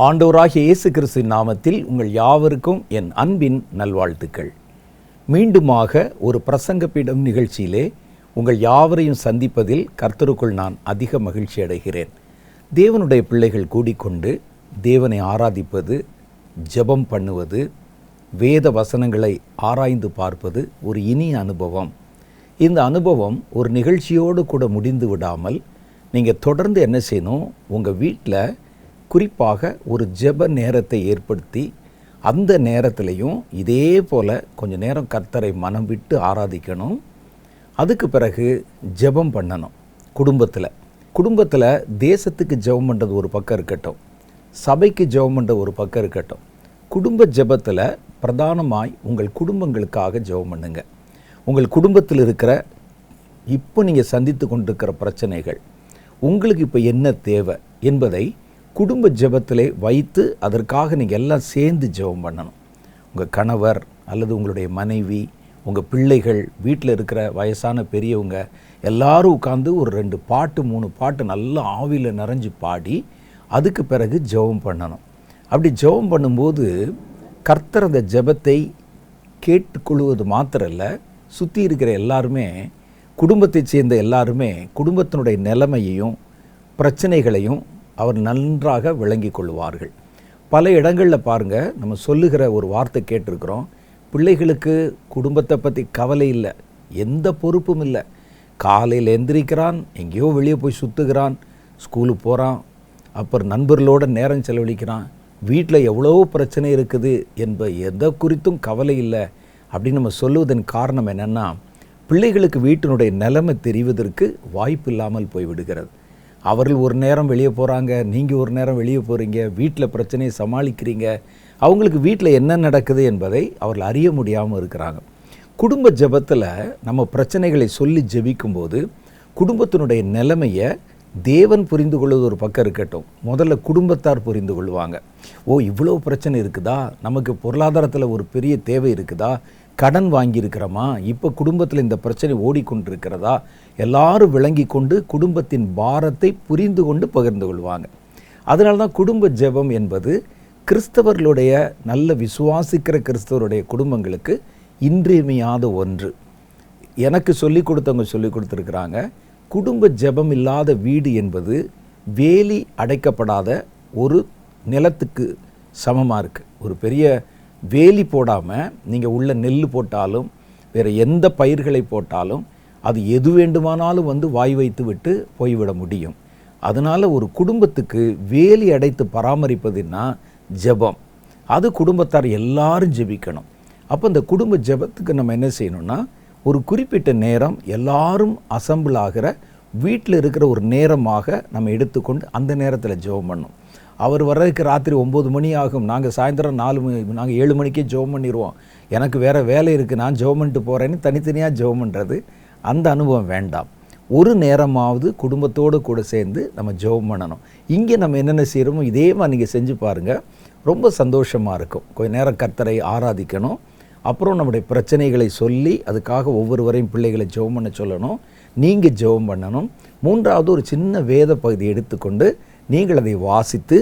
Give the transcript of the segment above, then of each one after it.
ஆண்டவராகிய இயேசு கிறிஸ்துவின் நாமத்தில் உங்கள் யாவருக்கும் என் அன்பின் நல்வாழ்த்துக்கள். மீண்டுமாக ஒரு பிரசங்க பீடம் நிகழ்ச்சியிலே உங்கள் யாவரையும் சந்திப்பதில் கர்த்தருக்குள் நான் அதிக மகிழ்ச்சி அடைகிறேன். தேவனுடைய பிள்ளைகள் கூடிக்கொண்டு தேவனை ஆராதிப்பது, ஜெபம் பண்ணுவது, வேத வசனங்களை ஆராய்ந்து பார்ப்பது ஒரு இனிய அனுபவம். இந்த அனுபவம் ஒரு நிகழ்ச்சியோடு கூட முடிந்து விடாமல் நீங்கள் தொடர்ந்து என்ன செய்யணும், உங்கள் வீட்டில் குறிப்பாக ஒரு ஜெப நேரத்தை ஏற்படுத்தி அந்த நேரத்திலையும் இதே போல் கொஞ்சம் நேரம் கர்த்தரை மனம் விட்டு ஆராதிக்கணும். அதுக்கு பிறகு ஜெபம் பண்ணணும். குடும்பத்தில் தேசத்துக்கு ஜெபம் பண்ணுறது ஒரு பக்கம் இருக்கட்டும், சபைக்கு ஜெபம் பண்ணுறது ஒரு பக்கம் இருக்கட்டும். குடும்ப ஜெபத்தில் பிரதானமாய் உங்கள் குடும்பங்களுக்காக ஜெபம் பண்ணுங்க. உங்கள் குடும்பத்தில் இருக்கிற இப்போ நீங்கள் சந்தித்து கொண்டிருக்கிற பிரச்சனைகள், உங்களுக்கு இப்போ என்ன தேவை என்பதை குடும்ப ஜெபத்திலே வைத்து அதற்காக நீங்கள் எல்லாம் சேர்ந்து ஜெபம் பண்ணணும். உங்கள் கணவர் அல்லது உங்களுடைய மனைவி, உங்கள் பிள்ளைகள், வீட்டில் இருக்கிற வயசான பெரியவங்க எல்லாரும் உட்காந்து ஒரு 2 பாட்டு 3 பாட்டு நல்லா ஆவியில் நிறைஞ்சு பாடி அதுக்கு பிறகு ஜெபம் பண்ணணும். அப்படி ஜெபம் பண்ணும்போது கர்த்தர் அந்த ஜெபத்தை கேட்டுக்கொள்வது மாத்திரம் இல்லை, சுற்றி இருக்கிற எல்லாருமே, குடும்பத்தை சேர்ந்த எல்லாருமே குடும்பத்தினுடைய நிலைமையையும் பிரச்சனைகளையும் அவர் நன்றாக விளங்கி கொள்வார்கள். பல இடங்களில் பாருங்கள், நம்ம சொல்லுகிற ஒரு வார்த்தை கேட்டிருக்கிறோம், பிள்ளைகளுக்கு குடும்பத்தை பற்றி கவலை இல்லை, எந்த பொறுப்பும் இல்லை. காலையில் எந்திரிக்கிறான், எங்கேயோ வெளியே போய் சுற்றுகிறான், ஸ்கூலுக்கு போகிறான், அப்புறம் நண்பர்களோடு நேரம் செலவழிக்கிறான், வீட்டில் எவ்வளோ பிரச்சனை இருக்குது எதை குறித்தும் கவலை இல்லை அப்படின்னு நம்ம சொல்லுவதன் காரணம் என்னென்னா, பிள்ளைகளுக்கு வீட்டினுடைய நிலைமை தெரிவதற்கு வாய்ப்பு இல்லாமல் போய்விடுகிறது. அவர்கள் ஒரு நேரம் வெளியே போகிறாங்க, நீங்கள் ஒரு நேரம் வெளியே போகிறீங்க, வீட்டில் பிரச்சனையை சமாளிக்கிறீங்க, அவங்களுக்கு வீட்டில் என்ன நடக்குது என்பதை அவர்கள் அறிய முடியாமல் இருக்கிறாங்க. குடும்ப ஜெபத்தில் நம்ம பிரச்சனைகளை சொல்லி ஜெபிக்கும்போது குடும்பத்தினுடைய நிலைமையை தேவன் புரிந்து கொள்வது ஒரு பக்கம் இருக்கட்டும், முதல்ல குடும்பத்தார் புரிந்து கொள்வாங்க. இவ்வளோ பிரச்சனை இருக்குதா, நமக்கு பொருளாதாரத்தில் ஒரு பெரிய தேவை இருக்குதா, கடன் வாங்கியிருக்கிறோமா, இப்போ குடும்பத்தில் இந்த பிரச்சனை ஓடிக்கொண்டிருக்கிறதா, எல்லாரும் விளங்கி கொண்டு குடும்பத்தின் பாரத்தை புரிந்து கொண்டு பகிர்ந்து கொள்வாங்க. அதனால தான் குடும்ப ஜெபம் என்பது கிறிஸ்தவர்களுடைய, நல்ல விசுவாசிக்கிற கிறிஸ்தவருடைய குடும்பங்களுக்கு இன்றியமையாத ஒன்று. எனக்கு சொல்லிக் கொடுத்தவங்க சொல்லிக் கொடுத்துருக்குறாங்க, குடும்ப ஜெபம் இல்லாத வீடு என்பது வேலி அடைக்கப்படாத ஒரு நிலத்துக்கு சமமாக இருக்குது. ஒரு பெரிய வேலி போடாமல் நீங்கள் உள்ள நெல் போட்டாலும் வேறு எந்த பயிர்களை போட்டாலும் அது எது வேண்டுமானாலும் வந்து வாய் வைத்து விட்டு போய்விட முடியும். அதனால் ஒரு குடும்பத்துக்கு வேலி அடைத்து பராமரிப்பதுன்னா ஜெபம். அது குடும்பத்தார் எல்லாரும் ஜெபிக்கணும். அப்போ இந்த குடும்ப ஜெபத்துக்கு நம்ம என்ன செய்யணும்னா, ஒரு குறிப்பிட்ட நேரம் எல்லாரும் அசம்பிள் ஆகிற வீட்டில் இருக்கிற ஒரு நேரமாக நம்ம எடுத்துக்கொண்டு அந்த நேரத்தில் ஜெபம் பண்ணணும். அவர் வர்றதுக்கு ராத்திரி 9 மணி ஆகும், நாங்கள் சாயந்தரம் 4 மணி, நாங்கள் 7 மணிக்கே ஜெபம் பண்ணிடுவோம், எனக்கு வேறு வேலை இருக்குது, நான் ஜெபம் பண்ணிட்டு போகிறேன்னு தனித்தனியாக ஜெபம் பண்ணுறது, அந்த அனுபவம் வேண்டாம். ஒரு நேரமாவது குடும்பத்தோடு கூட சேர்ந்து நம்ம ஜெபம் பண்ணணும். இங்கே நம்ம என்னென்ன செய்கிறோமோ இதே மாதிரி நீங்கள் செஞ்சு பாருங்கள், ரொம்ப சந்தோஷமாக இருக்கும். கொஞ்ச நேரம் கர்த்தரை ஆராதிக்கணும், அப்புறம் நம்முடைய பிரச்சனைகளை சொல்லி அதுக்காக ஒவ்வொருவரையும் பிள்ளைகளை ஜெபம் பண்ண சொல்லணும், நீங்கள் ஜெபம் பண்ணணும். 3வது ஒரு சின்ன வேத பகுதி எடுத்துக்கொண்டு நீங்கள் அதை வாசித்து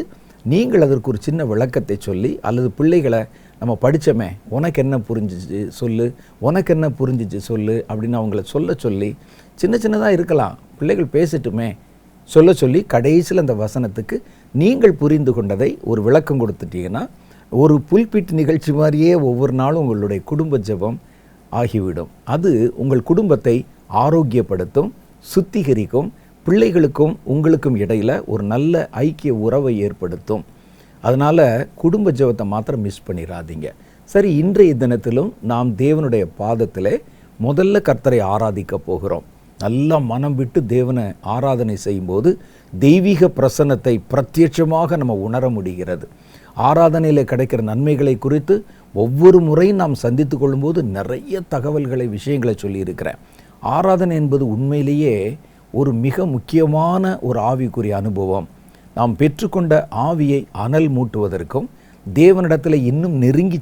நீங்கள் அதற்கு ஒரு சின்ன விளக்கத்தை சொல்லி, அல்லது பிள்ளைகளை நம்ம படித்தோமே, உனக்கு என்ன புரிஞ்சிச்சு சொல்லு, உனக்கு என்ன புரிஞ்சிச்சு சொல்லு அப்படின்னு அவங்கள சொல்ல சொல்லி, சின்னதாக இருக்கலாம், பிள்ளைகள் பேசட்டுமே சொல்ல சொல்லி, கடைசியில் அந்த வசனத்துக்கு நீங்கள் புரிந்து கொண்டதை ஒரு விளக்கம் கொடுத்துட்டீங்கன்னா ஒரு புல்பிட் நிகழ்ச்சி மாதிரியே ஒவ்வொரு நாளும் உங்களுடைய குடும்ப ஜெபம் ஆகிவிடும். அது உங்கள் குடும்பத்தை ஆரோக்கியப்படுத்தும், சுத்திகரிக்கும், பிள்ளைகளுக்கும் உங்களுக்கும் இடையில் ஒரு நல்ல ஐக்கிய உறவை ஏற்படுத்தும். அதனால் குடும்ப ஜெபத்தை மாத்திரம் மிஸ் பண்ணிடாதீங்க. சரி, இன்றைய தினத்திலும் நாம் தேவனுடைய பாதத்திலே முதல்ல கர்த்தரை ஆராதிக்க போகிறோம். நல்லா மனம் விட்டு தேவனை ஆராதனை செய்யும்போது தெய்வீக பிரசன்னத்தை பிரத்யட்சமாக நம்ம உணர முடிகிறது. ஆராதனையில் கிடைக்கிற நன்மைகளை குறித்து ஒவ்வொரு முறையும் நாம் சந்தித்து கொள்ளும்போது நிறைய தகவல்களை, விஷயங்களை சொல்லியிருக்கிறேன். ஆராதனை என்பது உண்மையிலேயே ஒரு மிக முக்கியமான ஒரு ஆவிக்குரிய அனுபவம். நாம் பெற்றுக்கொண்ட ஆவியை அனல் மூட்டுவதற்கும் தேவனிடத்தில் இன்னும் நெருங்கி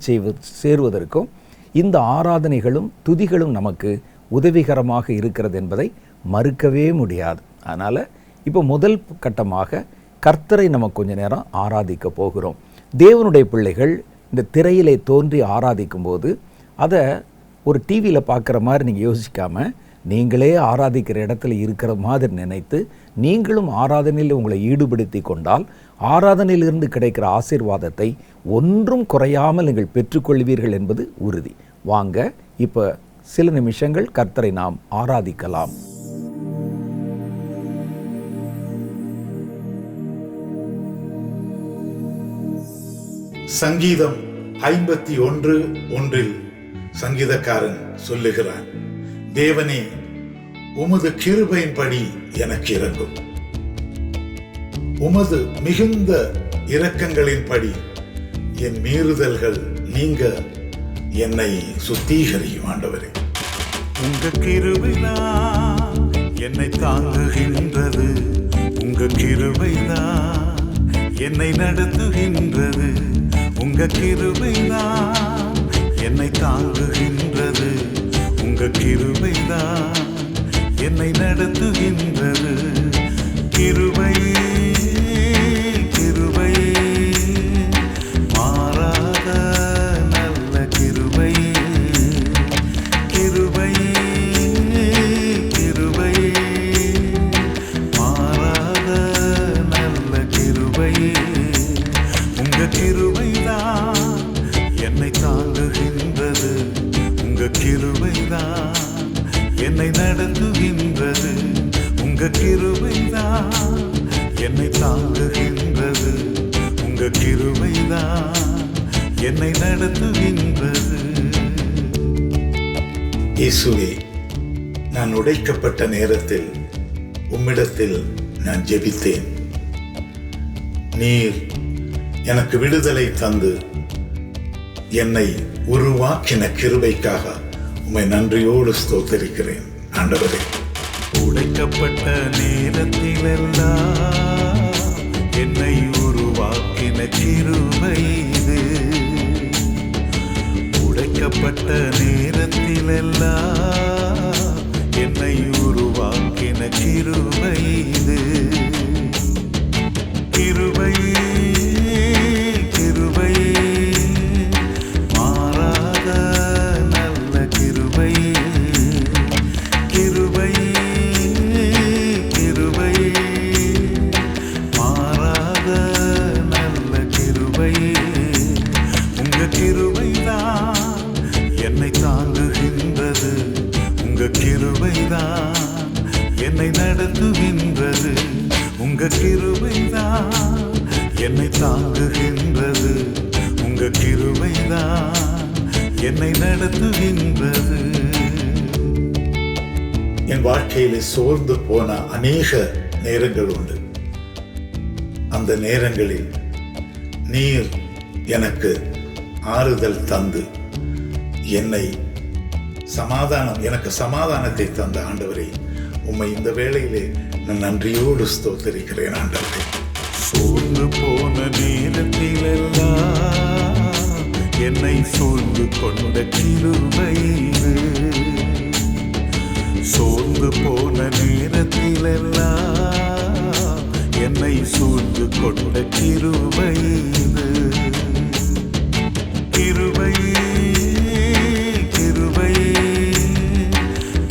சேருவதற்கும் இந்த ஆராதனைகளும் துதிகளும் நமக்கு உதவிகரமாக இருக்கிறது என்பதை மறுக்கவே முடியாது. அதனால் இப்போ முதல் கட்டமாக கர்த்தரை நம்ம கொஞ்ச நேரம் ஆராதிக்க போகிறோம். தேவனுடைய பிள்ளைகள் இந்த திரையிலே தோன்றி ஆராதிக்கும் போது அதை ஒரு டிவியில் பார்க்குற மாதிரி நீங்கள் யோசிக்காமல், நீங்களே ஆராதிக்கிற இடத்துல இருக்கிற மாதிரி நினைத்து நீங்களும் ஆராதனையில் உங்களை ஈடுபடுத்தி கொண்டால் ஆராதனையிலிருந்து கிடைக்கிற ஆசீர்வாதத்தை ஒன்றும் குறையாமல் நீங்கள் பெற்றுக்கொள்வீர்கள் என்பது உறுதி. வாங்க, இப்போ சில நிமிஷங்கள் கர்த்தரை நாம் ஆராதிக்கலாம். சங்கீதம் 51:1 சங்கீதக்காரன் சொல்லுகிறான், தேவனே, உமது கிருபையின்படி எனக்கு இரங்கும், உமது மிகுந்த இரக்கங்களின்படி என் மீறுதல்கள் நீங்க என்னை சுத்திகரியும். ஆண்டவரே, உங்க கிருபைதான் என்னை தாங்குகின்றது, உங்க கிருபைதான் என்னை நடத்துகின்றது, உங்க கிருபைதான் என்னை தாங்குகின்றது, உங்க கிருபைதான் என்னை நடத்துகின்றது. கிருபையே கிருபையே மாறாத நல்ல கிருபையே, கிருபையே கிருபையே மாறாத நல்ல கிருபையே, உங்க கிருபைதான் என்னை தாங்குகின்றது, உங்க கிருபைதான் என்னை நடத்துகின்றது, உங்க கிருபைதான் என்னை தாங்குகின்றது, உங்க கிருபைதான் என்னை நடத்துகின்றது. இயேசுவே, நான் உடைக்கப்பட்ட நேரத்தில் உம்மிடத்தில் நான் ஜெபித்தேன். நீர் எனக்கு விடுதலை தந்து என்னை உருவாக்கின கிருபைக்காக உம்மை நன்றியோடு ஸ்தோத்திரிக்கிறேன். ஆண்டவரே, உடைக்கப்பட்ட நேரத்திலெல்லாம் என்னை உருவாக்கின கிருபை இது, உடைக்கப்பட்ட நேரத்திலெல்லாம் என்னை உருவாக்கின கிருபை இது. கிருபையே கிருபையே மாறாத நல்ல கிருபையே, கிருபையே கிருபையே மாறாத நல்ல கிருபையே, உங்க கிருபைதான் என்னை தாங்குகின்றது, உங்க கிருபைதான் என்னை நடத்துகின்றது, உங்க கிருபைதான் என்னை தாங்குகின்றது, உங்க கிருபைதான் என்னை நடத்துகின்றது. என் வாழ்க்கையிலே சோர்ந்து போன அநேக நேரங்கள் உண்டு. அந்த நேரங்களில் நீர் எனக்கு ஆறுதல் தந்து என்னை எனக்கு சமாதானத்தை தந்த ஆண்டவரே, உம்மை இந்த வேளையிலே நான் நன்றியோடு ஸ்தோத்திரிக்கிறேன். ஆண்டவரே, சோர்ந்து போன நேரத்திலெல்லாம் என்னை சூழ்ந்து கொண்ட கிருபை இது, சோர்ந்து போன நேரத்திலெல்லாம் என்னை சூழ்ந்து கொண்ட கிருபை இது. கிருபையே கிருபையே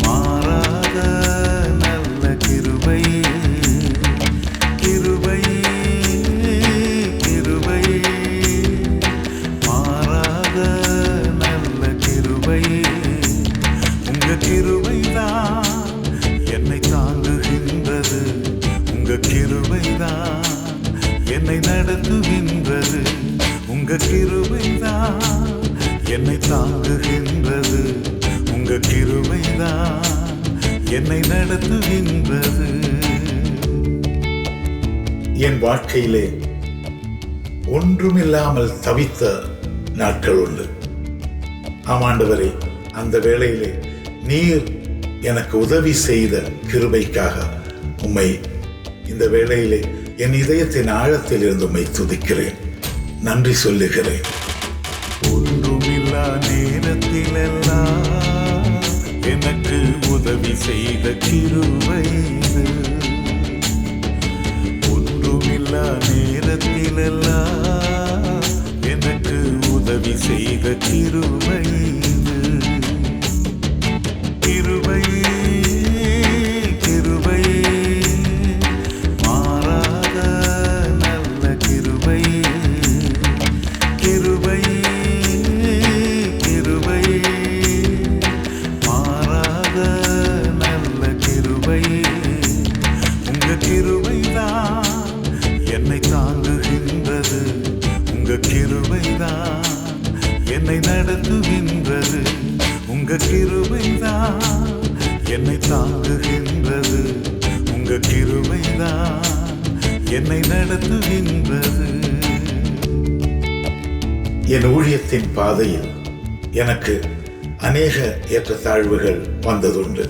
மாறாத நல்ல கிருபையே, கிருபையே கிருபையே மாறாத நல்ல கிருபையே, உங்க கிருபைதான் என்னை தாங்குகின்றது, உங்க கிருபைதான் என்னை நடத்துகின்றது, உங்க கிருபைதான் என்னை தாங்குகின்றது, உங்க கிருபைதான் என்னை நடத்துகின்றது. என் வாழ்க்கையிலே ஒன்றுமில்லாமல் தவித்த நாட்கள் உண்டு. ஆமாண்டவரே, அந்த வேளையிலே நீர் எனக்கு உதவி செய்த கிருபைக்காக உம்மை இந்த வேளையிலே என் இதயத்தின் ஆழத்தில் இருந்து உம்மை துதிக்கிறேன், நன்றி சொல்லுகிறேன். ஒன்றுமில்லா நேரத்திலெல்லாம் எனக்கு உதவி செய்த கிருபை இது, ஒன்றுமில்லா ஒன்றுமில்லா நேரத்திலெல்லாம் எனக்கு உதவி செய்த கிருபை இது. கிருபை கிருபை மாறாத நல்ல கிருபை. கிருபை கிருபை மாறாத நல்ல கிருபை. உங்க கிருபைதான் என்னை தாங்குகின்றது. உங்க கிருபைதான் என்னை நடத்துகின்றது. உங்க கிருபைதான் என்னை தாங்குகின்றது. உங்க கிருபைதான் என்னை நடத்துகின்றது. என் ஊழியத்தின் பாதையில் எனக்கு அநேக ஏற்றத்தாழ்வுகள் வந்ததுண்டு.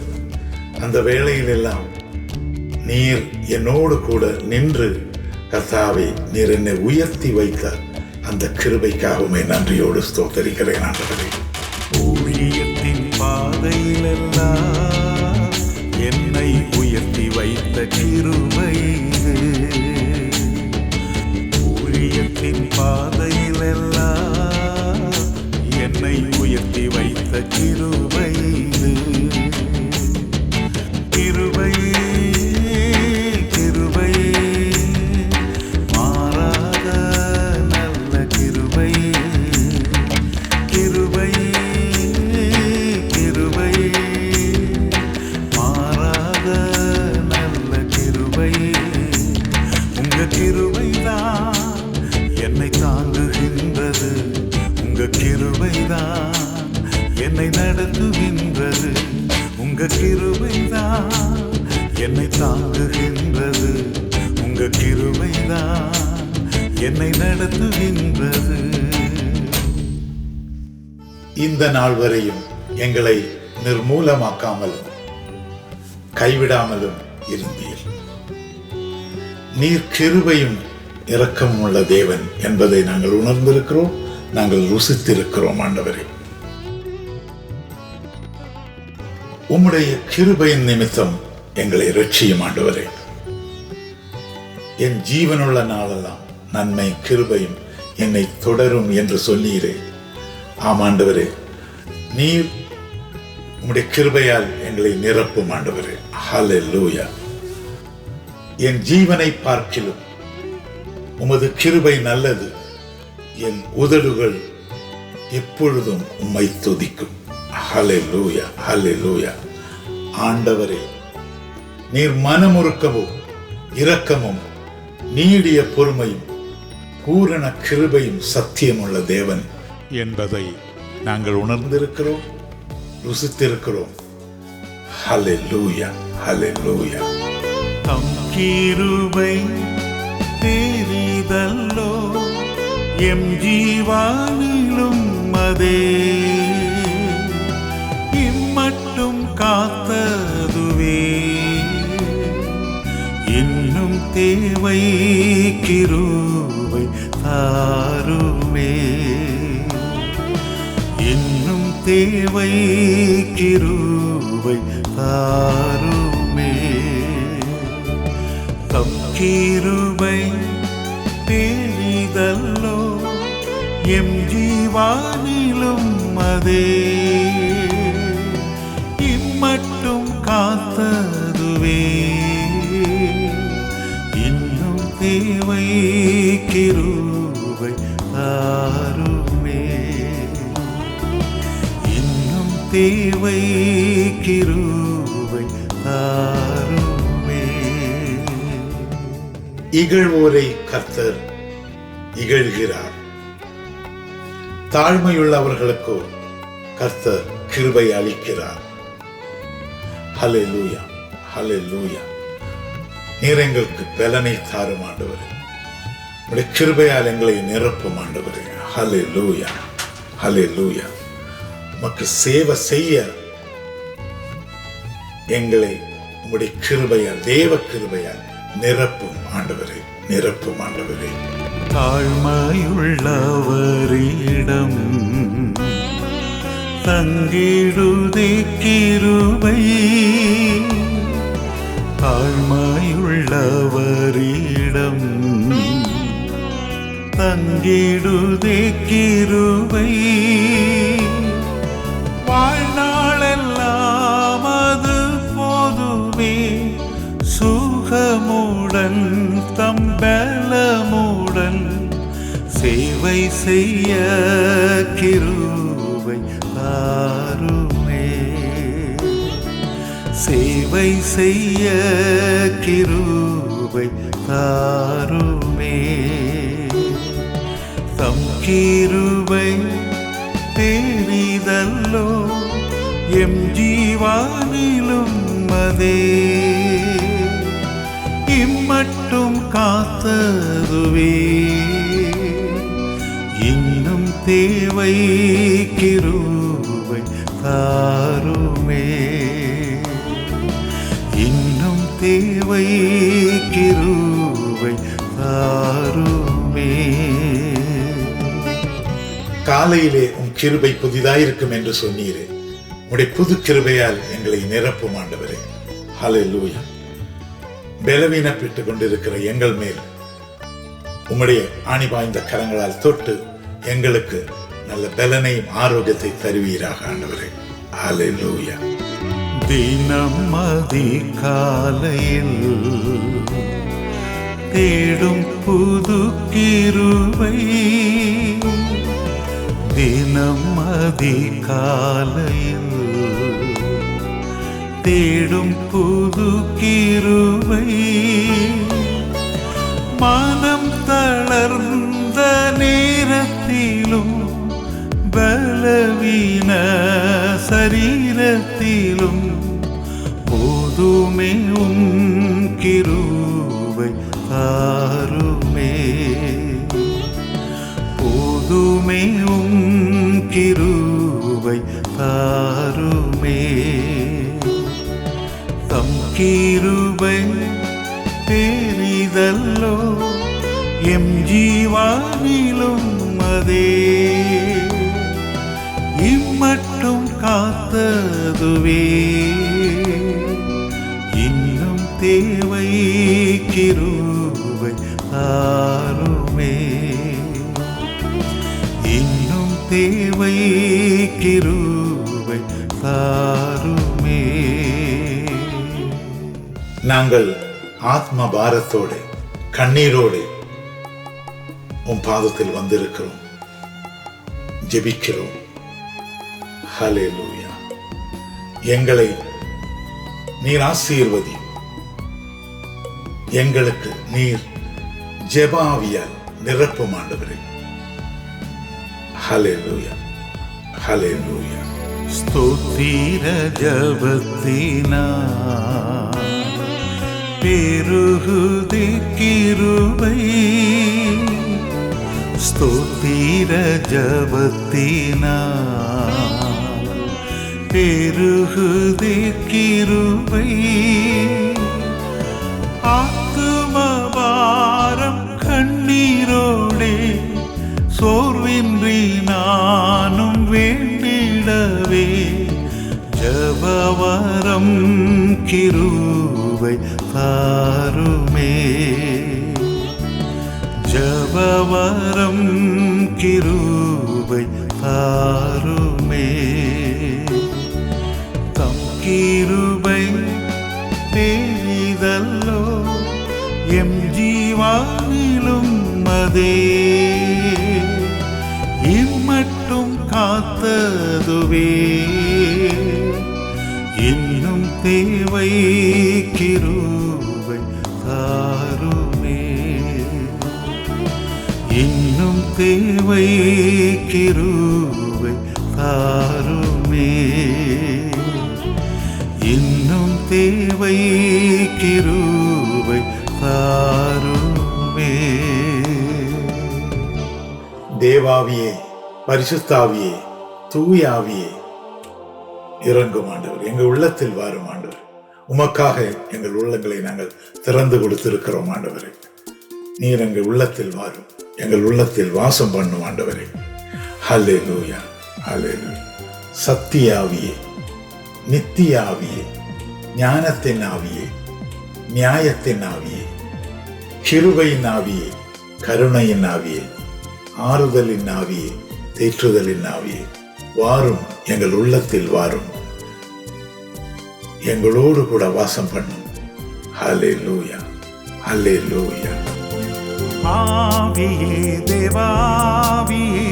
அந்த வேளையிலெல்லாம் நீர் என்னோடு கூட நின்று, கர்த்தாவே, நீர் என்னை உயர்த்தி வைத்த அந்த கிருபைக்காகவுமே நன்றியோடு ஸ்தோத்தரிக்கிறேன் ஆண்டவரே. ஊழியத்தின் பாதையிலெல்லாம் என்னை உயர்த்தி வைத்த கிருபை இது. ஊழியத்தின் பாதையிலெல்லாம் என்னை உயர்த்தி வைத்த கிருபை இது. கிருபை கிருபை மாறாத நல்ல கிருபை. கிருபை கிருபை மாறாத நல்ல கிருபை. உங்க கிருபைதான் என்னை தாங்குகின்றது. உங்க கிருபைதான் என்னை நடத்துகின்றது. உங்க கிருபைதான் என்னை தாங்குகின்றது. உங்க கிருபைதான் என்னை நடத்துகின்றது. இந்த நாள் வரையும் எங்களை நிர்மூலமாக்காமலும் கைவிடாமலும் இருந்தீர். நீர் கிருபையும் இரக்கமும் உள்ள தேவன் என்பதை நாங்கள் உணர்ந்திருக்கிறோம், நாங்கள் ருசித்திருக்கிறோம் ஆண்டவரே. உம்முடைய கிருபையின் நிமித்தம் எங்களை இரட்சியும் ஆண்டவரே. என் ஜீவனுள்ள நாளெல்லாம் நன்மை கிருபையும் என்னை தொடரும் என்று சொல்லீரே. ஆமாண்டவரே, நீர் உம்முடைய கிருபையால் எங்களை நிரப்பும் ஆண்டவரே. ஹல்லேலூயா. என் ஜீவனை பார்க்கிலும் உமது கிருபை நல்லது. என் உதடுகள் எப்பொழுதும் உம்மை துதிக்கும். ஹல்லேலூயா, ஹல்லேலூயா. ஆண்டவரே, நீர் மனமுருக்கமும் இரக்கமும் நீடிய பொறுமையும் பூரண கிருபையும் சத்தியமுள்ள தேவன் என்பதை நாங்கள் உணர்ந்திருக்கிறோம், ருசித்திருக்கிறோம். ஹல்லேலூயா, ஹல்லேலூயா. தம் கிருபை பெரிதல்லோ, எம் ஜீவானிலும் அதே இம்மட்டும் காத்ததுவே. இன்னும் தேவை கிருபை தாருமே. இன்னும் தேவை கிருபை தாருமே. தம் கிருபை பெரிதல்லோ, எம் ஜீவானிலும் அதே இம்மட்டும் காத்ததுவே. இன்னும் தேவை கிருபை தாருமே. இன்னும் தேவை கிருபை தாருமே. இகழ்வோரை கர்த்தர் இகழ்கிறார், தாழ்மையுள்ளவர்களுக்கோ கர்த்தர் கிருபை அளிக்கிறார். ஹல்லேலூயா, ஹல்லேலூயா. நீர் எங்களுக்கு பலனை தாரும் ஆண்டவரே. உம்முடைய கிருபையால் எங்களை நிரப்பும் ஆண்டவரே. ஹல்லேலூயா, ஹல்லேலூயா. உமக்கு சேவை செய்ய எங்களை உம்முடைய கிருபையால், தேவ கிருபையால் நிரப்பும் ஆண்டவரே, நிரப்பும் ஆண்டவரே. தாழ்மையுள்ளவரிடம் தங்கிடுதே கிருபை. தாழ்மையுள்ளவரிடம் மகிழுதே கிருபை வாழ்நாளெல்லாம் அது போதுமே சுகமுடன் தம்பலமுடன் சேவை செய்ய கிருபை தாருமே சேவை செய்ய கிருபை தாருமே தம் கிருபை பெரிதல்லோ எம் ஜீவானிலும் அதே இம்மட்டும் காத்ததுவே இன்னும் தேவை கிருபை தாருமே இன்னும் தேவை கிருபை தாருமே. காலையிலே உம் கிருபை புதிதாயிருக்கும் என்று சொன்னீரே, உம்முடைய புது கிருபையால் எங்களை நிரப்பும் ஆண்டவரே. ஹல்லேலூயா. பலவீனப்பட்டுக் கொண்டிருக்கிற எங்கள் மேல் உம்முடைய ஆணிபாய்ந்த கரங்களால் தொட்டு எங்களுக்கு நல்ல பலனையும் ஆரோக்கியத்தை தருவீராக ஆண்டவரே. ஹல்லேலூயா. தினம் அதிகாலையில் தேடும் புது கிருபை தினம் அதிகாலையில் தேடும் புது கிருபை மனம் தளர்ந்த நேரத்திலும் பலவீன சரீரத்திலும் போதுமே உம் கிருபை தாருமே போதுமே உம் கிருபை தாருமே தம் கிருபை பெரிதல்லோ எம் ஜீவானிலும் அதே இம்மட்டும் காத்ததுவே இன்னும் தேவை கிருபை தாருமே இன்னும் தேவை கிருபை தாருமே. நாங்கள் ஆத்ம பாரத்தோடு கண்ணீரோடு உம் பாதத்தில் வந்திருக்கிறோம், ஜெபிக்கிறோம். ஹல்லேலூயா. எங்களை நீர் ஆசீர்வதியும். எங்களுக்கு நீர் ஜெபாவியால் நிரப்பும் ஆண்டவரே. ஹல்லேலூயா. ஹல்லேலூயா. ஸ்தோத்திர ஜபத்தினா பெருகுதி கிருபை ஸ்தோத்திர ஜபத்தினா பெருகுதி கிருபை ஆத்துமபாரம் கண்ணீரோடே சோர்வின்றி நானும் வேண்டிடவே ஜபவரம் கிருபை தாருமே ஜபவரம் கிருபை தாருமே தம் கிருபை பெரிதல்லோ எம் ஜீவானிலும் அதே இம்மட்டும் காத்ததுவே இன்னும் தேவை கிருபை தாருமே இன்னும் தேவை கிருபை தாருமே இன்னும் தேவை கிருபை தாருமே. தேவாவியே, பரிசுத்தாவியே, தூயாவியே இறங்கும் ஆண்டவர். எங்கள் உள்ளத்தில் வாரும் ஆண்டவர். உமக்காக எங்கள் உள்ளங்களை நாங்கள் திறந்து கொடுத்திருக்கிறோம் ஆண்டவரே. நீர் எங்கள் உள்ளத்தில் வாரும், எங்கள் உள்ளத்தில் வாசம் பண்ணும் ஆண்டவரே. ஹல்லேலூயா. ஹல்லேலூயா. சத்தியாவியே, நித்திய ஆவியே, ஞானத்தின் ஆவியே, நியாயத்தின் ஆவியே, கிருபையின் ஆவியே, கருணையின் ஆவியே, ஆறுதலின் ஆவியே, தேற்றுதலின் ஆவியே, வாரும், எங்கள் உள்ளத்தில் வாரும், எங்களோடு கூட வாசம் பண்ணும். ஹல்லேலூயா, ஹல்லேலூயா. ஆவியே, தேவாவியே,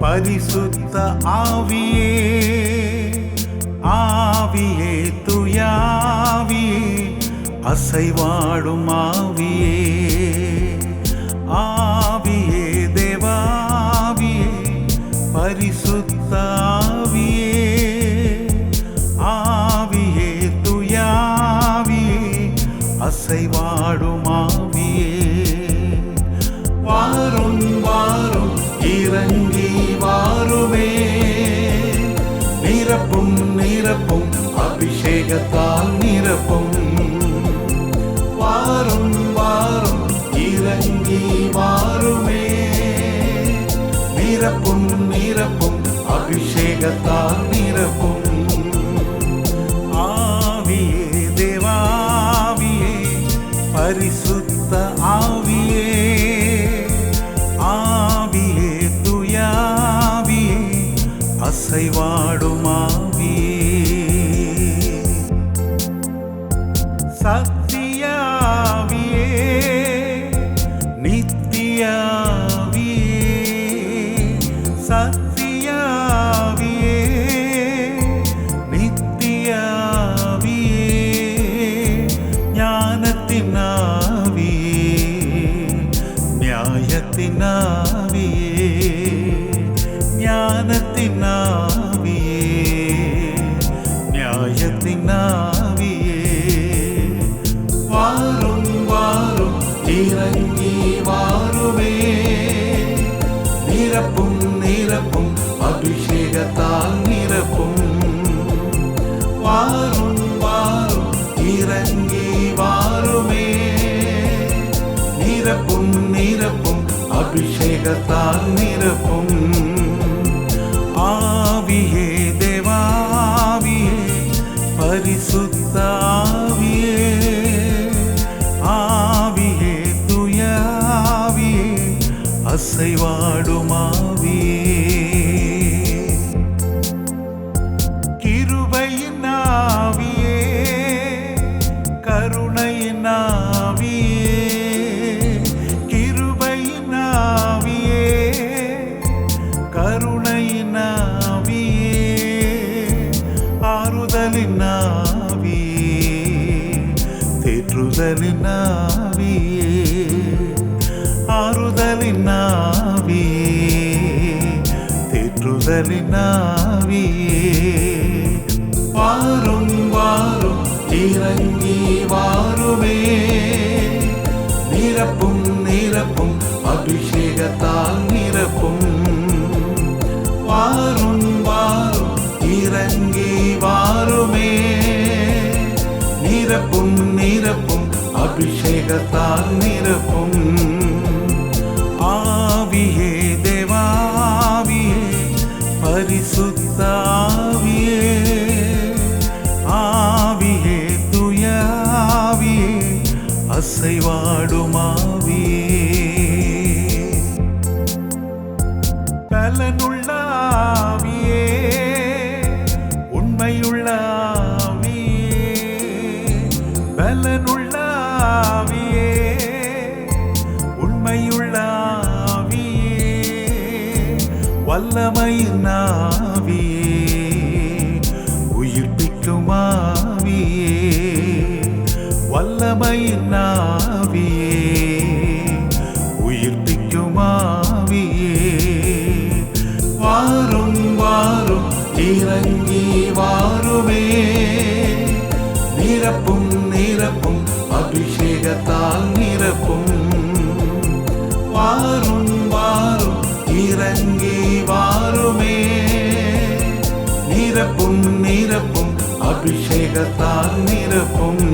பரிசுத்த ஆவியே, ஆவியே, துயாவியே, அசைவாடும் ஆவியே, ஆவியே, தேவாவியே, பரிசுத்த ஆவியே, ஆவியே, துயாவியே, அசைவாடும் ஆவியே, வாரும் வாரும் இறங்கி வாருமே, நிரப்பும் நிரப்பும் அபிஷேகத்தால் நிரப்பும், வாரும் வாரும் இறங்கி வாருமே, நிரப்பும் நிரப்பும் அபிஷேகத்தால் நிரப்பும், ஆவியே, தேவாவியே, பரிசுத்த ஆவியே, ஆவியே, துயாவியே, அசைவாடும் ஆவியே, சத்தியாவியே, நித்தியாவியே, சத்தியாவியே, நித்தியாவியே, ஞானத்தின் ஆவியே, நியாயத்தின் ஆவியே, ஞானத்தின் ஆவியே, நியாயத்தின் ஆவியே, வாரும் வாரும் இறங்கி வாருமே, நிரப்பும் நிரப்பும் அபிஷேகத்தால் நிரப்பும், வாரும் வாரும் இறங்கி வாருமே, நிரப்பும் நிரப்பும் அபிஷேகத்தால் நிரப்பும், ஆவியே, தேவாவியே, பரிசுத்த ஆவியே, ஆவியே, துயாவியே, அசைவாடும் ஆவியே, கிருபையின் ஆவியே, கருணையின் ஆவியே, கிருபையின் ஆவியே, கருணையின் ஆவியே, ஆறுதலின் ஆவியே, தேற்றுதலின் ஆவியே, ஆறுதலின் ஆவியே, தேற்றுதலின் ஆவியே, வாரும் வாரும் இறங்கி வாருமே, நிரப்பும் நிரப்பும் அபிஷேகத்தால் நிரப்பும், வாரும் வாரும் இறங்கி வாருமே, நிரப்பும் நிரப்பும் அபிஷேகத்தால் நிரப்பும், ஆவியே, தேவாவியே, பரிசுத்த ஆவியே, ஆவியே, துயாவியே, அசைவாடும் ஆவியே, பலனுள்ள ஆவியே, உண்மையுள்ள ஆவியே, பலனுள்ள ஆவியே, உண்மையுள்ள ஆவியே, வல்லமையின் ஆவியே, உயிர்ப்பிக்கும் ஆவியே, வல்லமையின் ஆவியே, உயிர்ப்பிக்கும் ஆவியே, வாரும் வாரும் இறங்கி வாருமே, நிரப்பும் நிரப்பும் அபிஷேகத்தால் நிரப்பும், வாரும் வாரும் இறங்கி வாருமே, நிரப்பும் நிரப்பும் அபிஷேகத்தால் நிரப்பும்,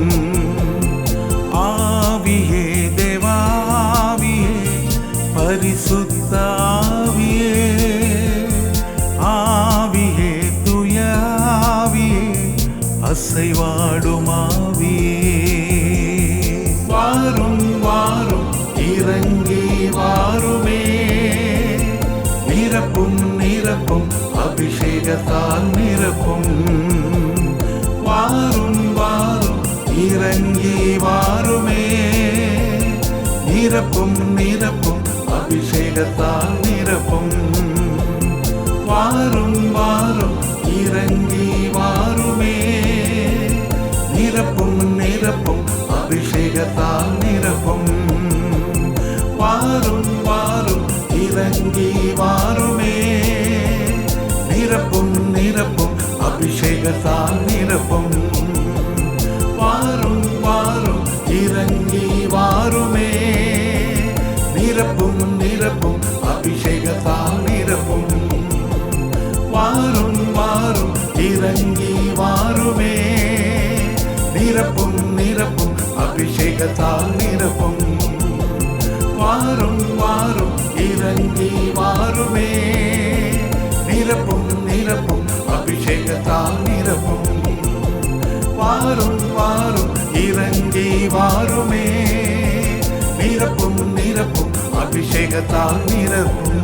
ஆவியே, தேவாவியே, பரிசுத்த ஆவியே, ஆவியே, துயாவியே, அசைவாடும் ஆவியே, வாரும் வாரும் இறங்கி வாருமே, அபிஷேகத்தால் நிரப்பும். வாரும் வாரும் இறங்கி வாருமே, நிரப்பும் நிரப்பும் அபிஷேகத்தால் நிரப்பும். வாரும் வாரும் இறங்கி வாருமே, நிரப்பும் நிரப்பும் அபிஷேகத்தால் நிரப்பும். வாரும் வாரும் இறங்கி வாருமே, நிரப்பும் நிரப்பும் அபிஷேகத்தால் நிரப்பும். வாரும் வாரும் இறங்கி வாருமே, நிரப்பும் நிரப்பும் அபிஷேகத்தால் நிரப்பும். வாரும் வாரும் இறங்கி வாருமே, நிரப்பும் நிரப்பும் அபிஷேகத்தால் நிரப்பும். வாரும் வாரும் இறங்கி வாருமே, நிரப்பும் நிரப்பும் அபிஷேகத்தால் நிரப்பும். வாரும் வாரும் இறங்கி வாருமே, நிரப்பும் நிரப்பும் அபிஷேகத்தால் நிரப்பும்.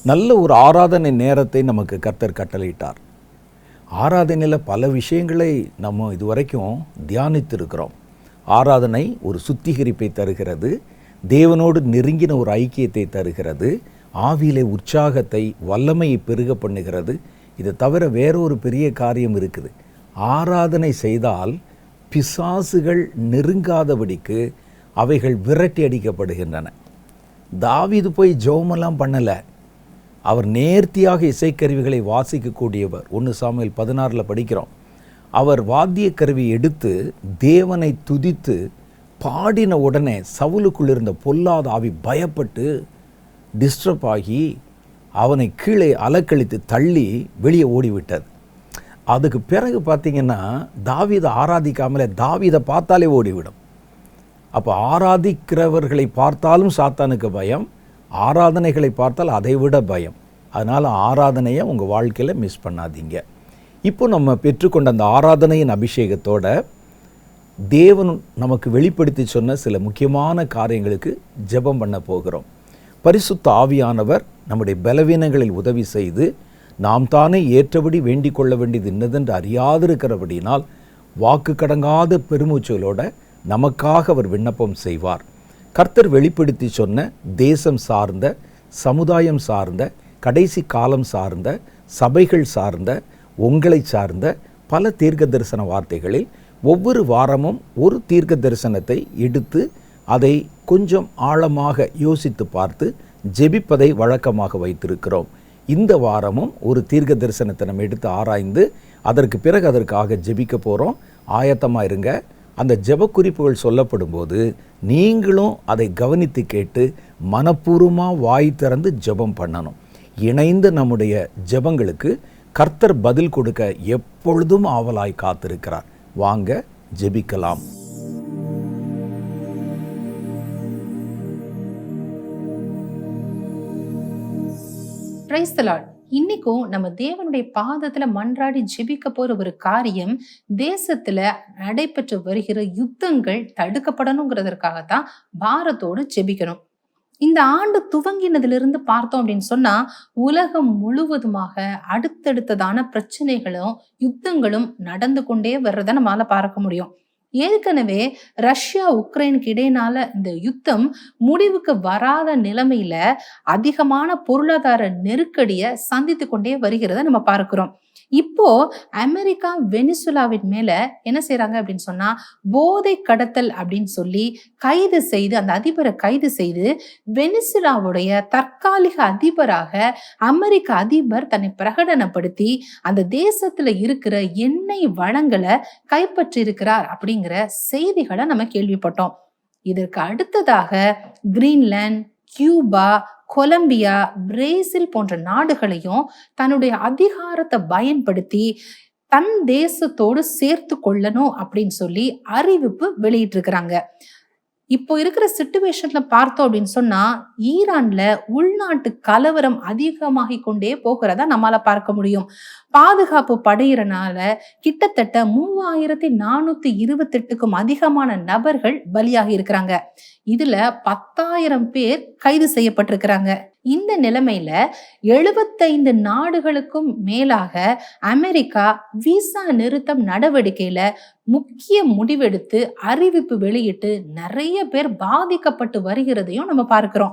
நல்ல ஒரு ஆராதனை நேரத்தை நமக்கு கர்த்தர் கட்டளையிட்டார். ஆராதனையில் பல விஷயங்களை நம்ம இதுவரைக்கும் தியானித்திருக்கிறோம். ஆராதனை ஒரு சுத்திகரிப்பை தருகிறது, தேவனோடு நெருங்கின ஒரு ஐக்கியத்தை தருகிறது, ஆவியிலே உற்சாகத்தை வல்லமையை பெருக பண்ணுகிறது. இதை தவிர வேறொரு பெரிய காரியம் இருக்குது. ஆராதனை செய்தால் பிசாசுகள் நெருங்காதபடிக்கு அவைகள் விரட்டி அடிக்கப்படுகின்றன. தாவீது போய் ஜெபமெல்லாம் பண்ணலை, அவர் நேர்த்தியாக இசைக்கருவிகளை வாசிக்கக்கூடியவர். 1 சாமுவேல் 16 படிக்கிறோம். அவர் வாத்திய கருவி எடுத்து தேவனை துதித்து பாடின உடனே சவுலுக்குள் இருந்த பொல்லாத ஆவி பயப்பட்டு டிஸ்டர்ப் ஆகி அவனை கீழே அலக்களித்து தள்ளி வெளியே ஓடிவிட்டது. அதுக்கு பிறகு பார்த்திங்கன்னா தாவீதை ஆராதிக்காமலே தாவீதை பார்த்தாலே ஓடிவிடும். அப்போ ஆராதிக்கிறவர்களை பார்த்தாலும் சாத்தானுக்கு பயம், ஆராதனைகளை பார்த்தால் அதை விட பயம். அதனால் ஆராதனையை உங்கள் வாழ்க்கையில் மிஸ் பண்ணாதீங்க. இப்போ நம்ம பெற்றுக்கொண்ட அந்த ஆராதனையின் அபிஷேகத்தோட தேவன் நமக்கு வெளிப்படுத்தி சொன்ன சில முக்கியமான காரியங்களுக்கு ஜெபம் பண்ண போகிறோம். பரிசுத்த ஆவியானவர் நம்முடைய பலவீனங்களில் உதவி செய்து நாம் தானே ஏற்றபடி வேண்டிக் கொள்ள வேண்டியது இன்னதென்று அறியாதிருக்கிறபடினால் வாக்கு கடங்காத பெருமூச்சலோட நமக்காக அவர் விண்ணப்பம் செய்வார். கர்த்தர் வெளிப்படுத்தி சொன்ன தேசம் சார்ந்த, சமுதாயம் சார்ந்த, கடைசி காலம் சார்ந்த, சபைகள் சார்ந்த, உங்களை சார்ந்த பல தீர்க்க தரிசன வார்த்தைகளில் ஒவ்வொரு வாரமும் ஒரு தீர்க்க தரிசனத்தை எடுத்து அதை கொஞ்சம் ஆழமாக யோசித்து பார்த்து ஜெபிப்பதை வழக்கமாக வைத்திருக்கிறோம். இந்த வாரமும் ஒரு தீர்க்க தரிசனத்தை நம்ம எடுத்து ஆராய்ந்து அதற்கு பிறகு அதற்காக ஜெபிக்க போகிறோம். ஆயத்தமாக இருங்க. அந்த ஜெப குறிப்புகள் சொல்லப்படும் போது நீங்களும் அதை கவனித்து கேட்டு மனப்பூர்வமாக வாய் திறந்து ஜெபம் பண்ணணும். இணைந்து நம்முடைய ஜெபங்களுக்கு கர்த்தர் பதில் கொடுக்க எப்பொழுதும் ஆவலாய் காத்திருக்கிறார். வாங்க ஜெபிக்கலாம். Praise the Lord. இன்னைக்கும் நம்ம தேவனுடைய பாதத்துல மன்றாடி ஜெபிக்க போற ஒரு காரியம், தேசத்துல நடைபெற்று வருகிற யுத்தங்கள் தடுக்கப்படணுங்கிறதுக்காகத்தான் பாரத்தோடு ஜெபிக்கணும். இந்த ஆண்டு துவங்கினதிலிருந்து பார்த்தோம் அப்படின்னு சொன்னா உலகம் முழுவதுமாக அடுத்தடுத்ததான பிரச்சனைகளும் யுத்தங்களும் நடந்து கொண்டே வர்றதை நம்மளால பார்க்க முடியும். ஏற்கனவே ரஷ்யா உக்ரைனுக்கு இடையினால இந்த யுத்தம் முடிவுக்கு வராத நிலைமையில அதிகமான பொருளாதார நெருக்கடியை சந்தித்து கொண்டே வருகிறத நம்ம பார்க்கிறோம். இப்போ அமெரிக்கா வெனிசுலாவின் மேல என்ன செய்யறாங்க அப்படின்னு சொன்னா போதை கடத்தல் அப்படின்னு சொல்லி கைது செய்து அந்த அதிபரை கைது செய்து வெனிசுலாவுடைய தற்காலிக அதிபராக அமெரிக்க அதிபர் தன்னை பிரகடனப்படுத்தி அந்த தேசத்துல இருக்கிற எண்ணெய் வளங்களை கைப்பற்றி இருக்கிறார் அப்படிங்கிற செய்திகளை நம்ம கேள்விப்பட்டோம். இதற்கு அடுத்ததாக கிரீன்லாந்து, கியூபா, கொலம்பியா, பிரேசில் போன்ற நாடுகளையும் தன்னுடைய அதிகாரத்தை பயன்படுத்தி தன் தேசத்தோடு சேர்த்து கொள்ளணும் அப்படின்னு சொல்லி அறிவிப்பு வெளியிட்டு இருக்கிறாங்க. இப்போ இருக்கிற சிச்சுவேஷன்ல பார்த்தோம் அப்படின்னு சொன்னா ஈரான்ல உள்நாட்டு கலவரம் அதிகமாகி கொண்டே போகிறதா நம்மளால பார்க்க முடியும். பாதுகாப்பு படையிறனால கிட்டத்தட்ட 3428க்கும் அதிகமான நபர்கள் பலியாகி இருக்கிறாங்க. இதுல 10,000 பேர் கைது செய்யப்பட்டிருக்கிறாங்க. இந்த நிலைமையில 75 நாடுகளுக்கும் மேலாக அமெரிக்கா விசா நிறுத்தம் நடவடிக்கையில முக்கிய முடிவெடுத்து அறிவிப்பு வெளியிட்டு நிறைய பேர் பாதிக்கப்பட்டு வருகிறதையும் நம்ம பார்க்கிறோம்.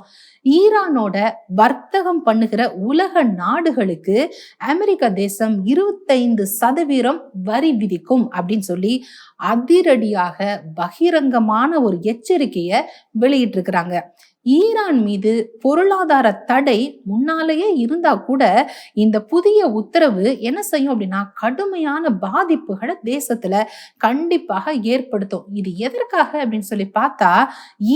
ஈரானோட வர்த்தகம் உலக நாடுகளுக்கு அமெரிக்க தேசம் 25% வரி விதிக்கும் அப்படின்னு சொல்லி அதிரடியாக பகிரங்கமான ஒரு எச்சரிக்கையை வெளியிட்டு இருக்கிறாங்க. ஈரான் மீது பொருளாதார தடை முன்னாலேயே இருந்தா கூட இந்த புதிய உத்தரவு என்ன செய்யும் அப்படின்னா கடுமையான பாதிப்புகளை தேசத்துல கண்டிப்பாக ஏற்படுத்தும். இது எதற்காக அப்படின்னு சொல்லி பார்த்தா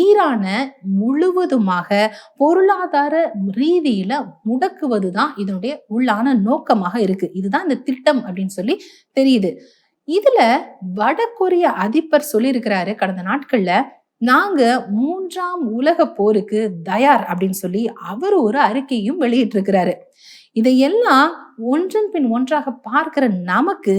ஈரானை முழுவதுமாக பொருளாதார ரீதியில முடக்குவதுதான் இதனுடைய உள்ளான நோக்கமாக இருக்கு. இதுதான் இந்த திட்டம் அப்படின்னு சொல்லி தெரியுது. இதுல வடகொரிய அதிபர் சொல்லியிருக்கிறாரு, கடந்த நாட்கள்ல நாங்க 3ஆம் உலக போருக்கு தயார் அப்படின்னு சொல்லி அவர் ஒரு அறிக்கையும் வெளியிட்டிருக்கிறாரு. இதையெல்லாம் ஒன்றன் பின் ஒன்றாக பார்க்கிற நமக்கு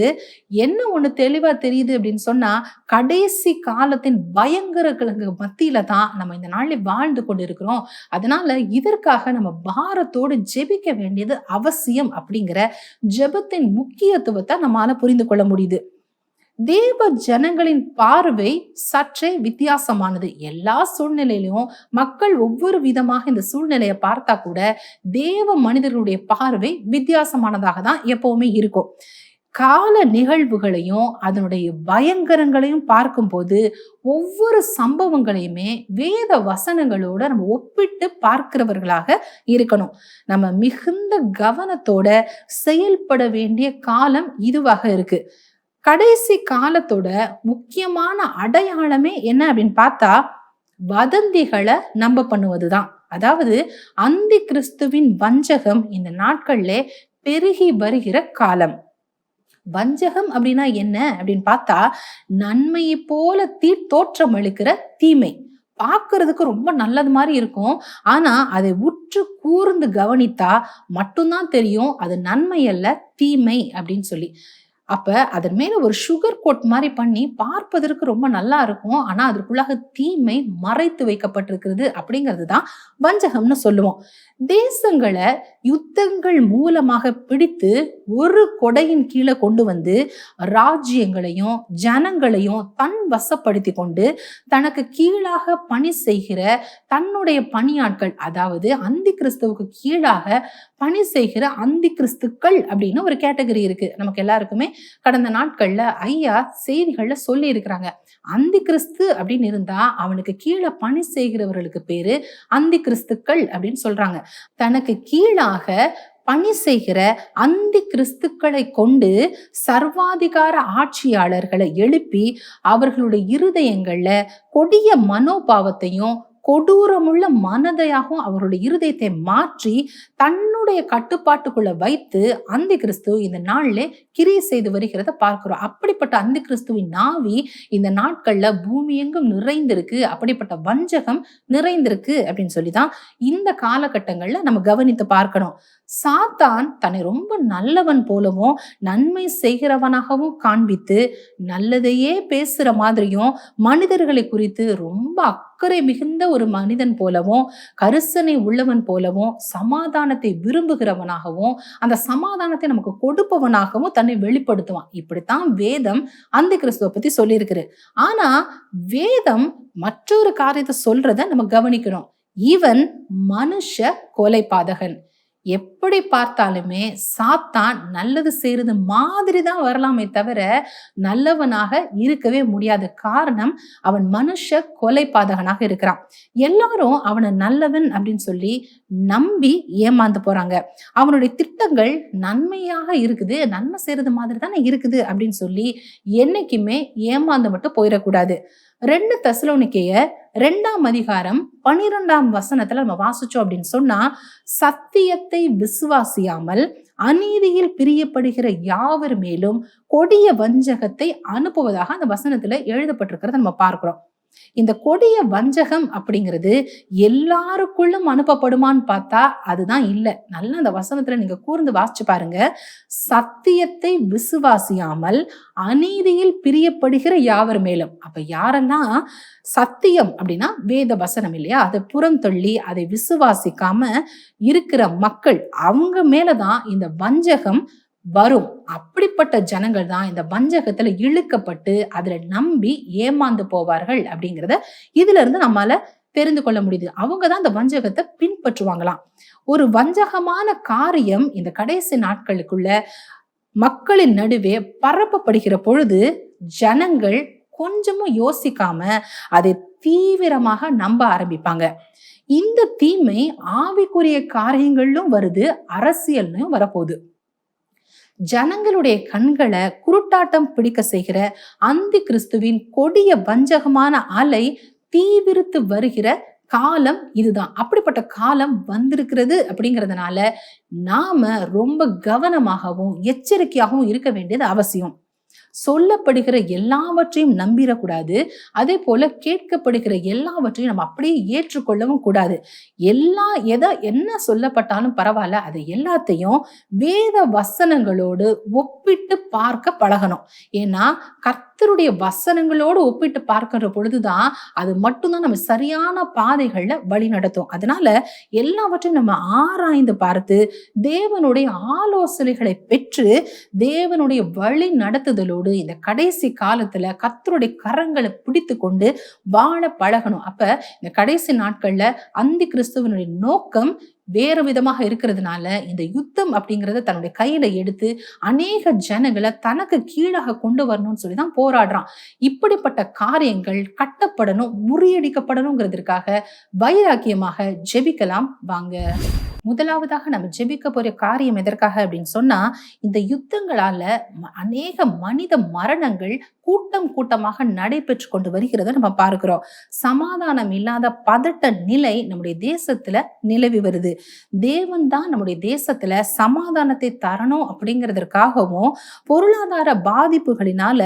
என்ன ஒண்ணு தெளிவா தெரியுது அப்படின்னு சொன்னா, கடைசி காலத்தின் பயங்கரங்களுக்கு மத்தியில தான் நம்ம இந்த நாள்ல வாழ்ந்து கொண்டு இருக்கிறோம். அதனால இதற்காக நம்ம பாரத்தோடு ஜெபிக்க வேண்டியது அவசியம் அப்படிங்கிற ஜெபத்தின் முக்கியத்துவத்தை நம்மால புரிந்து கொள்ள முடியுது. தேவ ஜனங்களின் பார்வை சற்றே வித்தியாசமானது. எல்லா சூழ்நிலையிலும் மக்கள் ஒவ்வொரு விதமாக இந்த சூழ்நிலையை பார்த்தா கூட தேவ மனிதர்களுடைய பார்வை வித்தியாசமானதாக தான் எப்பவுமே இருக்கும். கால நிகழ்வுகளையும் அதனுடைய பயங்கரங்களையும் பார்க்கும்போது ஒவ்வொரு சம்பவங்களையுமே வேத வசனங்களோட நம்ம ஒப்பிட்டு பார்க்கிறவர்களாக இருக்கணும். நம்ம மிகுந்த கவனத்தோட செயல்பட வேண்டிய காலம் இதுவாக இருக்கு. கடைசி காலத்தோட முக்கியமான அடையாளமே என்ன அப்படின்னு பார்த்தா வதந்திகளை நம்ப பண்ணுவதுதான். அதாவது அந்தி கிறிஸ்துவின் வஞ்சகம் இந்த நாட்கள்ல பெருகி வருகிற காலம். வஞ்சகம் அப்படின்னா என்ன அப்படின்னு பார்த்தா நன்மையை போல தோற்றம் அளிக்கிற தீமை. பார்க்கறதுக்கு ரொம்ப நல்லது மாதிரி இருக்கும், ஆனா அதை உற்று கூர்ந்து கவனித்தா மட்டும்தான் தெரியும் அது நன்மை அல்ல தீமை அப்படின்னு சொல்லி. அப்ப அதன் மேல ஒரு சுகர் கோட் மாதிரி பண்ணி பார்ப்பதற்கு ரொம்ப நல்லா இருக்கும், ஆனா அதற்குள்ளாக தீமை மறைத்து வைக்கப்பட்டிருக்கிறது அப்படிங்கிறது தான் வஞ்சகம்னு சொல்லுவோம். தேசங்களை யுத்தங்கள் மூலமாக பிடித்து ஒரு கொடையின் கீழே கொண்டு வந்து ராஜ்யங்களையும் ஜனங்களையும் தன் வசப்படுத்தி கொண்டு தனக்கு கீழாக பணி செய்கிற தன்னுடைய பணியாட்கள், அதாவது அந்தி கிறிஸ்துவுக்கு கீழாக பணி செய்கிற அந்தி கிறிஸ்துக்கள் அப்படின்னு ஒரு கேட்டகரி இருக்கு. நமக்கு எல்லாருக்குமே கடந்த நாட்கள்ல ஐயா செய்திகள்ல சொல்லி இருக்கிறாங்க. அந்தி கிறிஸ்து அப்படின்னு இருந்தா அவனுக்கு கீழே பணி செய்கிறவர்களுக்கு பேரு அந்தி கிறிஸ்துக்கள் அப்படின்னு சொல்றாங்க. தனக்கு கீழாக பணி செய்கிற அந்தி கிறிஸ்துக்களை கொண்டு சர்வாதிகார ஆட்சியாளர்களை எழுப்பி அவர்களுடைய இருதயங்கள்ல கொடிய மனோபாவத்தையும் கொடூரமுள்ள மனதையாகவும் அவருடைய இருதயத்தை மாற்றி தன்னுடைய கட்டுப்பாட்டுக்குள்ள வைத்து அந்தி கிறிஸ்து இந்த நாள்ல கிரியை செய்து வருகிறத பார்க்கிறோம். அப்படிப்பட்ட அந்தி கிறிஸ்துவின் நாவி இந்த நாட்கள்ல பூமி எங்கும் நிறைந்திருக்கு. அப்படிப்பட்ட வஞ்சகம் நிறைந்திருக்கு அப்படின்னு சொல்லிதான் இந்த காலகட்டங்கள்ல நம்ம கவனித்து பார்க்கணும். சாத்தான் தன்னை ரொம்ப நல்லவன் போலவும் நன்மை செய்கிறவனாகவும் காண்பித்து நல்லதையே பேசுற மாதிரியும் மனிதர்களை குறித்து ரொம்ப அக்கறை மிகுந்த ஒரு மனிதன் போலவும் கரிசனை உள்ளவன் போலவும் சமாதானத்தை விரும்புகிறவனாகவும் அந்த சமாதானத்தை நமக்கு கொடுப்பவனாகவும் தன்னை வெளிப்படுத்துவான். இப்படித்தான் வேதம் அந்தி கிறிஸ்துவ பத்தி சொல்லியிருக்கிறது. ஆனா வேதம் மற்றொரு காரியத்தை சொல்றத நம்ம கவனிக்கணும். இவன் மனுஷ கொலைபாதகன். எப்படி பார்த்தாலுமே சாத்தான் நல்லது செய்யறது மாதிரி தான் வரலாமே தவிர நல்லவனாக இருக்கவே முடியாது. காரணம் அவன் மனுஷ கொலைபாதகனாக இருக்கிறான். எல்லாரும் அவனை நல்லவன் அப்படின்னு சொல்லி நம்பி ஏமாந்து போறாங்க. அவனுடைய திட்டங்கள் நன்மையாக இருக்குது, நன்மை செய்யறது மாதிரி தானே இருக்குது அப்படின்னு சொல்லி என்னைக்குமே ஏமாந்து மட்டும் போயிடக்கூடாது. 2 தெசலோனிக்கேயர் 2ஆம் அதிகாரம் 12ஆம் வசனத்துல நம்ம வாசிச்சோம் அப்படின்னு சொன்னா, சத்தியத்தை விசுவாசியாமல் அநீதியில் பிரியப்படுகிற யாவர் மேலும் கொடிய வஞ்சகத்தை அனுப்புவதாக அந்த வசனத்துல எழுதப்பட்டிருக்கிறத நம்ம பார்க்கிறோம். இந்த கொடிய வஞ்சகம் அப்படிங்கிறது எல்லாருக்குள்ளும் அனுப்பப்படுமான்னு பார்த்தா அதுதான் இல்லை. நல்லா அந்த வசனத்துல நீங்க கூர்ந்து வாசிச்சு பாருங்க. சத்தியத்தை விசுவாசியாமல் அநீதியில் பிரியப்படுகிற யாவர் மேலும். அப்ப யாரெல்லாம் சத்தியம் அப்படின்னா வேத வசனம் இல்லையா, அதை புறந்தள்ளி அதை விசுவாசிக்காம இருக்கிற மக்கள், அவங்க மேலதான் இந்த வஞ்சகம் வரும். அப்படிப்பட்ட ஜனங்கள் தான் இந்த வஞ்சகத்துல இழுக்கப்பட்டு அதுல நம்பி ஏமாந்து போவார்கள் அப்படிங்கிறத இதுல இருந்து நம்மால தெரிந்து கொள்ள முடியுது. அவங்கதான் இந்த வஞ்சகத்தை பின்பற்றுவாங்களாம். ஒரு வஞ்சகமான காரியம் இந்த கடைசி நாட்களுக்குள்ள மக்களின் நடுவே பரப்பப்படுகிற பொழுது ஜனங்கள் கொஞ்சமும் யோசிக்காம அதை தீவிரமாக நம்ப ஆரம்பிப்பாங்க. இந்த தீமை ஆவிக்குரிய காரியங்களிலும் வருது, அரசியல்லையும் வரப்போகுது. ஜனங்களுடைய கண்களை குருட்டாட்டம் பிடிக்க செய்கிற அந்தி கிறிஸ்துவின் கொடிய வஞ்சகமான அலை தீவிரித்து வருகிற காலம் இதுதான். அப்படிப்பட்ட காலம் வந்திருக்கிறது. அப்படிங்கிறதுனால நாம ரொம்ப கவனமாகவும் எச்சரிக்கையாகவும் இருக்க வேண்டியது அவசியம். சொல்லப்படுகிற எல்லாவற்றையும் நம்பிடக்கூடாது. அதே போல கேட்கப்படுகிற எல்லாவற்றையும் நம்ம அப்படியே ஏற்றுக்கொள்ளவும் கூடாது. என்ன சொல்லப்பட்டாலும் பரவாயில்ல, அது எல்லாத்தையும் வேத வசனங்களோடு ஒப்பிட்டு பார்க்க பழகணும். ஏன்னா கர்த்தருடைய வசனங்களோடு ஒப்பிட்டு பார்க்கிற பொழுதுதான் அது மட்டும்தான் நம்ம சரியான பாதைகள்ல வழி நடத்தும். அதனால எல்லாவற்றையும் நம்ம ஆராய்ந்து பார்த்து தேவனுடைய ஆலோசனைகளை பெற்று தேவனுடைய வழி நடத்துதலோடு இந்த கடைசி காலத்துல கர்த்தருடைய கரங்களை பிடித்து கொண்டு வாழ பழகணும். அப்ப இந்த கடைசி நாட்கள்ல அந்தி கிறிஸ்துவனுடைய நோக்கம் வேறு விதமாக இருக்கிறதுனால இந்த யுத்தம் அப்படிங்கறத தன்னுடைய கையில எடுத்து அநேக ஜனங்களை தனக்கு கீழாக கொண்டு வரணும்னு சொல்லிதான் போராடுறான். இப்படிப்பட்ட காரியங்கள் கட்டப்படணும், முறியடிக்கப்படணுங்கிறதுக்காக வைராக்கியமாக ஜெபிக்கலாம் வாங்க. முதலாவதாக நம்ம ஜெபிக்க போற காரியம் எதற்காக அப்படின்னு சொன்னா, இந்த யுத்தங்களால அநேக மனித மரணங்கள் கூட்டம் கூட்டமாக நடைபெற்று கொண்டு வருகிறத நம்ம பார்க்கிறோம். சமாதானம் இல்லாத பதட்ட நிலை நம்முடைய தேசத்துல நிலவி வருது. தேவன் தான் நம்முடைய தேசத்துல சமாதானத்தை தரணும் அப்படிங்கிறதுக்காகவும் பொருளாதார பாதிப்புகளினால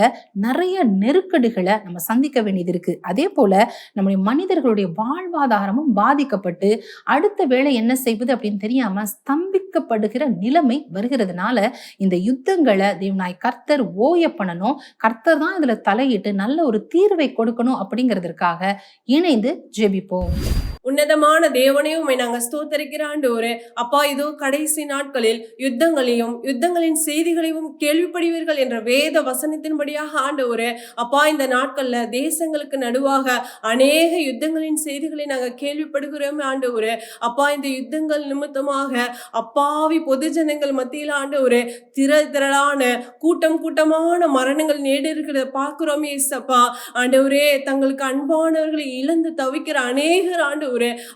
நிறைய நெருக்கடிகளை நம்ம சந்திக்க வேண்டியது இருக்கு. அதே போல நம்முடைய மனிதர்களுடைய வாழ்வாதாரமும் பாதிக்கப்பட்டு அடுத்த வேளை என்ன செய்வது அப்படின்னு தெரியாம ஸ்தம்பிக்கப்படுகிற நிலைமை வருகிறதுனால இந்த யுத்தங்களை தேவனாய் கர்த்தர் ஓய பண்ணணும். கர்த்தர் தான் இதுல தலையிட்டு நல்ல ஒரு தீர்வை கொடுக்கணும் அப்படிங்கிறதுக்காக இணைந்து ஜெபிப்போம். உன்னதமான தேவனையும் நாங்க ஸ்தோத்தரிக்கிற ஆண்டவரே, அப்பா இதோ கடைசி நாட்களில் யுத்தங்களையும் யுத்தங்களின் செய்திகளையும் கேள்விப்படுவீர்கள் என்ற வேத வசனத்தின்படியாக ஆண்டவரே, அப்பா இந்த நாட்கள்ல தேசங்களுக்கு நடுவாக அநேக யுத்தங்களின் செய்திகளை நாங்க கேள்விப்படுகிறோம் ஆண்டவரே. அப்பா இந்த யுத்தங்கள் நிமித்தமாக அப்பாவி பொது ஜனங்கள் மத்தியில் ஆண்டவரே திரளான கூட்டமான மரணங்கள் நேரிடுகிறத பார்க்கிறோம் ஏசப்பா. ஆண்டவரே தங்களுக்கு அன்பானவர்களை இழந்து தவிக்கிற அநேகர் ஆண்டவரே,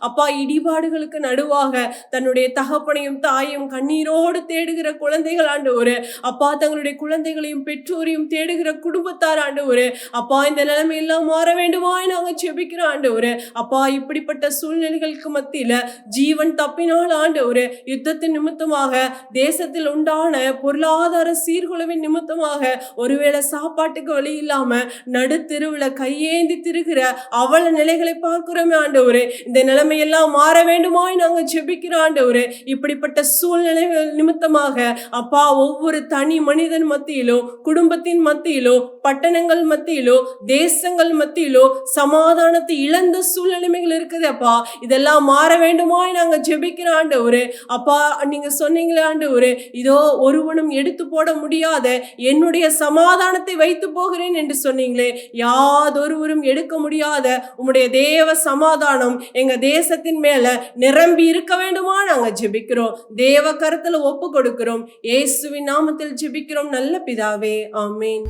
அப்பா இடிபாடுகளுக்கு நடுவாக தன்னுடைய தகப்பனையும் தாயும் கண்ணீரோடு தேடுகிற குழந்தைகள் ஆண்டவரே, அப்பா தங்களுடைய குழந்தைகளையும் பெற்றோரையும் தேடுகிற குடும்பத்தார் ஆண்டவரே, அப்பா இந்த நிலைமை எல்லாம் மாற வேண்டுமாய் நாங்க ஜெபிக்கிறோம் ஆண்டவரே. அப்பா இப்படிப்பட்ட சூழ்நிலைகளுக்கு மத்தியில ஜீவன் தப்பினால் ஆண்டவரே, யுத்தத்தின் நிமித்தமாக தேசத்தில் உண்டான பொருளாதார சீர்குலைவின் நிமித்தமாக ஒருவேளை சாப்பாட்டுக்கு வழி இல்லாம நடுத்தெருவுல கையேந்தி திருகிற அவல நிலைகளை பார்க்கிறோமே ஆண்டவரே. இந்த நிலைமையெல்லாம் மாற வேண்டுமாய் நாங்க ஜெபிக்கிறோம் ஆண்டவரே. இப்படிப்பட்ட சூழ்நிலைகள் நிமித்தமாக அப்பா ஒவ்வொரு தனி மனிதன் மத்தியிலோ குடும்பத்தின் மத்தியிலோ பட்டணங்கள் மத்தியிலோ தேசங்கள் மத்தியிலோ சமாதானத்தை இழந்த சூழ்நிலைமைகள் இருக்குது அப்பா. இதெல்லாம் மாற வேண்டுமாய் நாங்க ஜெபிக்கிறோம் ஆண்டவரே. அப்பா நீங்க சொன்னீங்களே ஆண்டவரே, இதோ ஒருவனும் எடுத்து போட முடியாத என்னுடைய சமாதானத்தை வைத்து போகிறேன் என்று சொன்னீங்களே, யாதொருவரும் எடுக்க முடியாத உம்முடைய தேவ சமாதானம் எங்க தேசத்தின் மேல நிரம்பி இருக்க வேண்டுமா நாங்க ஜெபிக்கிறோம். தேவ கருத்துல ஒப்பு கொடுக்கிறோம். இயேசுவின் நாமத்தில் ஜெபிக்கிறோம் நல்ல பிதாவே, ஆமென்.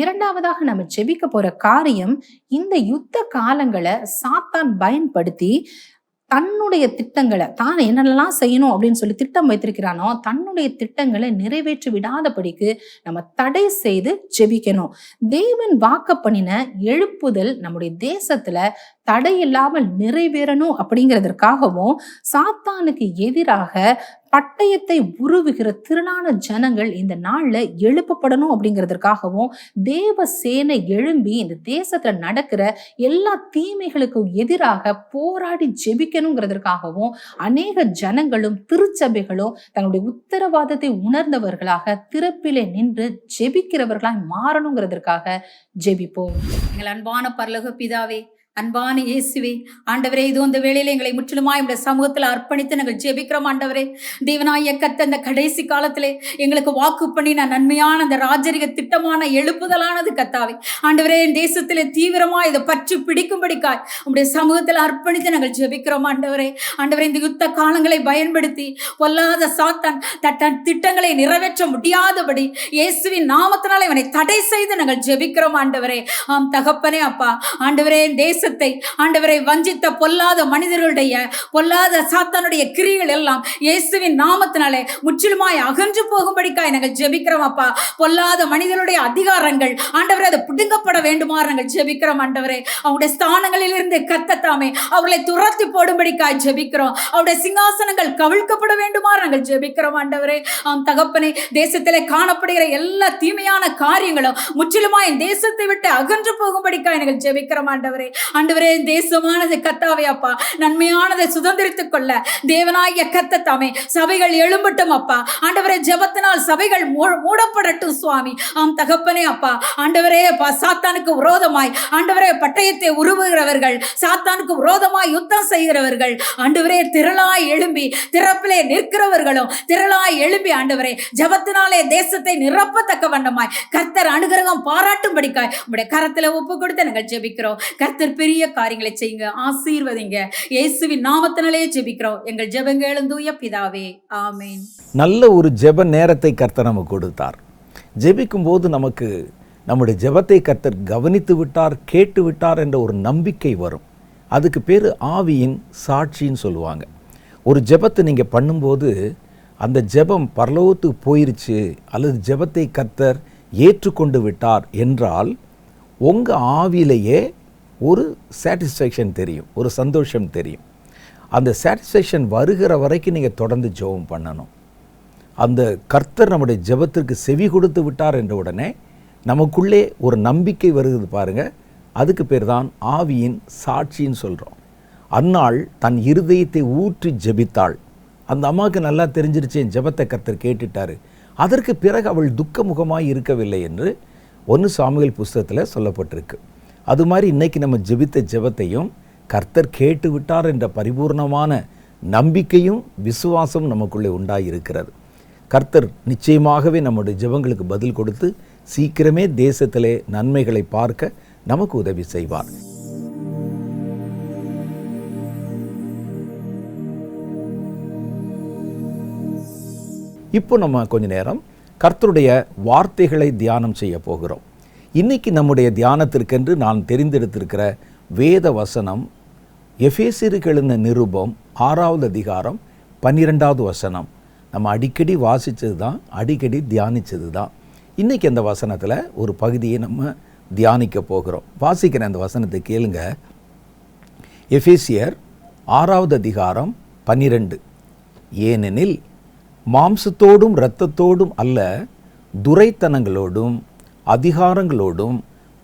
இரண்டாவதாக நம்ம ஜெபிக்க போற காரியம், இந்த யுத்த காலங்களை சாத்தான் பயன்படுத்தி தன்னுடைய திட்டங்களை தான் என்னெல்லாம் செய்யணும் அப்படின்னு சொல்லி திட்டம் வைத்திருக்கிறானோ தன்னுடைய திட்டங்களை நிறைவேற்றி விடாதபடிக்கு நம்ம தடை செய்து ஜெபிக்கணும். தேவன் வாக்கு பண்ணின எழுப்புதல் நம்முடைய தேசத்துல தடையில்லாமல் நிறைவேறணும் அப்படிங்கிறதற்காகவும் சாத்தானுக்கு எதிராக பட்டயத்தை உருவுகிற திரளான ஜனங்கள் இந்த நாள்ல எழுப்பப்படணும் அப்படிங்கிறதுக்காகவும் தேவ சேனை எழும்பி இந்த தேசத்துல நடக்கிற எல்லா தீமைகளுக்கும் எதிராக போராடி ஜெபிக்கணுங்கிறதுக்காகவும் அநேக ஜனங்களும் திருச்சபைகளும் தன்னுடைய உத்தரவாதத்தை உணர்ந்தவர்களாக திறப்பிலே நின்று ஜெபிக்கிறவர்களாய் மாறணுங்கிறதுக்காக ஜெபிப்போம். எங்கள் அன்பான பரலோக பிதாவே, அன்பான இயேசுவே, ஆண்டவரே, இது இந்த வேளையில எங்களை முற்றிலுமாய் உடைய சமூகத்தில் அர்ப்பணித்து நாங்கள் ஜெபிக்கிறோம். ஆண்டவரே, தேவனாய கர்த்தர் இந்த கடைசி காலத்திலே எங்களுக்கு வாக்கு பண்ணின நன்மையான அந்த ராஜரிக திட்டமான எழுப்புதலானது கர்த்தாவே, ஆண்டவரே, என் தேசத்திலே தீவிரமாய் இதை பற்றி பிடிக்கும்படிக்காய் உடைய சமூகத்தில் அர்ப்பணித்து நாங்கள் ஜெபிக்கிறோம். ஆண்டவரே, இந்த யுத்த காலங்களை பயன்படுத்தி பொல்லாத சாத்தான் தன் திட்டங்களை நிறைவேற்ற முடியாதபடி இயேசுவின் நாமத்தினாலே இவனை தடை செய்து நாங்கள் ஜெபிக்கிறோம். ஆண்டவரே, ஆம் தகப்பனே, அப்பா, ஆண்டவரே, தேச ஆண்டவரை வஞ்சித்த பொல்லாத மனிதர்களுடைய பொல்லாத சாத்தானுடைய கிரிகள் எல்லாம் இயேசுவின் நாமத்தினாலே முற்றிலுமாய் அகன்று போகும்படிக்காய் நாங்கள் ஜெபிக்கிறோம். அப்பா, பொல்லாத மனிதனுடைய அதிகாரங்கள் ஆண்டவரே அது பிடுங்கப்பட வேண்டுமா நாங்கள் ஜெபிக்கிறோம். ஆண்டவரே, அவருடைய ஸ்தானங்களில் இருந்து கர்த்தத்தாமே அவர்களை துரத்தி போடும்படிக்காய் ஜெபிக்கிறோம். அவருடைய சிங்காசனங்கள் கவிழ்க்கப்பட வேண்டுமா நாங்கள் ஜெபிக்கிறோம். ஆண்டவரே, ஆம் தகப்பனே, தேசத்திலே காணப்படுகிற எல்லா தீமையான காரியங்களும் முற்றிலுமாய் தேசத்தை விட்டு அகன்று போகும்படிக்காய் நாங்கள் ஜெபிக்கிறோம். ஆண்டவரே, தேசமானது கர்த்தாவே அப்பா நன்மையானதை சுதந்திரித்துக் கொள்ள தேவனாகிய கர்த்தர் தாமே சபைகள் எழும்பட்டும். அப்பா, ஆண்டவரே, ஜெபத்தினால் சபைகள் மூடப்படட்டும் சுவாமி. ஆம் தகப்பனே, அப்பா, ஆண்டவரே, அப்பா, சாத்தானுக்கு விரோதமாய் ஆண்டவரே பட்டயத்தை உருவுகிறவர்கள், சாத்தானுக்கு விரோதமாய் யுத்தம் செய்கிறவர்கள், ஆண்டவரே, திரளாய் எழும்பி திறப்பிலே நிற்கிறவர்களும் திரளாய் எழும்பி ஆண்டவரே ஜெபத்தினாலே தேசத்தை நிரப்பத்தக்க வண்ணமாய் கர்த்தர் அனுகிரகம் பாராட்டும்படிக்காய் உம்முடைய கரத்துல ஒப்பு கொடுத்து நாங்கள் ஜெபிக்கிறோம். கர்த்தர் பெரிய காரியங்களை செய்யுங்க, ஆசீர்வதிங்க. இயேசுவின் நாமத்தினாலே ஜெபிக்கிறோம் எங்கள் ஜெபங்களும் தூய பிதாவே, ஆமென். நல்ல ஒரு ஜெப நேரத்தை கர்த்தர் நமக்கு கொடுத்தார். ஜெபிக்கும் போது நமக்கு நம்முடைய ஜெபத்தை கர்த்தர் கவனித்து விட்டார், கேட்டு விட்டார் என்ற ஒரு நம்பிக்கை வரும். அதுக்கு பேர் ஆவியின் சாட்சின்னு சொல்லுவாங்க. ஒரு ஜெபத்தை நீங்கள் பண்ணும்போது அந்த ஜெபம் பரலோகத்துக்கு போயிருச்சு அல்லது ஜெபத்தை கர்த்தர் ஏற்றுக்கொண்டு விட்டார் என்றால் உங்கள் ஆவியிலேயே ஒரு சாட்டிஸ்ஃபேக்ஷன் தெரியும், ஒரு சந்தோஷம் தெரியும். அந்த சாட்டிஸ்ஃபேக்ஷன் வருகிற வரைக்கும் நீங்கள் தொடர்ந்து ஜெபம் பண்ணணும். அந்த கர்த்தர் நம்முடைய ஜெபத்திற்கு செவி கொடுத்து விட்டார் என்ற உடனே நமக்குள்ளே ஒரு நம்பிக்கை வருகிறது பாருங்கள். அதுக்கு பேர் தான் ஆவியின் சாட்சின்னு சொல்கிறோம். அன்னாள் தன் இருதயத்தை ஊற்றி ஜெபித்தாள். அந்த அம்மாவுக்கு நல்லா தெரிஞ்சிருச்சு, என் ஜெபத்தை கர்த்தர் கேட்டுட்டாரு. அதற்கு பிறகு அவள் துக்கமுகமாய் இருக்கவில்லை என்று 1 சாமுவேல் புஸ்தகத்தில் சொல்லப்பட்டிருக்கு. அது மாதிரி இன்றைக்கி நம்ம ஜெபித்த ஜெபத்தையும் கர்த்தர் கேட்டு விட்டார் என்ற பரிபூர்ணமான நம்பிக்கையும் விசுவாசம் நமக்குள்ளே உண்டாயிருக்கிறது. கர்த்தர் நிச்சயமாகவே நம்முடைய ஜெபங்களுக்கு பதில் கொடுத்து சீக்கிரமே தேசத்திலே நன்மைகளை பார்க்க நமக்கு உதவி செய்வார். இப்போ நம்ம கொஞ்ச நேரம் கர்த்தருடைய வார்த்தைகளை தியானம் செய்ய போகிறோம். இன்னைக்கு நம்முடைய தியானத்திற்கென்று நான் தெரிந்தெடுத்திருக்கிற வேத வசனம் எபேசியருக்கு எழுதின நிருபம் 6வது அதிகாரம் 12வது வசனம். நம்ம அடிக்கடி வாசித்தது தான், அடிக்கடி தியானித்தது தான். இன்றைக்கி அந்த வசனத்தில் ஒரு பகுதியை நம்ம தியானிக்க போகிறோம். வாசிக்கிற அந்த வசனத்தை கேளுங்க. எபேசியர் 6வது அதிகாரம் 12. ஏனெனில் மாம்சத்தோடும் இரத்தத்தோடும் அல்ல, துரைத்தனங்களோடும் அதிகாரங்களோடும்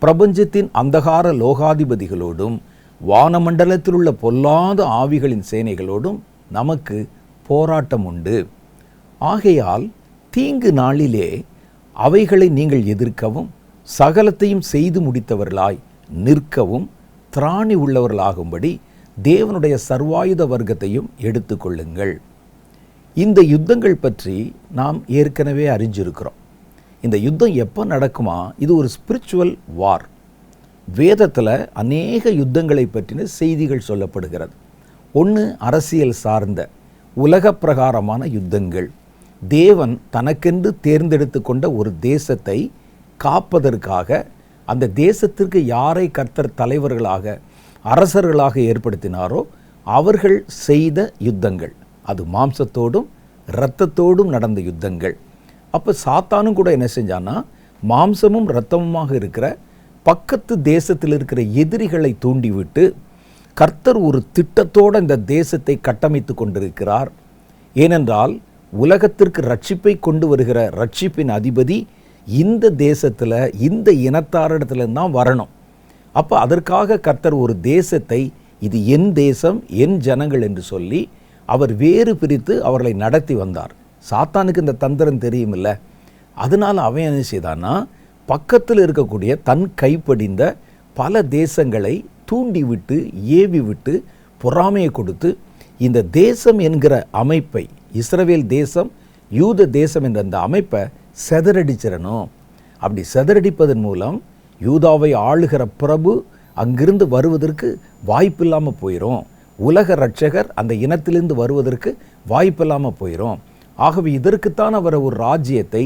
பிரபஞ்சத்தின் அந்தகார லோகாதிபதிகளோடும் வானமண்டலத்தில் உள்ள பொல்லாத ஆவிகளின் சேனைகளோடும் நமக்கு போராட்டம் உண்டு. ஆகையால் தீங்கு நாளிலே அவைகளை நீங்கள் எதிர்க்கவும் சகலத்தையும் செய்து முடித்தவர்களாய் நிற்கவும் திராணி உள்ளவர்களாகும்படி தேவனுடைய சர்வாயுத வர்க்கத்தையும் எடுத்துக்கொள்ளுங்கள். இந்த யுத்தங்கள் பற்றி நாம் ஏற்கனவே அறிஞ்சிருக்கிறோம். இந்த யுத்தம் எப்போ நடக்குமா? இது ஒரு ஸ்பிரிச்சுவல் வார். வேதத்தில் அநேக யுத்தங்களை பற்றின செய்திகள் சொல்லப்படுகிறது. ஒன்று அரசியல் சார்ந்த உலக பிரகாரமான யுத்தங்கள். தேவன் தனக்கென்று தேர்ந்தெடுத்து கொண்ட ஒரு தேசத்தை காப்பதற்காக அந்த தேசத்திற்கு யாரை கர்த்தர் தலைவர்களாக அரசர்களாக ஏற்படுத்தினாரோ அவர்கள் செய்த யுத்தங்கள். அது மாம்சத்தோடும் இரத்தத்தோடும் நடந்த யுத்தங்கள். அப்போ சாத்தானும் கூட என்ன செஞ்சான்னா, மாம்சமும் இரத்தமுமாக இருக்கிற பக்கத்து தேசத்தில் இருக்கிற எதிரிகளை தூண்டிவிட்டு கர்த்தர் ஒரு திட்டத்தோடு இந்த தேசத்தை கட்டமைத்து கொண்டிருக்கிறார். ஏனென்றால் உலகத்திற்கு ரட்சிப்பை கொண்டு வருகிற ரட்சிப்பின் அதிபதி இந்த தேசத்தில், இந்த இனத்தாரிடத்துல தான் வரணும். அப்போ அதற்காக கர்த்தர் ஒரு தேசத்தை, இது என் தேசம், என் ஜனங்கள் என்று சொல்லி அவர் வேறு பிரித்து அவர்களை நடத்தி வந்தார். சாத்தானுக்கு இந்த தந்திரம் தெரியுமில்ல. அதனால் அவன் என்ன செய்தான்னா, பக்கத்தில் இருக்கக்கூடிய தன் கைப்படிந்த பல தேசங்களை தூண்டி விட்டு, ஏவி விட்டு, பொறாமையை கொடுத்து இந்த தேசம் என்கிற அமைப்பை, இஸ்ரவேல் தேசம், யூத தேசம் என்ற அந்த அமைப்பை செதறடிச்சிடணும். அப்படி செதறடிப்பதன் மூலம் யூதாவை ஆளுகிற பிரபு அங்கிருந்து வருவதற்கு வாய்ப்பில்லாமல் போயிடும். உலக ரட்சகர் அந்த இனத்திலிருந்து வருவதற்கு வாய்ப்பில்லாமல் போயிடும். ஆகவே இதற்குத்தான் அவர் ஒரு ராஜ்யத்தை,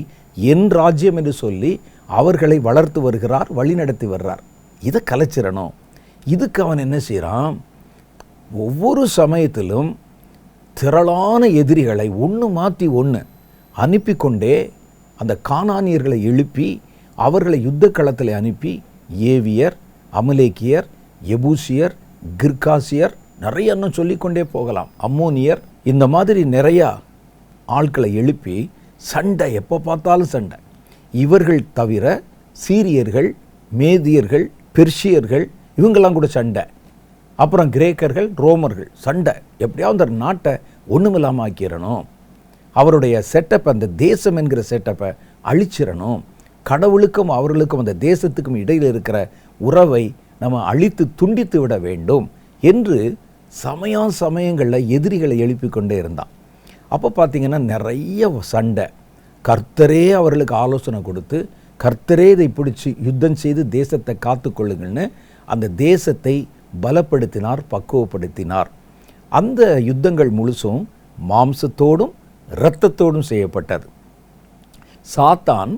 என் ராஜ்யம் என்று சொல்லி அவர்களை வளர்த்து வருகிறார், வழிநடத்தி வர்றார். இதை கலைச்சிடணும். இதுக்கு அவன் என்ன செய்கிறான்? ஒவ்வொரு சமயத்திலும் திரளான எதிரிகளை ஒன்று மாற்றி ஒன்று அனுப்பி கொண்டே அந்த கானானியர்களை எழுப்பி அவர்களை யுத்த களத்தில் அனுப்பி ஏவியர், அமலேக்கியர், எபூசியர், கிர்காசியர், நிறைய இன்னும் சொல்லிக்கொண்டே போகலாம், அம்மோனியர், இந்த மாதிரி நிறையா ஆட்களை எழுப்பி சண்டை, எப்போ பார்த்தாலும் சண்டை. இவர்கள் தவிர சீரியர்கள், மேதியர்கள், பெர்ஷியர்கள், இவங்கெல்லாம் கூட சண்டை. அப்புறம் கிரேக்கர்கள், ரோமர்கள் சண்டை. எப்படியாவது அந்த நாட்டை ஒன்றுமில்லாமல் ஆக்கிடணும். அவருடைய செட்டப்பை, அந்த தேசம் என்கிற செட்டப்பை அழிச்சிடணும். கடவுளுக்கும் அவர்களுக்கும் அந்த தேசத்துக்கும் இடையில் இருக்கிற உறவை நம்ம அழித்து துண்டித்து விட வேண்டும் என்று சமயங்களில் எதிரிகளை எழுப்பி கொண்டே இருந்தான். அப்போ பார்த்திங்கன்னா நிறைய சண்டை. கர்த்தரே அவர்களுக்கு ஆலோசனை கொடுத்து, கர்த்தரே இதை பிடிச்சி யுத்தம் செய்து தேசத்தை காத்து கொள்ளுங்கள்னு அந்த தேசத்தை பலப்படுத்தினார், பக்குவப்படுத்தினார். அந்த யுத்தங்கள் முழுசும் மாம்சத்தோடும் இரத்தத்தோடும் செய்யப்பட்டது. சாத்தான்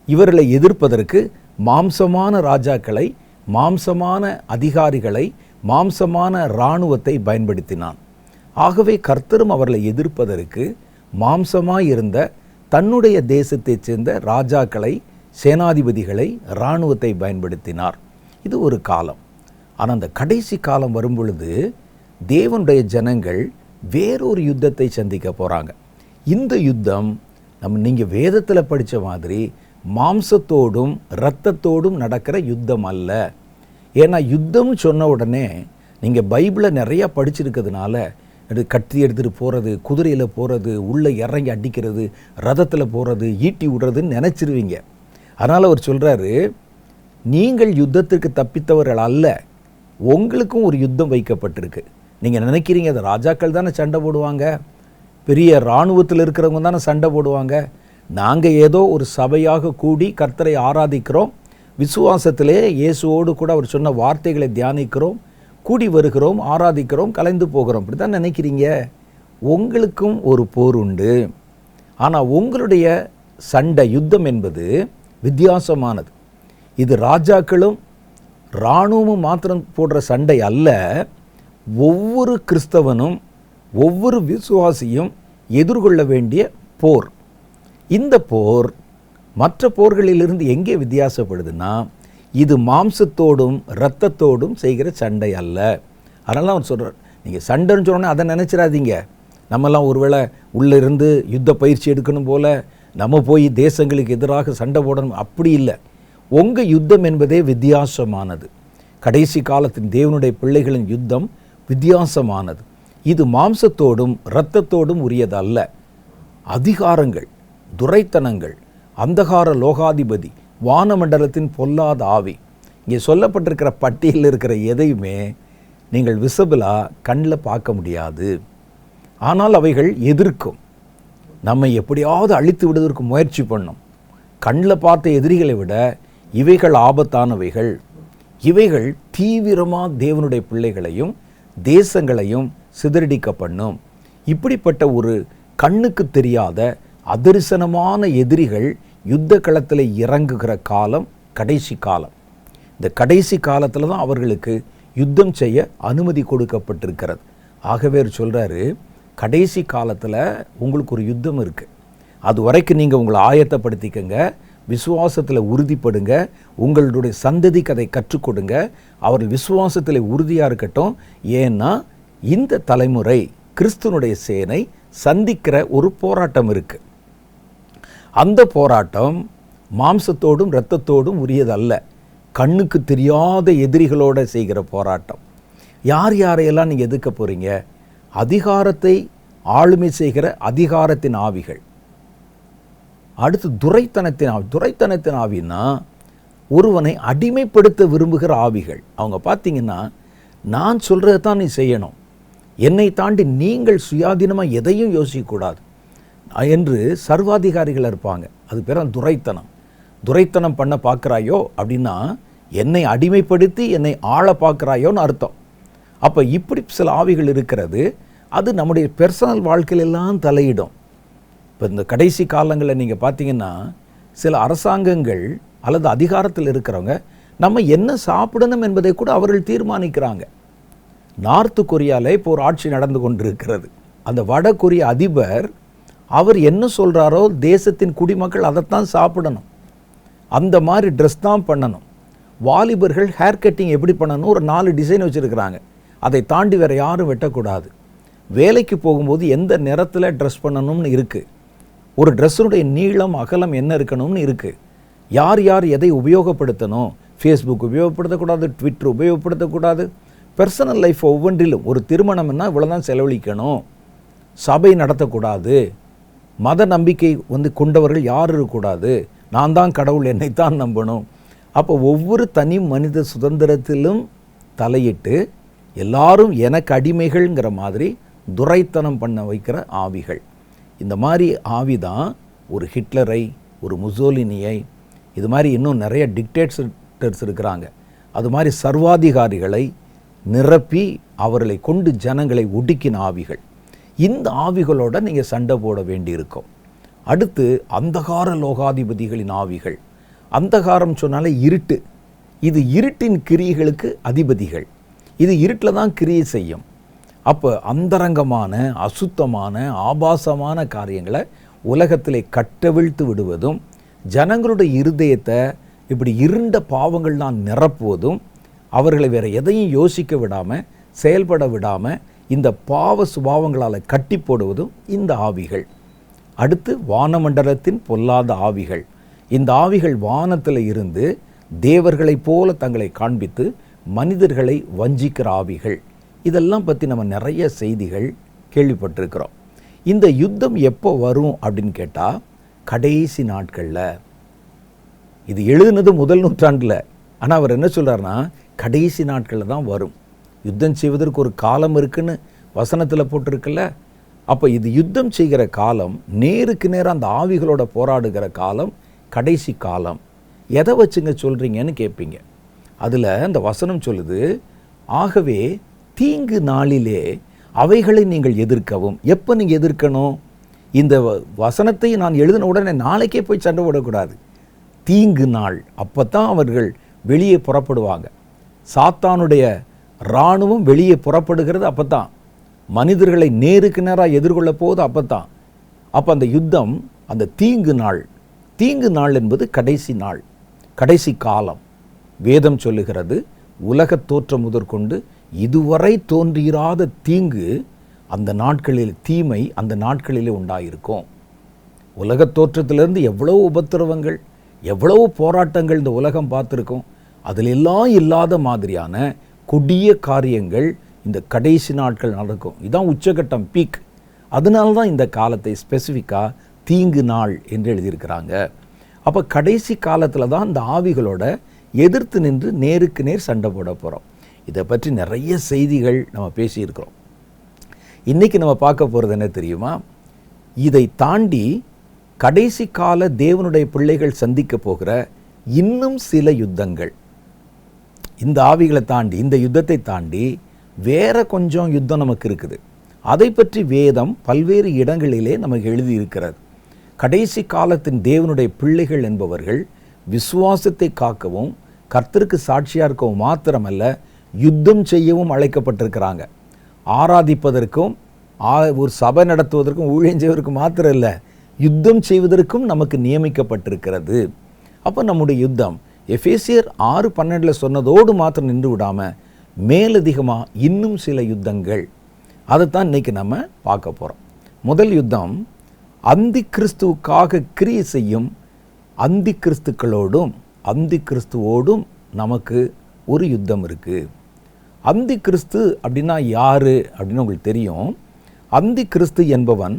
இவர்களை எதிர்ப்பதற்கு மாம்சமான ராஜாக்களை, மாம்சமான அதிகாரிகளை, மாம்சமான இராணுவத்தை பயன்படுத்தினான். ஆகவே கர்த்தரும் அவர்களை எதிர்ப்பதற்கு மாம்சமாயிருந்த தன்னுடைய தேசத்தைச் சேர்ந்த ராஜாக்களை, சேனாதிபதிகளை, இராணுவத்தை பயன்படுத்தினார். இது ஒரு காலம். ஆனால் அந்த கடைசி காலம் வரும் பொழுது தேவனுடைய ஜனங்கள் வேறொரு யுத்தத்தை சந்திக்க போகிறாங்க. இந்த யுத்தம் நீங்கள் வேதத்தில் படித்த மாதிரி மாம்சத்தோடும் இரத்தத்தோடும் நடக்கிற யுத்தம் அல்ல. ஏன்னா யுத்தம் சொன்ன உடனே நீங்கள் பைபிளை நிறையா படிச்சிருக்கிறதுனால கத்தி எடுத்துகிட்டு போகிறது, குதிரையில் போகிறது, உள்ளே இறங்கி அடிக்கிறது, ரதத்தில் போகிறது, ஈட்டி விடுறதுன்னு நினச்சிருவீங்க. அதனால் அவர் சொல்கிறாரு, நீங்கள் யுத்தத்திற்கு தப்பித்தவர்கள் அல்ல, உங்களுக்கும் ஒரு யுத்தம் வைக்கப்பட்டிருக்கு. நீங்கள் நினைக்கிறீங்க அந்த ராஜாக்கள் தானே சண்டை போடுவாங்க, பெரிய இராணுவத்தில் இருக்கிறவங்க தானே சண்டை போடுவாங்க. நாங்கள் ஏதோ ஒரு சபையாக கூடி கர்த்தரை ஆராதிக்கிறோம், விசுவாசத்திலே இயேசுவோடு கூட அவர் சொன்ன வார்த்தைகளை தியானிக்கிறோம், கூடி வருகிறோம், ஆராதிக்கிறோம், கலைந்து போகிறோம், இப்படி தான் நினைக்கிறீங்க. உங்களுக்கும் ஒரு போர் உண்டு. ஆனால் உங்களுடைய சண்டை, யுத்தம் என்பது வித்தியாசமானது. இது ராஜாக்களும் இராணுவமும் மாத்திரம் போடுற சண்டை அல்ல. ஒவ்வொரு கிறிஸ்தவனும், ஒவ்வொரு விசுவாசியும் எதிர்கொள்ள வேண்டிய போர். இந்த போர் மற்ற போர்களிலிருந்து எங்கே வித்தியாசப்படுதுன்னா, இது மாம்சத்தோடும் இரத்தத்தோடும் செய்கிற சண்டை அல்ல. அதனால அவர் சொல்கிறார், நீங்கள் சண்டைன்னு சொன்னோன்னே அதை நினச்சிடாதீங்க, நம்மெல்லாம் ஒருவேளை உள்ளிருந்து யுத்த பயிற்சி எடுக்கணும் போல் நம்ம போய் தேசங்களுக்கு எதிராக சண்டை போடணும், அப்படி இல்லை. உங்கள் யுத்தம் என்பதே வித்தியாசமானது. கடைசி காலத்தின் தேவனுடைய பிள்ளைகளின் யுத்தம் வித்தியாசமானது. இது மாம்சத்தோடும் இரத்தத்தோடும் உரியதல்ல. அதிகாரங்கள், துரைத்தனங்கள், அந்தகார லோகாதிபதி, வானமண்டலத்தின் பொல்லாத ஆவி, இங்கே சொல்லப்பட்டிருக்கிற பட்டியலில் இருக்கிற எதையுமே நீங்கள் விசிபிளாக கண்ணில் பார்க்க முடியாது. ஆனால் அவைகள் எதிர்க்கும், நம்மை எப்படியாவது அழித்து விடுவதற்கு முயற்சி பண்ணும். கண்ணில் பார்த்த எதிரிகளை விட இவைகள் ஆபத்தானவைகள். இவைகள் தீவிரமாக தேவனுடைய பிள்ளைகளையும் தேசங்களையும் சிதறடிக்க பண்ணும். இப்படிப்பட்ட ஒரு கண்ணுக்கு தெரியாத அதரிசனமான எதிரிகள் யுத்த களத்தில் இறங்குகிற காலம் கடைசி காலம். இந்த கடைசி காலத்தில் தான் அவர்களுக்கு யுத்தம் செய்ய அனுமதி கொடுக்கப்பட்டிருக்கிறது. ஆகவே சொல்கிறாரு, கடைசி காலத்தில் உங்களுக்கு ஒரு யுத்தம் இருக்குது, அது வரைக்கும் நீங்கள் உங்களை ஆயத்தப்படுத்திக்கங்க, விசுவாசத்தில் உறுதிப்படுங்க, உங்களுடைய சந்ததிக்கு அதை கற்றுக் கொடுங்க. அவர்கள் விசுவாசத்தில் உறுதியாக இருக்கட்டும். ஏன்னா இந்த தலைமுறை கிறிஸ்துவனுடைய சேனை சந்திக்கிற ஒரு போராட்டம் இருக்கு. அந்த போராட்டம் மாம்சத்தோடும் இரத்தத்தோடும் உரியதல்ல, கண்ணுக்கு தெரியாத எதிரிகளோடு செய்கிற போராட்டம். யார் யாரையெல்லாம் நீங்கள் எதிர்க்க போகிறீங்க? அதிகாரத்தை ஆளுமை செய்கிற அதிகாரத்தின் ஆவிகள். அடுத்து துரைத்தனத்தின் ஆவின்னா ஒருவனை அடிமைப்படுத்த விரும்புகிற ஆவிகள். அவங்க பார்த்தீங்கன்னா, நான் சொல்கிறது தான் நீ செய்யணும், என்னை தாண்டி நீங்கள் சுயாதீனமாக எதையும் யோசிக்கக்கூடாது என்று சர்வாதிகாரிகள் இருப்பாங்க. அது பேர் துரைத்தனம் பண்ண பார்க்குறாயோ அப்படின்னா என்னை அடிமைப்படுத்தி என்னை ஆள பார்க்குறாயோன்னு அர்த்தம். அப்போ இப்படி சில ஆவிகள் இருக்கிறது. அது நம்முடைய பர்சனல் வாழ்க்கையிலெல்லாம் தலையிடும். இப்போ இந்த கடைசி காலங்களில் நீங்கள் பார்த்தீங்கன்னா, சில அரசாங்கங்கள் அல்லது அதிகாரத்தில் இருக்கிறவங்க நம்ம என்ன சாப்பிடணும் என்பதை கூட அவர்கள் தீர்மானிக்கிறாங்க. நார்த்து கொரியாவில் இப்போ ஒரு ஆட்சி நடந்து கொண்டிருக்கிறது. அந்த வட கொரிய அதிபர் அவர் என்ன சொல்கிறாரோ தேசத்தின் குடிமக்கள் அதைத்தான் சாப்பிடணும், அந்த மாதிரி ட்ரெஸ் தான் பண்ணணும். வாலிபர்கள் ஹேர் கட்டிங் எப்படி பண்ணணும், ஒரு 4 டிசைன் வச்சுருக்கிறாங்க. அதை தாண்டி வேறு யாரும் வெட்டக்கூடாது. வேலைக்கு போகும்போது எந்த நிறத்தில் ட்ரெஸ் பண்ணணும்னு இருக்குது. ஒரு ட்ரெஸ்ஸுடைய நீளம் அகலம் என்ன இருக்கணும்னு இருக்குது. யார் யார் எதை உபயோகப்படுத்தணும், ஃபேஸ்புக் உபயோகப்படுத்தக்கூடாது, ட்விட்டர் உபயோகப்படுத்தக்கூடாது. பர்சனல் லைஃப் ஒவ்வொன்றிலும் ஒரு திருமணம்னா இவ்வளோதான் செலவழிக்கணும், சபை நடத்தக்கூடாது, மத நம்பிக்கை கொண்டவர்கள் யார் இருக்கக்கூடாது, நான் தான் கடவுள், என்னைத்தான் நம்பணும். அப்போ ஒவ்வொரு தனி மனித சுதந்திரத்திலும் தலையிட்டு எல்லாரும் எனக்கு அடிமைகள்ங்கிற மாதிரி துரைத்தனம் பண்ண வைக்கிற ஆவிகள். இந்த மாதிரி ஆவி தான் ஒரு ஹிட்லரை, ஒரு முசோலினியை, இது மாதிரி இன்னும் நிறைய டிக்டேட்டர்ஸ் இருக்கிறாங்க. அது மாதிரி சர்வாதிகாரிகளை நிரப்பி அவர்களை கொண்டு ஜனங்களை ஒடுக்கின ஆவிகள். இந்த ஆவிகளோட நீங்கள் சண்டை போட வேண்டியிருக்கும். அடுத்து அந்தகார லோகாதிபதிகளின் ஆவிகள். அந்தகாரம் சொன்னாலே இருட்டு. இது இருட்டின் கிரியைகளுக்கு அதிபதிகள். இது இருட்டில் தான் கிரியை செய்யும். அப்போ அந்தரங்கமான அசுத்தமான ஆபாசமான காரியங்களை உலகத்திலே கட்டவிழ்த்து விடுவதும், ஜனங்களுடைய இருதயத்தை இப்படி இருண்ட பாவங்கள் நான் நிரப்புவதும், அவர்களை வேறு எதையும் யோசிக்க விடாமல் செயல்பட விடாமல் இந்த பாவ சுபாவங்களால் கட்டி போடுவதும் இந்த ஆவிகள். அடுத்து வானமண்டலத்தின் பொல்லாத ஆவிகள். இந்த ஆவிகள் வானத்தில் இருந்து தேவர்களைப் போல தங்களை காண்பித்து மனிதர்களை வஞ்சிக்கிற ஆவிகள். இதெல்லாம் பற்றி நம்ம நிறைய செய்திகள் கேள்விப்பட்டிருக்கிறோம். இந்த யுத்தம் எப்போ வரும் அப்படின்னு கேட்டால், கடைசி நாட்களில். இது எழுதுனது 1 நூற்றாண்டில். ஆனால் அவர் என்ன சொல்கிறாருன்னா, கடைசி நாட்களில் தான் வரும். யுத்தம் செய்வதற்கு ஒரு காலம் இருக்குன்னு வசனத்தில் போட்டிருக்குல்ல. அப்போ இது யுத்தம் செய்கிற காலம், நேருக்கு நேரம் அந்த ஆவிகளோட போராடுகிற காலம், கடைசி காலம். எதை வச்சுங்க சொல்கிறீங்கன்னு கேட்பீங்க. அதில் அந்த வசனம் சொல்லுது, ஆகவே தீங்கு நாளிலே அவைகளை நீங்கள் எதிர்க்கவும். எப்போ நீங்கள் எதிர்க்கணும்? இந்த வசனத்தை நான் எழுதின உடனே நாளைக்கே போய் சண்டை போடக்கூடாது. தீங்கு நாள், அப்போ தான் அவர்கள் வெளியே புறப்படுவாங்க. சாத்தானுடைய இராணுவம் வெளியே புறப்படுகிறது அப்போ தான். மனிதர்களை நேருக்கு நேராக எதிர்கொள்ள போகுது அப்போ தான். அப்போ அந்த யுத்தம், அந்த தீங்கு நாள். தீங்கு நாள் என்பது கடைசி நாள், கடைசி காலம். வேதம் சொல்லுகிறது, உலகத் தோற்றம் முதற்கொண்டு இதுவரை தோன்றியிராத தீங்கு அந்த நாட்களில், தீமை அந்த நாட்களிலே உண்டாயிருக்கும். உலகத் தோற்றத்திலிருந்து எவ்வளவு உபத்திரவங்கள், எவ்வளவு போராட்டங்கள் இந்த உலகம் பார்த்துருக்கோம். அதிலெல்லாம் இல்லாத மாதிரியான கொடிய காரியங்கள் இந்த கடைசி நாட்கள் நடக்கும். இதுதான் உச்சகட்டம், பீக். அதனால தான் இந்த காலத்தை ஸ்பெசிஃபிக்காக தீங்கு நாள் என்று எழுதியிருக்கிறாங்க. அப்போ கடைசி காலத்தில் தான் இந்த ஆவிகளோட எதிர்த்து நின்று நேருக்கு நேர் சண்டை போட போகிறோம். இதை பற்றி நிறைய செய்திகள் நம்ம பேசியிருக்கிறோம். இன்றைக்கி நம்ம பார்க்க போகிறது என்ன தெரியுமா? இதை தாண்டி கடைசி கால தேவனுடைய பிள்ளைகள் சந்திக்க போகிற இன்னும் சில யுத்தங்கள். இந்த ஆவிகளை தாண்டி, இந்த யுத்தத்தை தாண்டி வேற கொஞ்சம் யுத்தம் நமக்கு இருக்குது. அதை பற்றி வேதம் பல்வேறு இடங்களிலே நமக்கு எழுதியிருக்கிறது. கடைசி காலத்தின் தேவனுடைய பிள்ளைகள் என்பவர்கள் விசுவாசத்தை காக்கவும் கர்த்தருக்கு சாட்சியாக இருக்கவும் மாத்திரமல்ல, யுத்தம் செய்யவும் அழைக்கப்பட்டிருக்கிறாங்க. ஆராதிப்பதற்கும் ஒரு சபை நடத்துவதற்கும் ஊழியம் செய்வதற்கும் மாத்திரம் இல்லை, யுத்தம் செய்வதற்கும் நமக்கு நியமிக்கப்பட்டிருக்கிறது. அப்போ நம்முடைய யுத்தம் எபேசியர் 6:12 சொன்னதோடு மாத்திரம் நின்று விடாமல் மேலதிகமாக இன்னும் சில யுத்தங்கள், அதைத்தான் இன்னைக்கு நம்ம பார்க்க போகிறோம். முதல் யுத்தம் அந்தி கிறிஸ்துவுக்காக கிரியை செய்யும் அந்தி கிறிஸ்துக்களோடும் அந்தி கிறிஸ்துவோடும் நமக்கு ஒரு யுத்தம் இருக்குது. அந்தி கிறிஸ்து அப்படின்னா யார் அப்படின்னு உங்களுக்கு தெரியும். அந்தி கிறிஸ்து என்பவன்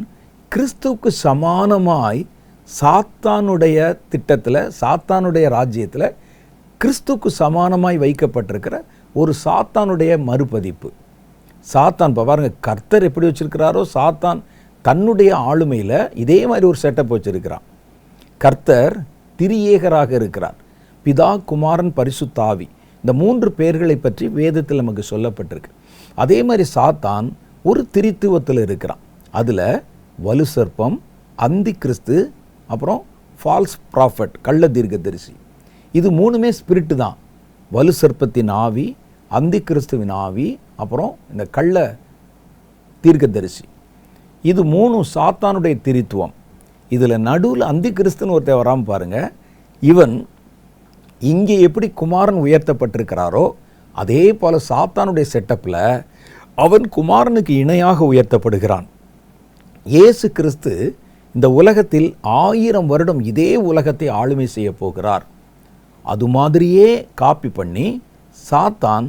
கிறிஸ்துவுக்கு சமானமாய் சாத்தானுடைய திட்டத்தில், சாத்தானுடைய ராஜ்யத்தில் கிறிஸ்துவுக்கு சமானமாய் வைக்கப்பட்டிருக்கிற ஒரு சாத்தானுடைய மறுபதிப்பு. சாத்தான் இப்போ பாருங்க, கர்த்தர் எப்படி வச்சிருக்கிறாரோ சாத்தான் தன்னுடைய ஆளுமையில் இதே மாதிரி ஒரு செட்டப் வச்சிருக்கிறான். கர்த்தர் திரியேகராக இருக்கிறார். பிதா, குமாரன், பரிசுத்த ஆவி, இந்த 3 பேர்களை பற்றி வேதத்தில் நமக்கு சொல்லப்பட்டிருக்கு. அதே மாதிரி சாத்தான் ஒரு திரித்துவத்தில் இருக்கிறான். அதில் வலு சர்ப்பம், அந்தி கிறிஸ்து, அப்புறம் ஃபால்ஸ் ப்ராஃபட், கள்ள தீர்க்கதரிசி, இது 3மே ஸ்பிரிட்டு தான். வலு சர்ப்பத்தின் ஆவி, அந்தி கிறிஸ்துவின் ஆவி, அப்புறம் இந்த கள்ள தீர்க்கதரிசி, இது 3 சாத்தானுடைய திரித்துவம். இதில் நடுவில் அந்தி கிறிஸ்துன்னு ஒருத்தர் வராமல் பாருங்கள். இவன் இங்கே எப்படி குமாரன் உயர்த்தப்பட்டிருக்கிறாரோ அதே போல் சாத்தானுடைய செட்டப்பில் அவன் குமாரனுக்கு இணையாக உயர்த்தப்படுகிறான். இயேசு கிறிஸ்து இந்த உலகத்தில் 1000 வருடம் இதே உலகத்தை ஆளுமை செய்ய போகிறார். அது மாதிரியே காப்பி பண்ணி சாத்தான்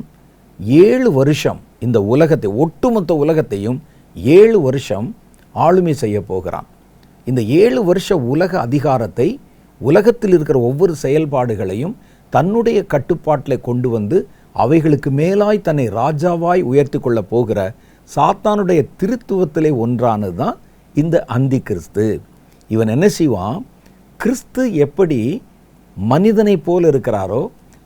7 வருஷம் இந்த உலகத்தை, ஒட்டுமொத்த உலகத்தையும் 7 வருஷம் ஆளுமை செய்ய போகிறான். இந்த 7 வருஷ உலக அதிகாரத்தை, உலகத்தில் இருக்கிற ஒவ்வொரு செயல்பாடுகளையும் தன்னுடைய கட்டுப்பாட்டில் கொண்டு வந்து அவைகளுக்கு மேலாய் தன்னை ராஜாவாய் உயர்த்தி கொள்ள போகிற சாத்தானுடைய திருத்துவத்திலே ஒன்றானது தான் இந்த அந்தி கிறிஸ்து. இவன் என்ன செய்வான்? கிறிஸ்து எப்படி மனிதனை போல இருக்கிறாரோ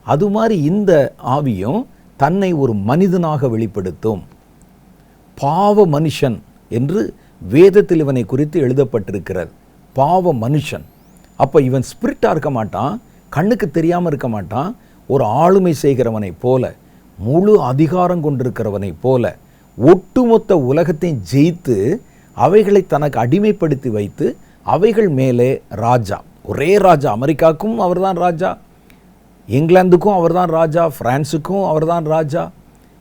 அது மாதிரி இந்த ஆவியும் தன்னை ஒரு மனிதனாக வெளிப்படுத்தும். பாவ மனுஷன் என்று வேதத்தில் இவனை குறித்து எழுதப்பட்டிருக்கிறது. பாவ மனுஷன். அப்போ இவன் ஸ்பிரிட்டாக இருக்க மாட்டான், கண்ணுக்கு தெரியாமல் இருக்க மாட்டான். ஒரு ஆளுமை செய்கிறவனை போல, முழு அதிகாரம் கொண்டிருக்கிறவனை போல, ஒட்டுமொத்த உலகத்தையும் ஜெயித்து அவைகளை தனக்கு அடிமைப்படுத்தி வைத்து அவைகள் மேலே ராஜா, ஒரே ராஜா. அமெரிக்காவுக்கும் அவர்தான் ராஜா, இங்கிலாந்துக்கும் அவர்தான் ராஜா, பிரான்ஸுக்கும் அவர்தான் ராஜா,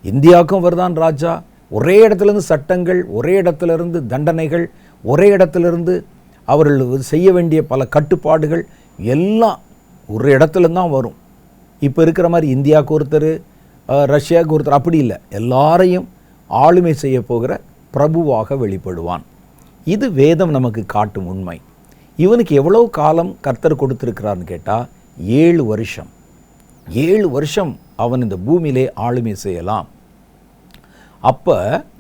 இந்தியாவுக்கும் அவர்தான் ராஜா. ஒரே இடத்துலேருந்து சட்டங்கள், ஒரே இடத்துலேருந்து தண்டனைகள், ஒரே இடத்துலேருந்து அவர்கள் செய்ய வேண்டிய பல கட்டுப்பாடுகள் எல்லாம் ஒரு இடத்துல தான் வரும். இப்போ இருக்கிற மாதிரி இந்தியாவுக்கு ஒருத்தர், ரஷ்யாவுக்கு ஒருத்தர் அப்படி இல்லை. எல்லாரையும் ஆளுமை செய்ய போகிற பிரபுவாக வெளிப்படுவான். இது வேதம் நமக்கு காட்டும் உண்மை. இவனுக்கு எவ்வளவு காலம் கர்த்தர் கொடுத்துருக்கிறார்னு கேட்டால் 7 வருஷம். 7 வருஷம் அவன் இந்த பூமியிலே ஆளுமை செய்யலாம். அப்போ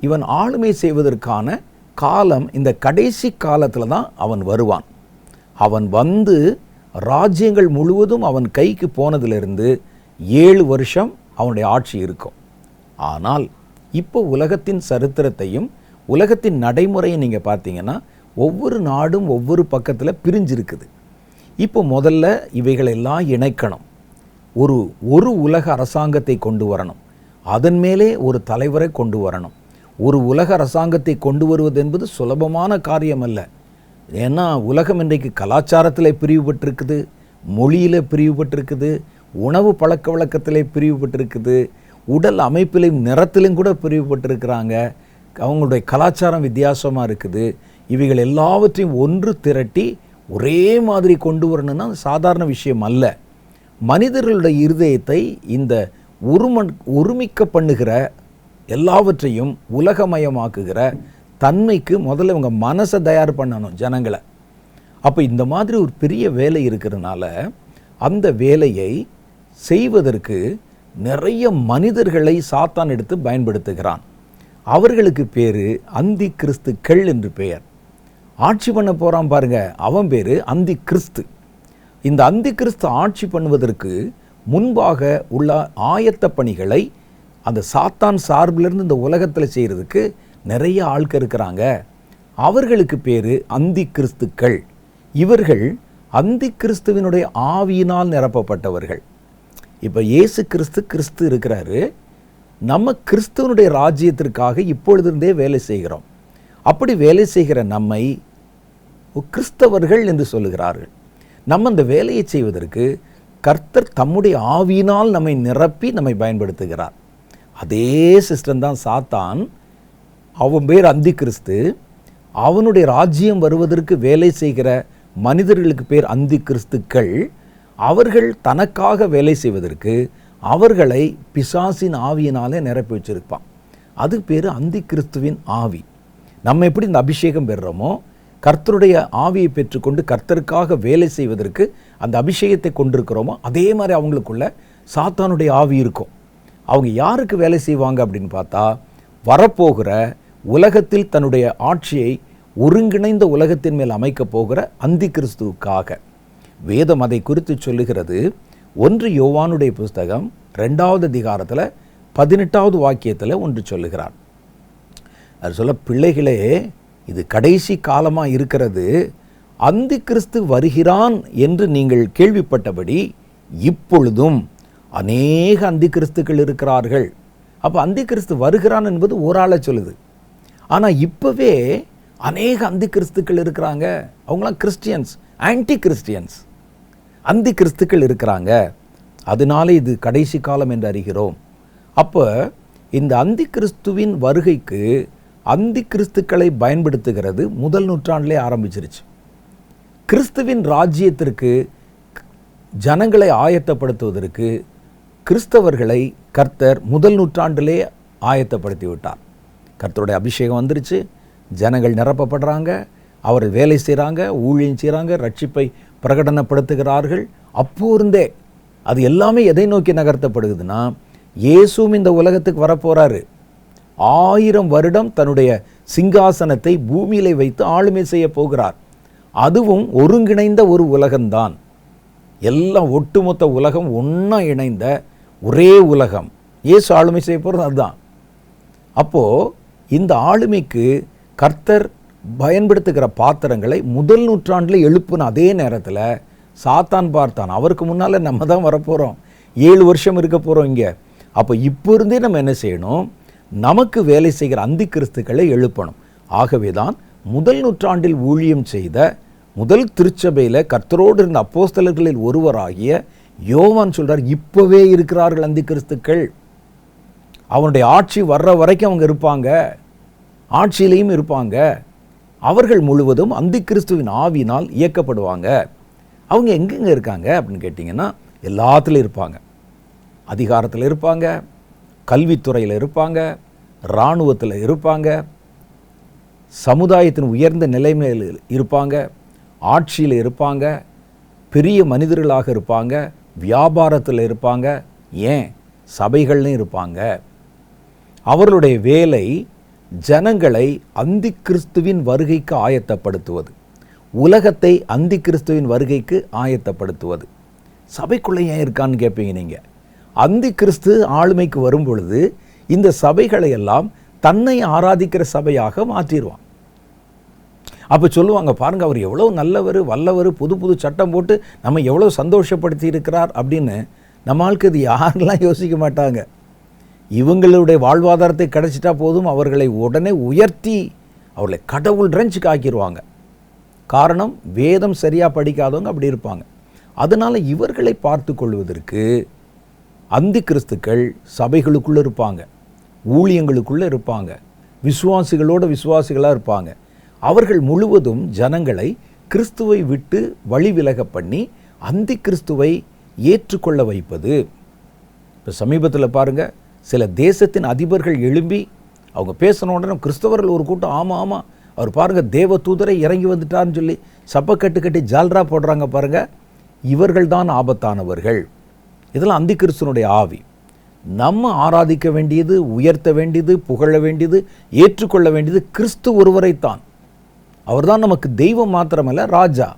இவன் ஆளுமை செய்வதற்கான காலம் இந்த கடைசி காலத்தில் தான் அவன் வருவான். அவன் வந்து ராஜ்யங்கள் முழுவதும் அவன் கைக்கு போனதிலிருந்து 7 வருஷம் அவனுடைய ஆட்சி இருக்கும். ஆனால் இப்போ உலகத்தின் சரித்திரத்தையும் உலகத்தின் நடைமுறையை நீங்கள் பார்த்தீங்கன்னா ஒவ்வொரு நாடும் ஒவ்வொரு பக்கத்தில் பிரிஞ்சிருக்குது. இப்போ முதல்ல இவைகளெல்லாம் இணைக்கணும். ஒரு உலக அரசாங்கத்தை கொண்டு வரணும். அதன் மேலே ஒரு தலைவரை கொண்டு வரணும். ஒரு உலக அரசாங்கத்தை கொண்டு வருவது என்பது சுலபமான காரியம் அல்ல. ஏன்னா உலகம் இன்றைக்கு கலாச்சாரத்தில் பிரிவுபட்டிருக்குது, மொழியில் பிரிவுபட்டிருக்குது, உணவு பழக்க வழக்கத்திலே பிரிவுபட்டிருக்குது, உடல் அமைப்பிலையும் நிறத்திலும் கூட பிரிவுபட்டிருக்கிறாங்க. அவங்களுடைய கலாச்சாரம் வித்தியாசமாக இருக்குது. இவைகள் எல்லாவற்றையும் ஒன்று திரட்டி ஒரே மாதிரி கொண்டு வரணும்னா சாதாரண விஷயம் அல்ல. மனிதர்களுடைய இருதயத்தை இந்த ஒருமிக்க பண்ணுகிற, எல்லாவற்றையும் உலகமயமாக்குகிற தன்மைக்கு முதல்ல இவங்க மனசை தயார் பண்ணணும் ஜனங்களை. அப்போ இந்த மாதிரி ஒரு பெரிய வேலை இருக்கிறதுனால அந்த வேலையை செய்வதற்கு நிறைய மனிதர்களை சாத்தான் எடுத்து பயன்படுத்துகிறான். அவர்களுக்கு பேர் அந்தி கிறிஸ்துக்கள் என்று பெயர். ஆட்சி பண்ண போகிறான் பாருங்க, அவன் பேர் அந்தி கிறிஸ்து. இந்த அந்தி கிறிஸ்து ஆட்சி பண்ணுவதற்கு முன்பாக உள்ள ஆயத்த பணிகளை அந்த சாத்தான் சார்பிலிருந்து இந்த உலகத்தில் செய்கிறதுக்கு நிறைய ஆட்கள் இருக்கிறாங்க. அவர்களுக்கு பேர் அந்தி கிறிஸ்துக்கள். இவர்கள் அந்தி கிறிஸ்துவினுடைய ஆவியினால் நிரப்பப்பட்டவர்கள். இப்போ இயேசு கிறிஸ்து இருக்கிறாரு. நம்ம கிறிஸ்துவனுடைய ராஜ்யத்திற்காக இப்பொழுதிருந்தே வேலை செய்கிறோம். அப்படி வேலை செய்கிற நம்மை கிறிஸ்தவர்கள் என்று சொல்லுகிறார்கள். நம்ம அந்த வேலையை செய்வதற்கு கர்த்தர் தம்முடைய ஆவியினால் நம்மை நிரப்பி நம்மை பயன்படுத்துகிறார். அதே சிஸ்டம் தான் சாத்தான். அவன் பேர் அந்தி கிறிஸ்து. அவனுடைய ராஜ்யம் வருவதற்கு வேலை செய்கிற மனிதர்களுக்கு பேர் அந்தி கிறிஸ்துக்கள். அவர்கள் தனக்காக வேலை செய்வதற்கு அவர்களை பிசாசின் ஆவியினாலே நிரப்பி வச்சிருப்பான். அது பேர் அந்தி கிறிஸ்துவின் ஆவி. நம்ம எப்படி இந்த அபிஷேகம் பெறுறோமோ, கர்த்தருடைய ஆவியை பெற்றுக்கொண்டு கர்த்தருக்காக வேலை செய்வதற்கு அந்த அபிஷேகத்தை கொண்டிருக்கிறோமோ, அதே மாதிரி அவங்களுக்குள்ள சாத்தானுடைய ஆவி இருக்கும். அவங்க யாருக்கு வேலை செய்வாங்க அப்படின்னு பார்த்தா, வரப்போகிற உலகத்தில் தன்னுடைய ஆட்சியை ஒருங்கிணைந்த உலகத்தின் மேல் அமைக்கப் போகிற அந்தி கிறிஸ்துவுக்காக. வேதம் அதை குறித்து சொல்லுகிறது. 1 யோவானுடைய புஸ்தகம் 2வது அதிகாரத்தில் 18வது வாக்கியத்தில் ஒன்று சொல்லுகிறார். அது சொல்ல, பிள்ளைகளே, இது கடைசி காலமாக இருக்கிறது. அந்தி கிறிஸ்து வருகிறான் என்று நீங்கள் கேள்விப்பட்டபடி இப்பொழுதும் அநேக அந்தி கிறிஸ்துக்கள் இருக்கிறார்கள். அப்போ அந்தி கிறிஸ்து வருகிறான் என்பது ஒரு ஆளை சொல்லுது. ஆனால் இப்போவே அநேக அந்தி கிறிஸ்துக்கள் இருக்கிறாங்க. அவங்களாம் கிறிஸ்டியன்ஸ், ஆன்டி கிறிஸ்டியன்ஸ், அந்தி கிறிஸ்துக்கள் இருக்கிறாங்க. அதனால இது கடைசி காலம் என்று அறிகிறோம். அப்போ இந்த அந்தி கிறிஸ்துவின் வருகைக்கு அந்தி கிறிஸ்துக்களை பயன்படுத்துகிறது முதல் நூற்றாண்டிலே ஆரம்பிச்சிருச்சு. கிறிஸ்துவின் ராஜ்யத்திற்கு ஜனங்களை ஆயத்தப்படுத்துவதற்கு கிறிஸ்தவர்களை கர்த்தர் முதல் நூற்றாண்டிலே ஆயத்தப்படுத்தி விட்டார். கர்த்தருடைய அபிஷேகம் வந்துருச்சு, ஜனங்கள் நிரப்பப்படுறாங்க, அவர்கள் வேலை செய்கிறாங்க, ஊழியம் செய்கிறாங்க, ரட்சிப்பை பிரகடனப்படுத்துகிறார்கள். அப்போ இருந்தே அது எல்லாமே எதை நோக்கி நகர்த்தப்படுகுதுன்னா, இயேசுவும் இந்த உலகத்துக்கு வரப்போகிறாரு. 1000 வருடம் தன்னுடைய சிங்காசனத்தை பூமியிலே வைத்து ஆளுமை செய்ய போகிறார். அதுவும் ஒருங்கிணைந்த ஒரு உலகம்தான். எல்லாம் ஒட்டுமொத்த உலகம் ஒன்றா இணைந்த ஒரே உலகம். இயேசு ஆளுமை செய்ய போகிறது அதுதான். அப்போது இந்த ஆளுமைக்கு கர்த்தர் பயன்படுத்துகிற பாத்திரங்களை முதல் நூற்றாண்டில் எழுப்புன அதே நேரத்தில் சாத்தான் பார்த்தான். அவருக்கு முன்னால் நம்ம தான் வரப்போகிறோம், 7 வருஷம் இருக்க போகிறோம் இங்கே. அப்போ இப்போ இருந்தே நம்ம என்ன செய்யணும்? நமக்கு வேலை செய்கிற அந்தி கிறிஸ்துக்களை எழுப்பணும். ஆகவே தான் முதல் நூற்றாண்டில் ஊழியம் செய்த முதல் திருச்சபையில் கர்த்தரோடு இருந்த அப்போஸ்தலர்களில் ஒருவராகிய யோவான் சொல்கிறார், இப்போவே இருக்கிறார்கள் அந்தி கிறிஸ்துக்கள். அவனுடைய ஆட்சி வர்ற வரைக்கும் அவங்க இருப்பாங்க, ஆட்சியிலையும் இருப்பாங்க. அவர்கள் முழுவதும் அந்தி கிறிஸ்துவின் ஆவியினால் இயக்கப்படுவாங்க. அவங்க எங்கெங்கே இருக்காங்க அப்படின்னு கேட்டிங்கன்னா, எல்லாத்துலேயும் இருப்பாங்க. அதிகாரத்தில் இருப்பாங்க, கல்வித்துறையில் இருப்பாங்க, இராணுவத்தில் இருப்பாங்க, சமுதாயத்தின் உயர்ந்த நிலைமையில் இருப்பாங்க, ஆட்சியில் இருப்பாங்க, பெரிய மனிதர்களாக இருப்பாங்க, வியாபாரத்தில் இருப்பாங்க, ஏன் சபைகள்லையும் இருப்பாங்க. அவர்களுடைய வேலை ஜனங்களை அந்தி கிறிஸ்துவின் வருகைக்கு ஆயத்தப்படுத்துவது, உலகத்தை அந்தி கிறிஸ்துவின் வருகைக்கு ஆயத்தப்படுத்துவது. சபைக்குள்ளே ஏன் இருக்கான்னு கேட்பீங்க நீங்கள். அந்தி கிறிஸ்து ஆளுமைக்கு வரும் பொழுது இந்த சபைகளை எல்லாம் தன்னை ஆராதிக்கிற சபையாக மாற்றிடுவான். அப்போ சொல்லுவாங்க, பாருங்க அவர் எவ்வளோ நல்லவர், வல்லவர், புது புது சட்டம் போட்டு நம்ம எவ்வளோ சந்தோஷப்படுத்தி இருக்கிறார் அப்படின்னு. நம்மளுக்கு இது யாரெல்லாம் யோசிக்க மாட்டாங்க. இவங்களுடைய வாழ்வாதாரத்தை கிடைச்சிட்டா போதும், அவர்களை உடனே உயர்த்தி அவர்களை கடவுள் ரேஞ்சுக்கு ஆக்கிடுவாங்க. காரணம், வேதம் சரியாக படிக்காதவங்க அப்படி இருப்பாங்க. அதனால் இவர்களை பார்த்து கொள்வதற்கு அந்தி கிறிஸ்துக்கள் சபைகளுக்குள்ளே இருப்பாங்க, ஊழியங்களுக்குள்ளே இருப்பாங்க, விசுவாசிகளாக இருப்பாங்க. அவர்கள் முழுவதும் ஜனங்களை கிறிஸ்துவை விட்டு வழி விலக பண்ணி அந்தி கிறிஸ்துவை ஏற்றுக்கொள்ள வைப்பது. இப்போ சமீபத்தில் பாருங்கள், சில தேசத்தின் அதிபர்கள் எழும்பி அவங்க பேசின உடனே கிறிஸ்தவர்கள் ஒரு கூட்டம், ஆமாம் அவர் பாருங்கள் தேவ தூதரை இறங்கி வந்துட்டார்னு சொல்லி சப்பை கட்டி ஜால்ரா போடுறாங்க. பாருங்கள், இவர்கள் தான் ஆபத்தானவர்கள். இதெல்லாம் அந்தி கிறிஸ்துவனுடைய ஆவி. நம்ம ஆராதிக்க வேண்டியது, உயர்த்த வேண்டியது, புகழ வேண்டியது, ஏற்றுக்கொள்ள வேண்டியது கிறிஸ்து ஒருவரைத்தான். அவர் தான் நமக்கு தெய்வம் மாத்திரமல்ல, ராஜா.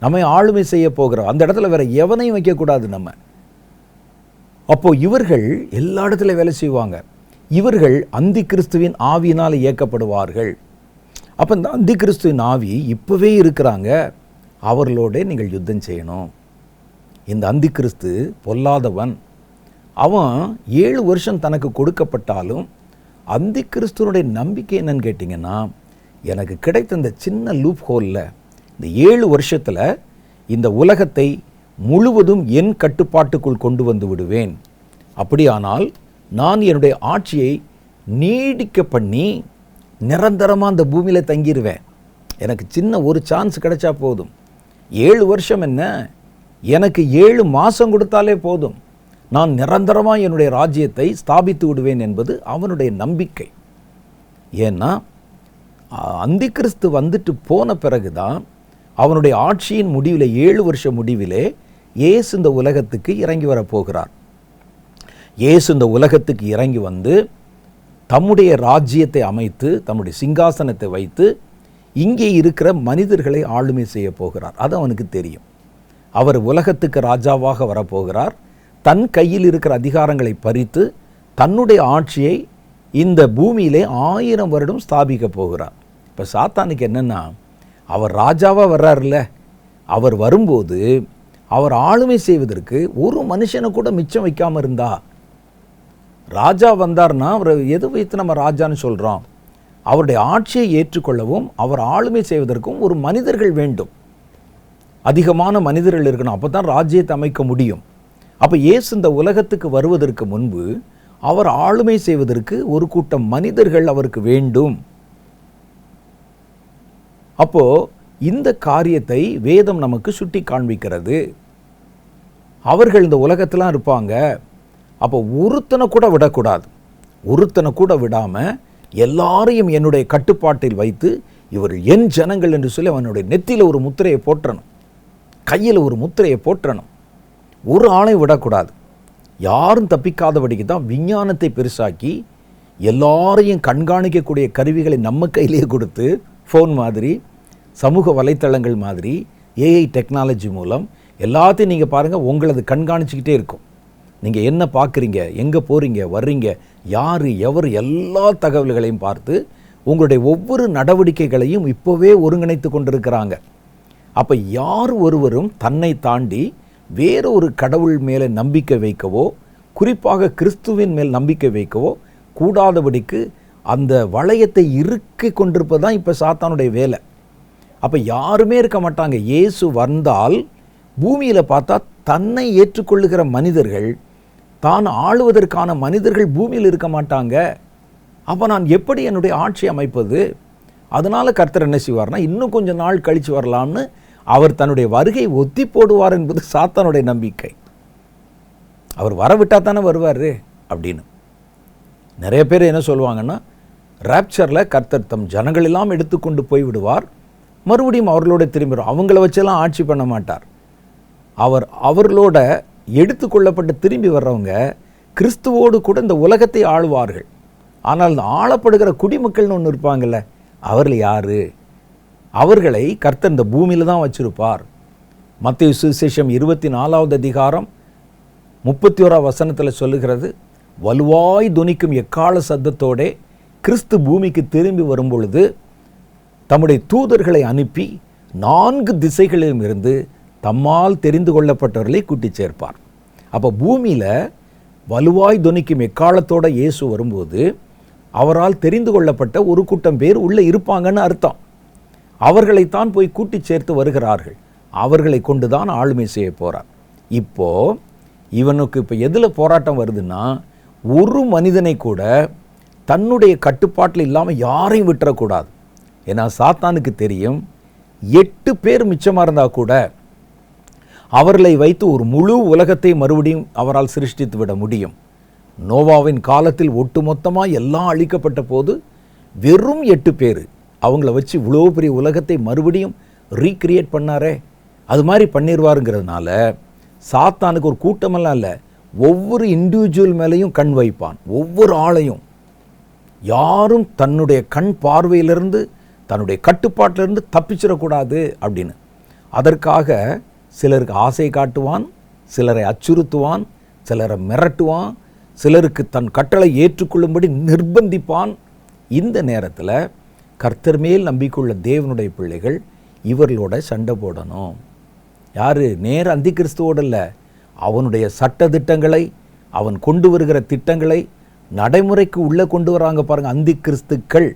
நம்மை ஆளுமை செய்ய போகிறோம். அந்த இடத்துல வேற எவனையும் வைக்கக்கூடாது நம்ம. அப்போ இவர்கள் எல்லா இடத்துல வேலை செய்வாங்க. இவர்கள் அந்தி கிறிஸ்துவின் ஆவியினால் இயக்கப்படுவார்கள். அப்போ இந்த அந்தி கிறிஸ்துவின் ஆவி இப்போவே இருக்கிறாங்க. அவர்களோட நீங்கள் யுத்தம் செய்யணும். இந்த அந்தி கிறிஸ்து பொல்லாதவன். அவன் 7 வருஷம் தனக்கு கொடுக்கப்பட்டாலும் அந்தி கிறிஸ்துவனுடைய நம்பிக்கை என்னன்னு கேட்டிங்கன்னா, எனக்கு கிடைத்த இந்த சின்ன லூப் ஹோலில் இந்த 7 வருஷத்தில் இந்த உலகத்தை முழுவதும் என் கட்டுப்பாட்டுக்குள் கொண்டு வந்து விடுவேன். அப்படியானால் நான் என்னுடைய ஆட்சியை நீடிக்க பண்ணி நிரந்தரமாக அந்த பூமியில் தங்கிடுவேன். எனக்கு சின்ன ஒரு சான்ஸ் கிடைச்சா போதும். 7 வருஷம் என்ன, எனக்கு 7 மாதம் கொடுத்தாலே போதும், நான் நிரந்தரமாக என்னுடைய ராஜ்யத்தை ஸ்தாபித்து விடுவேன் என்பது அவனுடைய நம்பிக்கை. ஏன்னா அந்தி கிறிஸ்து வந்துட்டு போன பிறகுதான் அவனுடைய ஆட்சியின் முடிவில் 7 வருஷ முடிவிலே இயேசு இந்த உலகத்துக்கு இறங்கி வரப்போகிறார். இயேசு இந்த உலகத்துக்கு இறங்கி வந்து தம்முடைய ராஜ்யத்தை அமைத்து தம்முடைய சிங்காசனத்தை வைத்து இங்கே இருக்கிற மனிதர்களை ஆளுமை செய்ய போகிறார். அது அவனுக்கு தெரியும். அவர் உலகத்துக்கு ராஜாவாக வரப்போகிறார். தன் கையில் இருக்கிற அதிகாரங்களை பறித்து தன்னுடைய ஆட்சியை இந்த பூமியிலே 1000 வருடம் ஸ்தாபிக்க போகிறார். இப்போ சாத்தானுக்கு என்னென்னா, அவர் ராஜாவாக வர்றாருல்ல, அவர் வரும்போது அவர் ஆளுமை செய்வதற்கு ஒரு மனுஷனை கூட மிச்சம் வைக்காமல் இருந்தா, ராஜா வந்தார்னா அவர் எது வைத்து நம்ம ராஜான்னு சொல்கிறோம்? அவருடைய ஆட்சியை ஏற்றுக்கொள்ளவும் அவர் ஆளுமை செய்வதற்கும் ஒரு மனிதர்கள் வேண்டும், அதிகமான மனிதர்கள் இருக்கணும். அப்போ தான் ராஜ்யத்தை அமைக்க முடியும். அப்போ இயேசு இந்த உலகத்துக்கு வருவதற்கு முன்பு அவர் ஆளுமை செய்வதற்கு ஒரு கூட்டம் மனிதர்கள் அவருக்கு வேண்டும். அப்போ இந்த காரியத்தை வேதம் நமக்கு சுட்டி காண்பிக்கிறது. அவர்கள் இந்த உலகத்திலாம் இருப்பாங்க. அப்போ ஒருத்தனை கூட விடக்கூடாது. ஒருத்தனை கூட விடாமல் எல்லாரையும் என்னுடைய கட்டுப்பாட்டில் வைத்து இவர் என் ஜனங்கள் என்று சொல்லி அவனுடைய நெத்தியில் ஒரு முத்திரையை போற்றணும், கையில் ஒரு முத்திரையை போற்றணும். ஒரு ஆளை விடக்கூடாது. யாரும் தப்பிக்காதபடிக்கு தான் விஞ்ஞானத்தை பெருசாக்கி எல்லாரையும் கண்காணிக்கக்கூடிய கருவிகளை நம்ம கையிலேயே கொடுத்து, ஃபோன் மாதிரி, சமூக வலைத்தளங்கள் மாதிரி, ஏஐ டெக்னாலஜி மூலம் எல்லாத்தையும் நீங்கள் பாருங்கள், உங்களது கண்காணிச்சிக்கிட்டே இருக்கும். நீங்கள் என்ன பார்க்குறீங்க, எங்கே போகிறீங்க, வர்றீங்க, யார் எவர், எல்லா தகவல்களையும் பார்த்து உங்களுடைய ஒவ்வொரு நடவடிக்கைகளையும் இப்போவே ஒருங்கிணைத்து கொண்டிருக்கிறாங்க. அப்போ யார் ஒருவரும் தன்னை தாண்டி வேறொரு கடவுள் மேலே நம்பிக்கை வைக்கவோ, குறிப்பாக கிறிஸ்துவின் மேல் நம்பிக்கை வைக்கவோ கூடாதபடிக்கு அந்த வளையத்தை இறுக்கி கொண்டிருப்பது தான் இப்போ சாத்தானுடைய வேலை. அப்போ யாருமே இருக்க மாட்டாங்க. இயேசு வந்தால் பூமியில் பார்த்தா தன்னை ஏற்றுக்கொள்ளுகிற மனிதர்கள், தான் ஆளுவதற்கான மனிதர்கள் பூமியில் இருக்க மாட்டாங்க. அப்போ நான் எப்படி என்னுடைய ஆட்சி அமைப்பது? அதனால் கர்த்தர் என்ன செய்வார்னா, இன்னும் கொஞ்சம் நாள் கழித்து வரலாம்னு அவர் தன்னுடைய வருகை ஒத்தி போடுவார் என்பது சாத்தானுடைய நம்பிக்கை. அவர் வரவிட்டால் தானே வருவார் அப்படின்னு. நிறைய பேர் என்ன சொல்லுவாங்கன்னா, ராப்சரில் கர்த்தர் தம் ஜனங்களெல்லாம் எடுத்துக்கொண்டு போய் விடுவார், மறுபடியும் அவர்களோட திரும்பிடும், அவங்கள வச்செல்லாம் ஆட்சி பண்ண மாட்டார். அவர்களோட எடுத்துக்கொள்ளப்பட்டு திரும்பி வர்றவங்க கிறிஸ்துவோடு கூட இந்த உலகத்தை ஆளுவார்கள். ஆனால் இந்த ஆளப்படுகிற குடிமக்கள்னு ஒன்று இருப்பாங்கள்ல, அவர்கள் யார்? அவர்களை கர்த்தர் இந்த பூமியில் தான் வச்சிருப்பார். மத்தேயு சுவிசேஷம் 24வது அதிகாரம் 31வது வசனத்தில் சொல்லுகிறது, வலுவாய் துணிக்கும் எக்கால சத்தத்தோடே கிறிஸ்து பூமிக்கு திரும்பி வரும் பொழுது தம்முடைய தூதர்களை அனுப்பி 4 திசைகளிலும் இருந்து தம்மால் தெரிந்து கொள்ளப்பட்டவர்களை கூட்டி சேர்ப்பார். அப்போ பூமியில் வலுவாய் துணிக்கும் எக்காலத்தோட இயேசு வரும்போது அவரால் தெரிந்து கொள்ளப்பட்ட ஒரு கூட்டம் பேர் உள்ளே இருப்பாங்கன்னு அர்த்தம். அவர்களைத்தான் போய் கூட்டி சேர்த்து வருகிறார்கள். அவர்களை கொண்டு தான் ஆளுமை செய்ய போகிறார். இப்போது இவனுக்கு இப்போ எதில் போராட்டம் வருதுன்னா, ஒரு மனிதனை கூட தன்னுடைய கட்டுப்பாட்டில் இல்லாமல் யாரையும் விட்டுறக்கூடாது. ஏன்னா சாத்தானுக்கு தெரியும், 8 பேர் மிச்சமாக இருந்தால் கூட அவர்களை வைத்து ஒரு முழு உலகத்தை மறுபடியும் அவரால் சிருஷ்டித்து விட முடியும். நோவாவின் காலத்தில் ஒட்டுமொத்தமாக எல்லாம் அழிக்கப்பட்ட போது வெறும் 8 பேர், அவங்கள வச்சு இவ்வளோ பெரிய உலகத்தை மறுபடியும் ரீக்ரியேட் பண்ணாரே, அது மாதிரி பண்ணிடுவாருங்கிறதுனால சாத்தானுக்கு ஒரு கூட்டமெல்லாம் இல்லை, ஒவ்வொரு இண்டிவிஜுவல் மேலேயும் கண் வைப்பான். ஒவ்வொரு ஆளையும் யாரும் தன்னுடைய கண் பார்வையிலிருந்து தன்னுடைய கட்டுப்பாட்டிலிருந்து தப்பிச்சிடக்கூடாது அப்படின்னு. அதற்காக சிலருக்கு ஆசை காட்டுவான், சிலரை அச்சுறுத்துவான், சிலரை மிரட்டுவான், சிலருக்கு தன் கட்டளை ஏற்றுக்கொள்ளும்படி நிர்பந்திப்பான். இந்த நேரத்தில் கர்த்தர் மேல் நம்பிக்கையுள்ள தேவனுடைய பிள்ளைகள் இவர்களோட சண்டை போடணும். யார்? நேர அந்தி கிறிஸ்துவோடு இல்லை, அவனுடைய சட்ட திட்டங்களை, அவன் கொண்டு வருகிற திட்டங்களை நடைமுறைக்கு உள்ளே கொண்டு வராங்க பாருங்கள் அந்தி கிறிஸ்துக்கள்.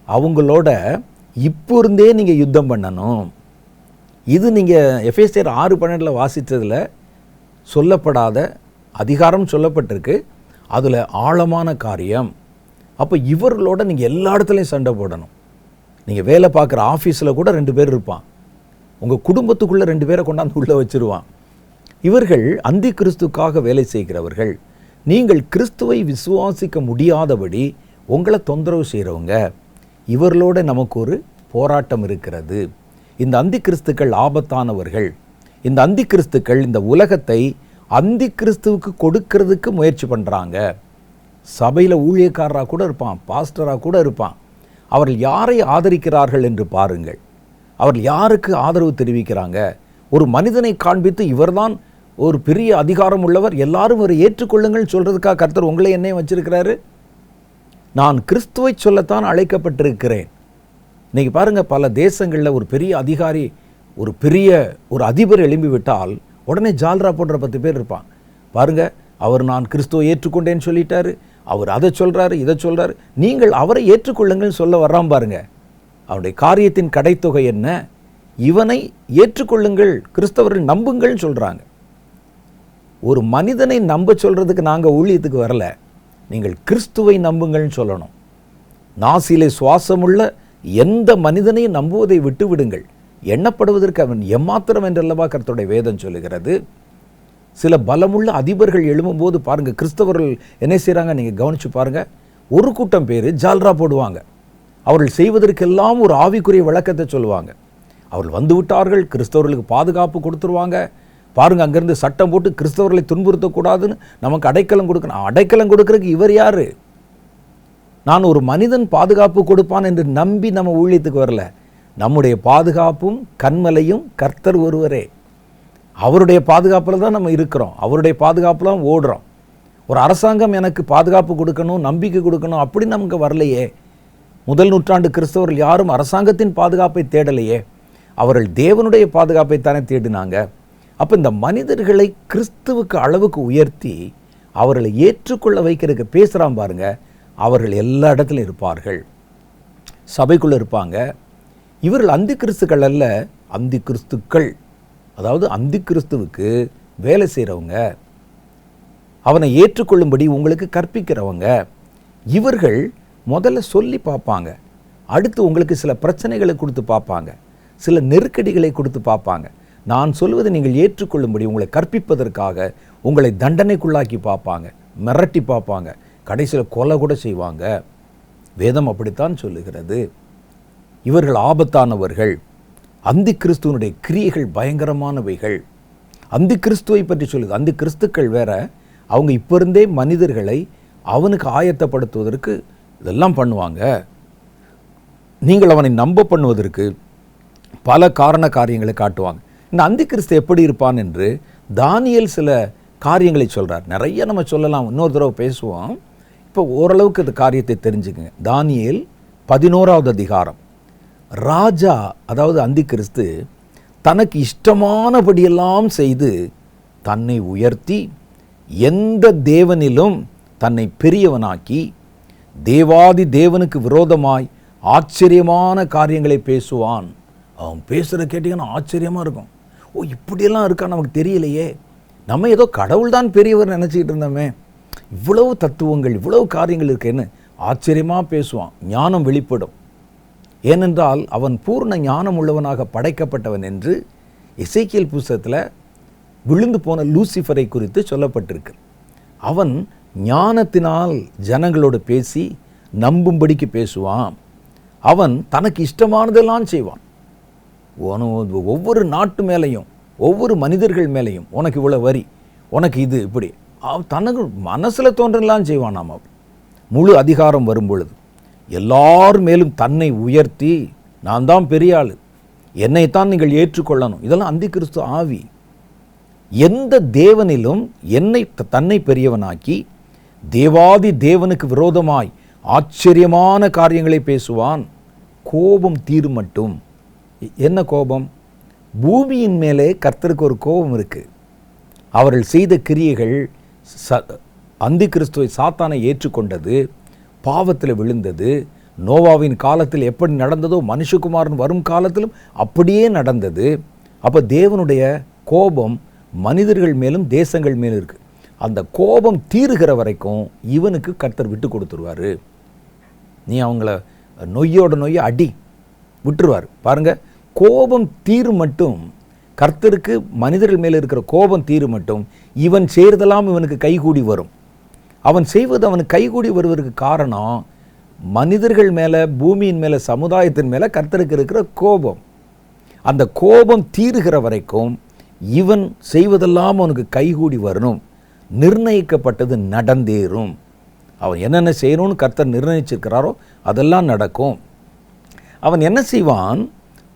அவங்களோட இப்போ இருந்தே நீங்கள் யுத்தம் பண்ணணும். இது நீங்கள் எபேசியர் 6:12 வாசித்ததில் சொல்லப்படாத அதிகாரம் சொல்லப்பட்டிருக்கு, அதில் ஆழமான காரியம். அப்போ இவர்களோட நீங்கள் எல்லா இடத்துலையும் சண்டை போடணும். நீங்கள் வேலை பார்க்குற ஆஃபீஸில் கூட 2 பேர் இருப்பான், உங்கள் குடும்பத்துக்குள்ளே 2 பேரை கொண்டாந்து உள்ளே வச்சுருவான். இவர்கள் அந்தி கிறிஸ்துக்காக வேலை செய்கிறவர்கள். நீங்கள் கிறிஸ்துவை விசுவாசிக்க முடியாதபடி உங்களை தொந்தரவு செய்கிறவங்க. இவர்களோட நமக்கு ஒரு போராட்டம் இருக்கிறது. இந்த அந்தி கிறிஸ்துக்கள் ஆபத்தானவர்கள். இந்த அந்தி கிறிஸ்துக்கள் இந்த உலகத்தை அந்தி கிறிஸ்துவுக்கு கொடுக்கறதுக்கு முயற்சி பண்ணுறாங்க. சபையில் ஊழியக்காரராக கூட இருப்பான், பாஸ்டராக கூட இருப்பான். அவர்கள் யாரை ஆதரிக்கிறார்கள் என்று பாருங்கள். அவர்கள் யாருக்கு ஆதரவு தெரிவிக்கிறாங்க? ஒரு மனிதனை காண்பித்து இவர்தான் ஒரு பெரிய அதிகாரம் உள்ளவர், எல்லாரும் ஒரு ஏற்றுக்கொள்ளுங்கள் சொல்கிறதுக்காக கர்த்தர் உங்களை என்னையும் வச்சிருக்கிறாரு. நான் கிறிஸ்துவை சொல்லத்தான் அழைக்கப்பட்டிருக்கிறேன். இன்றைக்கி பாருங்கள், பல தேசங்களில் ஒரு பெரிய அதிகாரி, ஒரு அதிபர் எழும்பி விட்டால் உடனே ஜால்ரா போன்ற 10 பேர் இருப்பான். பாருங்கள், அவர் நான் கிறிஸ்துவை ஏற்றுக்கொண்டேன்னு சொல்லிட்டாரு, அவர் அதை சொல்கிறாரு, இதை சொல்கிறாரு, நீங்கள் அவரை ஏற்றுக்கொள்ளுங்கள் சொல்ல வர்றான் பாருங்க. அவருடைய காரியத்தின் கடைத்தொகை என்ன? இவனை ஏற்றுக்கொள்ளுங்கள், கிறிஸ்தவர்கள் நம்புங்கள்னு சொல்கிறாங்க. ஒரு மனிதனை நம்ப சொல்கிறதுக்கு நாங்கள் ஊழியத்துக்கு வரல, நீங்கள் கிறிஸ்துவை நம்புங்கள்னு சொல்லணும். நாசிலே சுவாசமுள்ள எந்த மனிதனையும் நம்புவதை விட்டு விடுங்கள், எண்ணப்படுவதற்கு அவன் எம்மாத்திரம் என்றல்லவா கர்த்தருடைய வேதம் சொல்லுகிறது. சில பலமுள்ள அதிபர்கள் எழும்பும்போது பாருங்கள், கிறிஸ்தவர்கள் என்ன செய்கிறாங்க நீங்கள் கவனித்து பாருங்கள். ஒரு கூட்டம் பேர் ஜால்ரா போடுவாங்க. அவர்கள் செய்வதற்கெல்லாம் ஒரு ஆவிக்குரிய விளக்கத்தை சொல்லுவாங்க. அவர்கள் வந்து விட்டார்கள், கிறிஸ்தவர்களுக்கு பாதுகாப்பு கொடுத்துருவாங்க. பாருங்கள், அங்கேருந்து சட்டம் போட்டு கிறிஸ்தவர்களை துன்புறுத்தக்கூடாதுன்னு நமக்கு அடைக்கலம் கொடுக்கணும். அடைக்கலம் கொடுக்கறதுக்கு இவர் யார்? நான் ஒரு மனிதன் பாதுகாப்பு கொடுப்பான் என்று நம்பி நம்ம ஊழியத்துக்கு வரல. நம்முடைய பாதுகாப்பும் கண்மலையும் கர்த்தர் ஒருவரே. அவருடைய பாதுகாப்பில் தான் நம்ம இருக்கிறோம், அவருடைய பாதுகாப்பில் தான் ஓடுறோம். ஒரு அரசாங்கம் எனக்கு பாதுகாப்பு கொடுக்கணும், நம்பிக்கை கொடுக்கணும் அப்படி நமக்கு வரலையே. 1 நூற்றாண்டு கிறிஸ்தவர்கள் யாரும் அரசாங்கத்தின் பாதுகாப்பை தேடலையே, அவர்கள் தேவனுடைய பாதுகாப்பை தானே தேடினாங்க. அப்போ இந்த மனிதர்களை கிறிஸ்துவுக்கு அளவுக்கு உயர்த்தி அவர்களை ஏற்றுக்கொள்ள வைக்கிறதுக்கு பேசுகிறான் பாருங்க. அவர்கள் எல்லா இடத்துலையும் இருப்பார்கள், சபைக்குள்ளே இருப்பாங்க. இவர்கள் அந்தி கிறிஸ்துக்கள் அல்ல, அந்தி கிறிஸ்துக்கள். அதாவது அந்தி கிறிஸ்துவுக்கு வேலை செய்கிறவங்க, அவனை ஏற்றுக்கொள்ளும்படி உங்களுக்கு கற்பிக்கிறவங்க. இவர்கள் முதல்ல சொல்லி பார்ப்பாங்க, அடுத்து உங்களுக்கு சில பிரச்சனைகளை கொடுத்து பார்ப்பாங்க, சில நெருக்கடிகளை கொடுத்து பார்ப்பாங்க. நான் சொல்வதை நீங்கள் ஏற்றுக்கொள்ளும்படி உங்களை கற்பிப்பதற்காக உங்களை தண்டனைக்குள்ளாக்கி பார்ப்பாங்க, மிரட்டி பார்ப்பாங்க, கடைசியில் கொலை கூட செய்வாங்க. வேதம் அப்படித்தான் சொல்லுகிறது. இவர்கள் ஆபத்தானவர்கள். அந்தி கிறிஸ்துவனுடைய கிரியைகள் பயங்கரமானவைகள். அந்தி கிறிஸ்துவை பற்றி சொல்லுது. அந்தி கிறிஸ்துக்கள் வேற, அவங்க இப்போ இருந்தே மனிதர்களை அவனுக்கு ஆயத்தப்படுத்துவதற்கு இதெல்லாம் பண்ணுவாங்க. நீங்கள் அவனை நம்ப பண்ணுவதற்கு பல காரியங்களை காட்டுவாங்க. இந்த அந்தி கிறிஸ்து எப்படி இருப்பான் என்று தானியேல் சில காரியங்களை சொல்கிறார். நிறைய நம்ம சொல்லலாம், இன்னொரு தடவை பேசுவோம். இப்போ ஓரளவுக்கு இந்த காரியத்தை தெரிஞ்சுக்குங்க. தானியேல் 11வது அதிகாரம். ராஜா, அதாவது அந்தி கிறிஸ்து தனக்கு இஷ்டமானபடியெல்லாம் செய்து தன்னை உயர்த்தி எந்த தேவனிலும் தன்னை பெரியவனாக்கி தேவாதி தேவனுக்கு விரோதமாய் ஆச்சரியமான காரியங்களை பேசுவான். அவன் பேசுகிற கேட்டிங்கன்னா ஆச்சரியமாக இருக்கும். ஓ, இப்படியெல்லாம் இருக்கா, நமக்கு தெரியலையே, நம்ம ஏதோ கடவுள் தான் பெரியவர் நினச்சிக்கிட்டு இருந்தோமே, இவ்வளவு தத்துவங்கள் இவ்வளவு காரியங்கள் இருக்கேன்னு ஆச்சரியமாக பேசுவான். ஞானம் வெளிப்படும். ஏனென்றால் அவன் பூர்ண ஞானம் உள்ளவனாக படைக்கப்பட்டவன் என்று எசேக்கியேல் புஸ்தகத்தில் விழுந்து போன லூசிஃபரை குறித்து சொல்லப்பட்டிருக்கு. அவன் ஞானத்தினால் ஜனங்களோடு பேசி நம்பும்படிக்கு பேசுவான். அவன் தனக்கு இஷ்டமானதெல்லாம் செய்வான். ஒவ்வொரு நாட்டு மேலேயும் ஒவ்வொரு மனிதர்கள் மேலேயும் உனக்கு இவ்வளோ வரி, உனக்கு இது இப்படி தனக்கு மனசில் தோன்றலாம் செய்வான். நாம் முழு அதிகாரம் வரும் பொழுது எல்லார் மேலும் தன்னை உயர்த்தி நான் தான் பெரிய ஆள், என்னைத்தான் நீங்கள் ஏற்றுக்கொள்ளணும். இதெல்லாம் அந்தி கிறிஸ்து ஆவி. எந்த தேவனிலும் தன்னை பெரியவனாக்கி தேவாதி தேவனுக்கு விரோதமாய் ஆச்சரியமான காரியங்களை பேசுவான். கோபம் தீரும் மட்டும். என்ன கோபம்? பூமியின் மேலே கர்த்தருக்கு ஒரு கோபம் இருக்குது. அவர்கள் செய்த கிரியைகள் அந்தி கிறிஸ்துவை சாத்தானை ஏற்றுக்கொண்டது, பாவத்தில் விழுந்தது. நோவாவின் காலத்தில் எப்படி நடந்ததோ மனுஷகுமாரன் வரும் காலத்திலும் அப்படியே நடந்தது. அப்போ தேவனுடைய கோபம் மனிதர்கள் மேலும் தேசங்கள் மேலும் இருக்கு. அந்த கோபம் தீருகிற வரைக்கும் இவனுக்கு கர்த்தர் விட்டு கொடுத்துருவாரு. நீ அவங்கள நொய்யோட நொய்ய அடி விட்டுருவார். பாருங்க, கோபம் தீரும் மட்டும், கர்த்தருக்கு மனிதர்கள் மேலே இருக்கிற கோபம் தீரும் மட்டும் இவன் செய்கிறதெல்லாம் இவனுக்கு கைகூடி வரும். அவன் செய்வது அவனுக்கு கைகூடி வருவதற்கு காரணம் மனிதர்கள் மேலே, பூமியின் மேலே, சமுதாயத்தின் மேலே கர்த்தருக்கு இருக்கிற கோபம். அந்த கோபம் தீருகிற வரைக்கும் இவன் செய்வதெல்லாம் அவனுக்கு கைகூடி வரணும். நிர்ணயிக்கப்பட்டது நடந்தேறும். அவன் என்னென்ன செய்யணும்னு கர்த்தர் நிர்ணயிச்சிருக்கிறாரோ அதெல்லாம் நடக்கும். அவன் என்ன செய்வான்?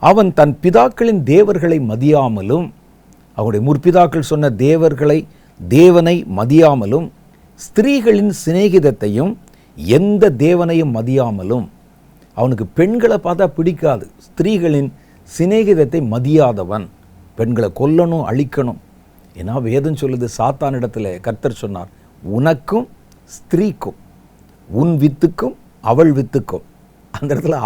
அவன் தன் பிதாக்களின் தேவர்களை மதியாமலும், அவனுடைய முற்பிதாக்கள் சொன்ன தேவனை மதியாமலும், ஸ்திரீகளின் சிநேகிதத்தையும் எந்த தேவனையும் மதியாமலும். அவனுக்கு பெண்களை பார்த்தா பிடிக்காது. ஸ்திரீகளின் சிநேகிதத்தை மதியாதவன். பெண்களை கொல்லணும், அழிக்கணும். ஏன்னா வேதம் சொல்லுது, சாத்தானிடத்தில் கர்த்தர் சொன்னார், உனக்கும் ஸ்திரீக்கும், உன் வித்துக்கும் அவள் வித்துக்கும். அந்த இடத்துல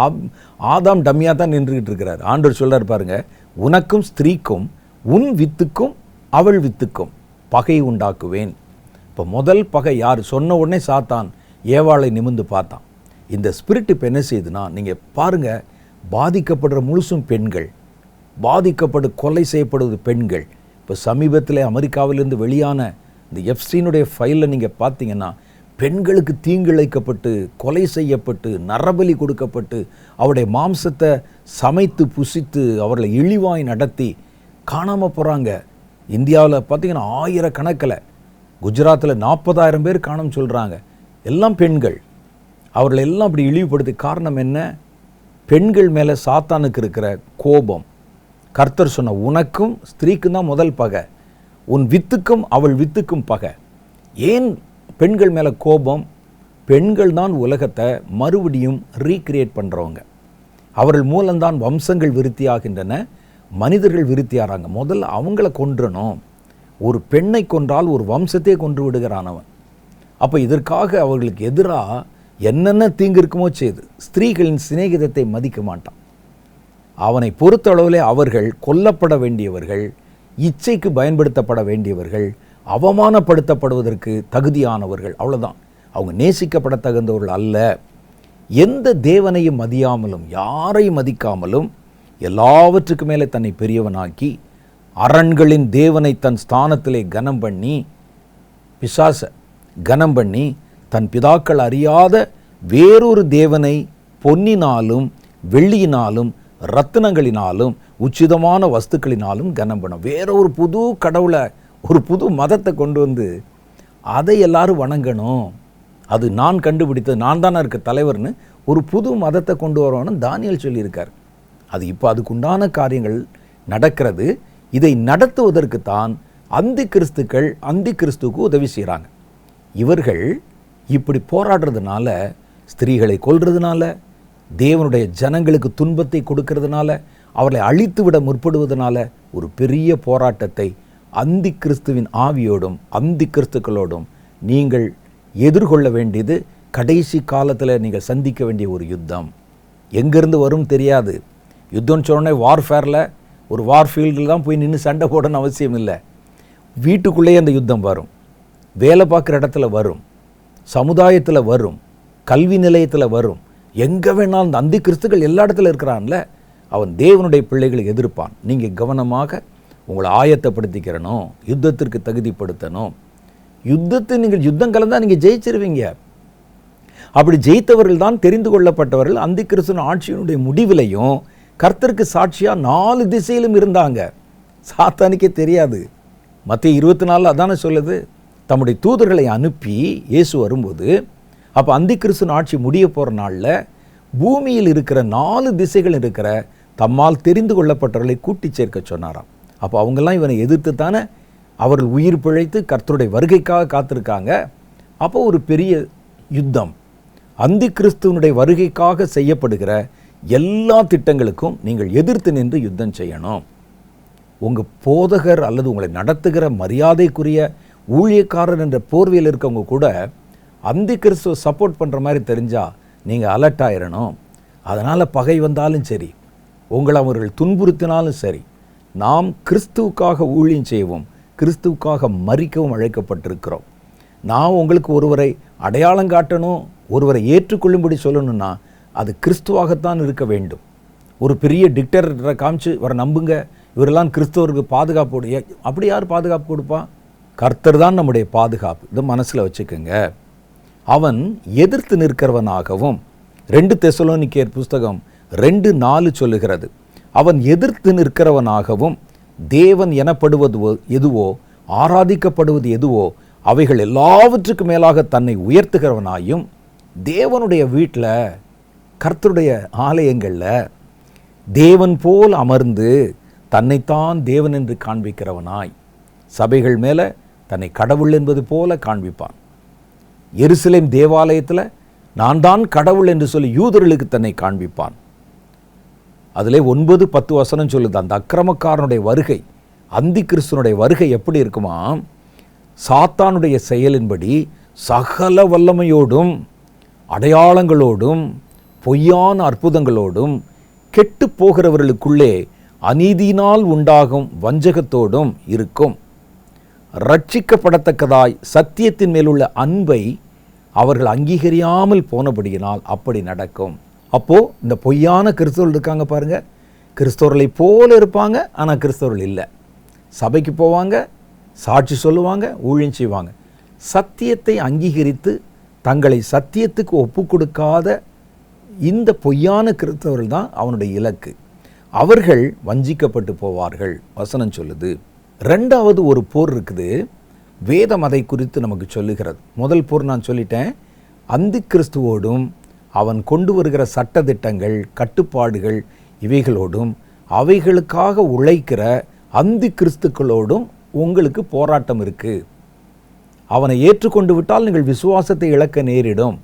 ஆதாம் டம்மியாக தான் நின்றுக்கிட்டு இருக்கிறார். ஆண்டவர் சொல்றார் பாருங்க, உனக்கும் ஸ்திரீக்கும் உன் வித்துக்கும் அவள் வித்துக்கும் பகை உண்டாக்குவேன். இப்போ முதல் பகை யார்? சொன்ன உடனே சாத்தான் ஏவாளை நிமிர்ந்து பார்த்தான். இந்த ஸ்பிரிட் இப்போ என்ன செய்யுதுன்னா, நீங்கள் பாருங்கள், பாதிக்கப்படுற முழுசும் பெண்கள், கொலை செய்யப்படுவது பெண்கள். இப்போ சமீபத்தில் அமெரிக்காவிலிருந்து வெளியான இந்த எப்ஸ்டீனுடைய ஃபைலில் நீங்கள் பார்த்தீங்கன்னா, பெண்களுக்கு தீங்கிழைக்கப்பட்டு, கொலை செய்யப்பட்டு, நரபலி கொடுக்கப்பட்டு, அவருடைய மாம்சத்தை சமைத்து புசித்து அவர்களை இழிவாய் நடத்தி காணாமல் போகிறாங்க. இந்தியாவில் பார்த்தீங்கன்னா ஆயிரக்கணக்கில், குஜராத்தில் 40,000 பேர் காணாமல் சொல்கிறாங்க. எல்லாம் பெண்கள். அவர்களை எல்லாம் அப்படி இழிவுபடுத்தி. காரணம் என்ன? பெண்கள் மேலே சாத்தானுக்கு இருக்கிற கோபம். கர்த்தர் சொன்ன, உனக்கும் ஸ்திரீக்கும் தான் முதல் பகை, உன் வித்துக்கும் அவள் வித்துக்கும் பகை. ஏன் பெண்கள் மேலே கோபம்? பெண்கள் தான் உலகத்தை மறுபடியும் ரீக்ரியேட் பண்ணுறவங்க. அவர்கள் மூலம்தான் வம்சங்கள் விருத்தியாகின்றன, மனிதர்கள் விருத்தியாகிறாங்க. முதல்ல அவங்கள கொன்றணும். ஒரு பெண்ணை கொன்றால் ஒரு வம்சத்தையே கொன்று விடுகிறானவன். அப்போ இதற்காக அவர்களுக்கு எதிராக என்னென்ன தீங்கு இருக்குமோ செய்து, ஸ்திரீகளின் சிநேகிதத்தை மதிக்க மாட்டான். அவனை பொறுத்தளவிலே அவர்கள் கொல்லப்பட வேண்டியவர்கள், இச்சைக்கு பயன்படுத்தப்பட வேண்டியவர்கள், அவமானப்படுத்தப்படுவதற்கு தகுதியானவர்கள். அவ்வளோதான். அவங்க நேசிக்கப்பட தகுந்தவர்கள் அல்ல. எந்த தேவனையும் மதியாமலும், யாரையும் மதிக்காமலும், எல்லாவற்றுக்கு மேலே தன்னை பெரியவனாக்கி, அரண்களின் தேவனை தன் ஸ்தானத்திலே கனம் பண்ணி, பிசாச கனம் பண்ணி, தன் பிதாக்கள் அறியாத வேறொரு தேவனை பொன்னினாலும் வெள்ளியினாலும் ரத்தினங்களினாலும் உச்சிதமான வஸ்துக்களினாலும் கனம் பண்ண, வேற ஒரு புது கடவுளை, ஒரு புது மதத்தை கொண்டு வந்து அதை எல்லாரும் வணங்கணும். அது நான் கண்டுபிடித்தது, நான் தானே இருக்க தலைவர்னு ஒரு புது மதத்தை கொண்டு வரணும்னு தானியேல் சொல்லியிருக்கார். அது இப்போ அதுக்குண்டான காரியங்கள் நடக்கிறது. இதை நடத்துவதற்குத்தான் அந்தி கிறிஸ்துக்கு உதவி செய்கிறாங்க. இவர்கள் இப்படி போராடுறதுனால, ஸ்திரீகளை கொல்றதுனால, தேவனுடைய ஜனங்களுக்கு துன்பத்தை கொடுக்கறதுனால, அவர்களை அழித்து விட முற்படுவதனால ஒரு பெரிய போராட்டத்தை அந்தி கிறிஸ்துவின் ஆவியோடும் அந்தி கிறிஸ்துக்களோடும் நீங்கள் எதிர்கொள்ள வேண்டியது கடைசி காலத்தில் நீங்கள் சந்திக்க வேண்டிய ஒரு யுத்தம். எங்கேருந்து வரும் தெரியாது. யுத்தம்னு சொன்னோடனே வார்ஃபேரில் ஒரு வார்ஃபீல்டில் தான் போய் நின்று சண்டை போடணும்னு அவசியம் இல்லை. வீட்டுக்குள்ளேயே அந்த யுத்தம் வரும், வேலை பார்க்குற இடத்துல வரும், சமுதாயத்தில் வரும், கல்வி நிலையத்தில் வரும். எங்கே வேணாலும் அந்த அந்தி கிறிஸ்துக்கள் எல்லா இடத்துல இருக்கிறான்ல, அவன் தேவனுடைய பிள்ளைகளை எதிர்ப்பான். நீங்கள் கவனமாக உங்களை ஆயத்தப்படுத்திக்கிறணும், யுத்தத்திற்கு தகுதிப்படுத்தணும். நீங்கள் யுத்தம் கலந்தால் நீங்கள் ஜெயிச்சிருவீங்க. அப்படி ஜெயித்தவர்கள் தான் தெரிந்து கொள்ளப்பட்டவர்கள். அந்தி கிறிஸ்துவின் ஆட்சியினுடைய முடிவிலையும் கர்த்தருக்கு சாட்சியாக 4 திசையிலும் இருந்தாங்க. சாத்தானுக்கே தெரியாது. மத்திய 24 அதானே சொல்லுது, தம்முடைய தூதர்களை அனுப்பி இயேசு வரும்போது, அப்போ அந்தி கிறிஸ்துவின் ஆட்சி முடிய போகிற நாளில் பூமியில் இருக்கிற 4 திசைகள் இருக்கிற தம்மால் தெரிந்து கொள்ளப்பட்டவர்களை கூட்டி சேர்க்க சொன்னாராம். அப்போ அவங்கெல்லாம் இவனை எதிர்த்து தானே அவர்கள் உயிர் பிழைத்து கர்த்தருடைய வருகைக்காக காத்திருக்காங்க. அப்போ ஒரு பெரிய யுத்தம். அந்தி கிறிஸ்துவனுடைய வருகைக்காக செய்யப்படுகிற எல்லா திட்டங்களுக்கும் நீங்கள் எதிர்த்து நின்று யுத்தம் செய்யணும். உங்கள் போதகர் அல்லது உங்களை நடத்துகிற மரியாதைக்குரிய ஊழியக்காரர் என்ற போர்வையில் இருக்கவங்க கூட அந்தி கிறிஸ்துவ சப்போர்ட் பண்ணுற மாதிரி தெரிஞ்சால் நீங்கள் அலர்ட் ஆயிடணும். அதனால் பகை வந்தாலும் சரி, உங்களை அவர்கள் துன்புறுத்தினாலும் சரி, நாம் கிறிஸ்துவுக்காக ஊழியம் செய்வோம், கிறிஸ்துவுக்காக மரிக்கவும் அழைக்கப்பட்டிருக்கிறோம். நான் உங்களுக்கு ஒருவரை அடையாளம் காட்டணும், ஒருவரை ஏற்றுக்கொள்ளும்படி சொல்லணும்னா அது கிறிஸ்துவாகத்தான் இருக்க வேண்டும். ஒரு பெரிய டிக்டேட்டரை காமிச்சு வர நம்புங்க, இவரெல்லாம் கிறிஸ்தவருக்கு பாதுகாப்பு, அப்படி யார் பாதுகாப்பு கொடுப்பா? கர்த்தர் தான் நம்முடைய பாதுகாப்பு. இதை மனசில் வச்சுக்கோங்க. அவன் எதிர்த்து நிற்கிறவனாகவும், 2 தெசலோனிக்கேயர் புஸ்தகம் 2:4 சொல்லுகிறது, அவன் எதிர்த்து நிற்கிறவனாகவும் தேவன் எனப்படுவது எதுவோ, ஆராதிக்கப்படுவது எதுவோ அவைகள் எல்லாவற்றுக்கும் மேலாக தன்னை உயர்த்துகிறவனாயும், தேவனுடைய வீட்டில், கர்த்தருடைய ஆலயங்களில் தேவன் போல் அமர்ந்து தன்னைத்தான் தேவன் என்று காண்பிக்கிறவனாய், சபைகள் மேலே தன்னை கடவுள் என்பது போல காண்பிப்பான். எருசலேம் தேவாலயத்தில் நான் தான் கடவுள் என்று சொல்லி யூதர்களுக்கு தன்னை காண்பிப்பான். அதிலே 9-10 வசனம் சொல்லுது, அந்த அக்கிரமக்காரனுடைய வருகை, அந்தி கிறிஸ்துனுடைய வருகை எப்படி இருக்குமா? சாத்தானுடைய செயலின்படி சகல வல்லமையோடும் அடையாளங்களோடும் பொய்யான அற்புதங்களோடும் கெட்டு போகிறவர்களுக்குள்ளே அநீதியினால் உண்டாகும் வஞ்சகத்தோடும் இருக்கும். ரட்சிக்கப்படத்தக்கதாய் சத்தியத்தின் மேலுள்ள அன்பை அவர்கள் அங்கீகரியாமல் போனபடியினால் அப்படி நடக்கும். அப்போது இந்த பொய்யான கிறிஸ்தவர்கள் இருக்காங்க பாருங்க, கிறிஸ்தவர்களை போல இருப்பாங்க, ஆனால் கிறிஸ்தவர்கள் இல்லை. சபைக்கு போவாங்க, சாட்சி சொல்லுவாங்க, ஊழியம் செய்வாங்க. சத்தியத்தை அங்கீகரித்து தங்களை சத்தியத்துக்கு ஒப்பு கொடுக்காத இந்த பொய்யான கிறிஸ்தவர்கள் தான் அவனுடைய இலக்கு. அவர்கள் வஞ்சிக்கப்பட்டு போவார்கள். வசனம் சொல்லுது. 2வது ஒரு போர் இருக்குது, வேதம் அதை குறித்து நமக்கு சொல்லுகிறது. முதல் போர் நான் சொல்லிட்டேன், அந்தி கிறிஸ்துவோடும் அவன் கொண்டு வருகிற சட்டதிட்டங்கள், கட்டுப்பாடுகள் இவைகளோடும் அவைகளுக்காக உழைக்கிற அந்தி கிறிஸ்துக்களோடும் உங்களுக்கு போராட்டம் இருக்குது. அவனை ஏற்றுக்கொண்டு விட்டால் நீங்கள் விசுவாசத்தை இழக்க நேரிடும்.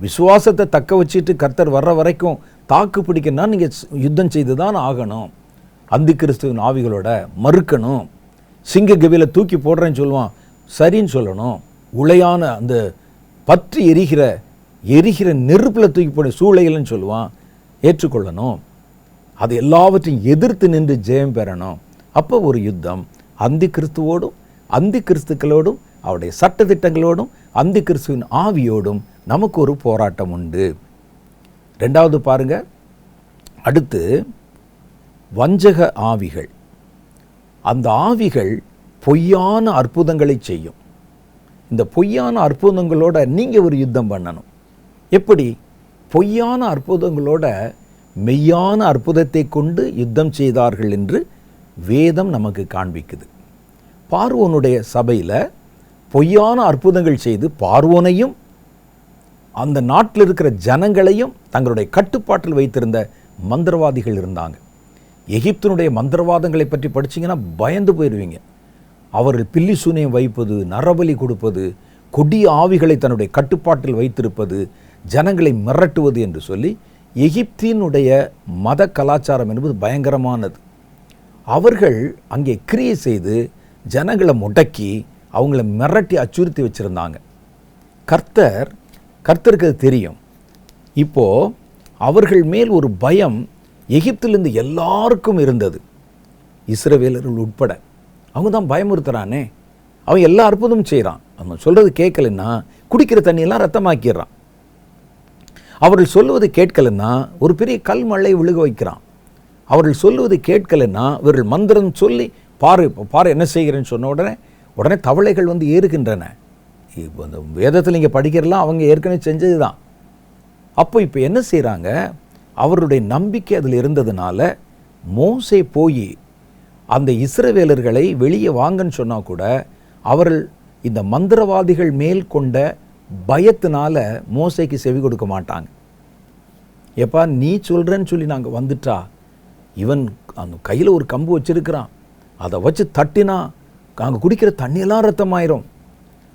விசுவாசத்தை தக்க வச்சுட்டு கர்த்தர் வர்ற வரைக்கும் தாக்கு பிடிக்கணும்னா நீங்கள் யுத்தம் செய்து தான் ஆகணும். அந்தி கிறிஸ்துவின் ஆவிகளோட மறுக்கணும். சிங்க கவியில தூக்கி போடுறேன்னு சொல்லுவான், சரின்னு சொல்லணும். உளையான அந்த பற்றி எரிகிற நெருப்பில் தூக்கி போட சூளைகள்னு சொல்லுவான், ஏற்றுக்கொள்ளணும். அது எல்லாவற்றையும் எதிர்த்து நின்று ஜெயம் பெறணும். அப்போ ஒரு யுத்தம் அந்தி கிறிஸ்துவோடும் அந்தி கிறிஸ்துக்களோடும் அவருடைய சட்டதிட்டங்களோடும் அந்தி கிறிஸ்துவின் ஆவியோடும் நமக்கு ஒரு போராட்டம் உண்டு. 2வது பாருங்க, அடுத்து வஞ்சக ஆவிகள். அந்த ஆவிகள் பொய்யான அற்புதங்களை செய்யும். இந்த பொய்யான அற்புதங்களோட நீங்கள் ஒரு யுத்தம் பண்ணணும். எப்படி? பொய்யான அற்புதங்களோட மெய்யான அற்புதத்தை கொண்டு யுத்தம் செய்தார்கள் என்று வேதம் நமக்கு காண்பிக்குது. பார்வோனுடைய சபையில் பொய்யான அற்புதங்கள் செய்து பார்வோனையும் அந்த நாட்டில் இருக்கிற ஜனங்களையும் தங்களுடைய கட்டுப்பாட்டில் வைத்திருந்த மந்திரவாதிகள் இருந்தாங்க. எகிப்தினுடைய மந்திரவாதங்களை பற்றி படிச்சிங்கன்னா பயந்து போயிடுவீங்க. அவர்கள் பில்லி சூனியம் வைப்பது, நரபலி கொடுப்பது, கொடிய ஆவிகளை தன்னுடைய கட்டுப்பாட்டில் வைத்திருப்பது, ஜனங்களை மிரட்டுவது என்று சொல்லி எகிப்தினுடைய மத கலாச்சாரம் என்பது பயங்கரமானது. அவர்கள் அங்கே கிரியை செய்து ஜனங்களை முடக்கி அவங்கள மிரட்டி அச்சுறுத்தி வச்சுருந்தாங்க. கர்த்தருக்கு அது தெரியும். இப்போது அவர்கள் மேல் ஒரு பயம் எகிப்திலிருந்து எல்லாருக்கும் இருந்தது, இஸ்ரவேலர்கள் உட்பட. அவங்க தான் பயமுறுத்துறானே, அவன் எல்லா அற்புதமும் செய்கிறான். அவன் சொல்கிறது கேட்கலன்னா குடிக்கிற தண்ணியெல்லாம் ரத்தமாக்கிடுறான். அவர்கள் சொல்லுவது கேட்கலன்னா ஒரு பெரிய கல் மழை விழுக வைக்கிறான். அவர்கள் சொல்லுவது கேட்கலன்னா இவர்கள் மந்திரம் சொல்லி பாரு என்ன செய்கிறேன்னு சொன்ன உடனே தவளைகள் வந்து ஏறுகின்றன. இப்போ அந்த வேதத்தில் நீங்கள் படிக்கிறலாம் அவங்க ஏற்கனவே செஞ்சது தான். அப்போ இப்போ என்ன செய்கிறாங்க, அவருடைய நம்பிக்கை அதில் இருந்ததுனால மோசே போய் அந்த இஸ்ரவேலர்களை வெளியே வாங்கன்னு சொன்னால் கூட அவர்கள் இந்த மந்திரவாதிகள் மேல் கொண்ட பயத்தினால மோசேக்கு செவி கொடுக்க மாட்டாங்க. எப்பா நீ சொல்கிறேன்னு சொல்லி நாங்கள் வந்துட்டா, இவன் அந்த கையில் ஒரு கம்பு வச்சிருக்கிறான், அதை வச்சு தட்டினா நாங்கள் குடிக்கிற தண்ணியெல்லாம் ரத்தமாயிரும்,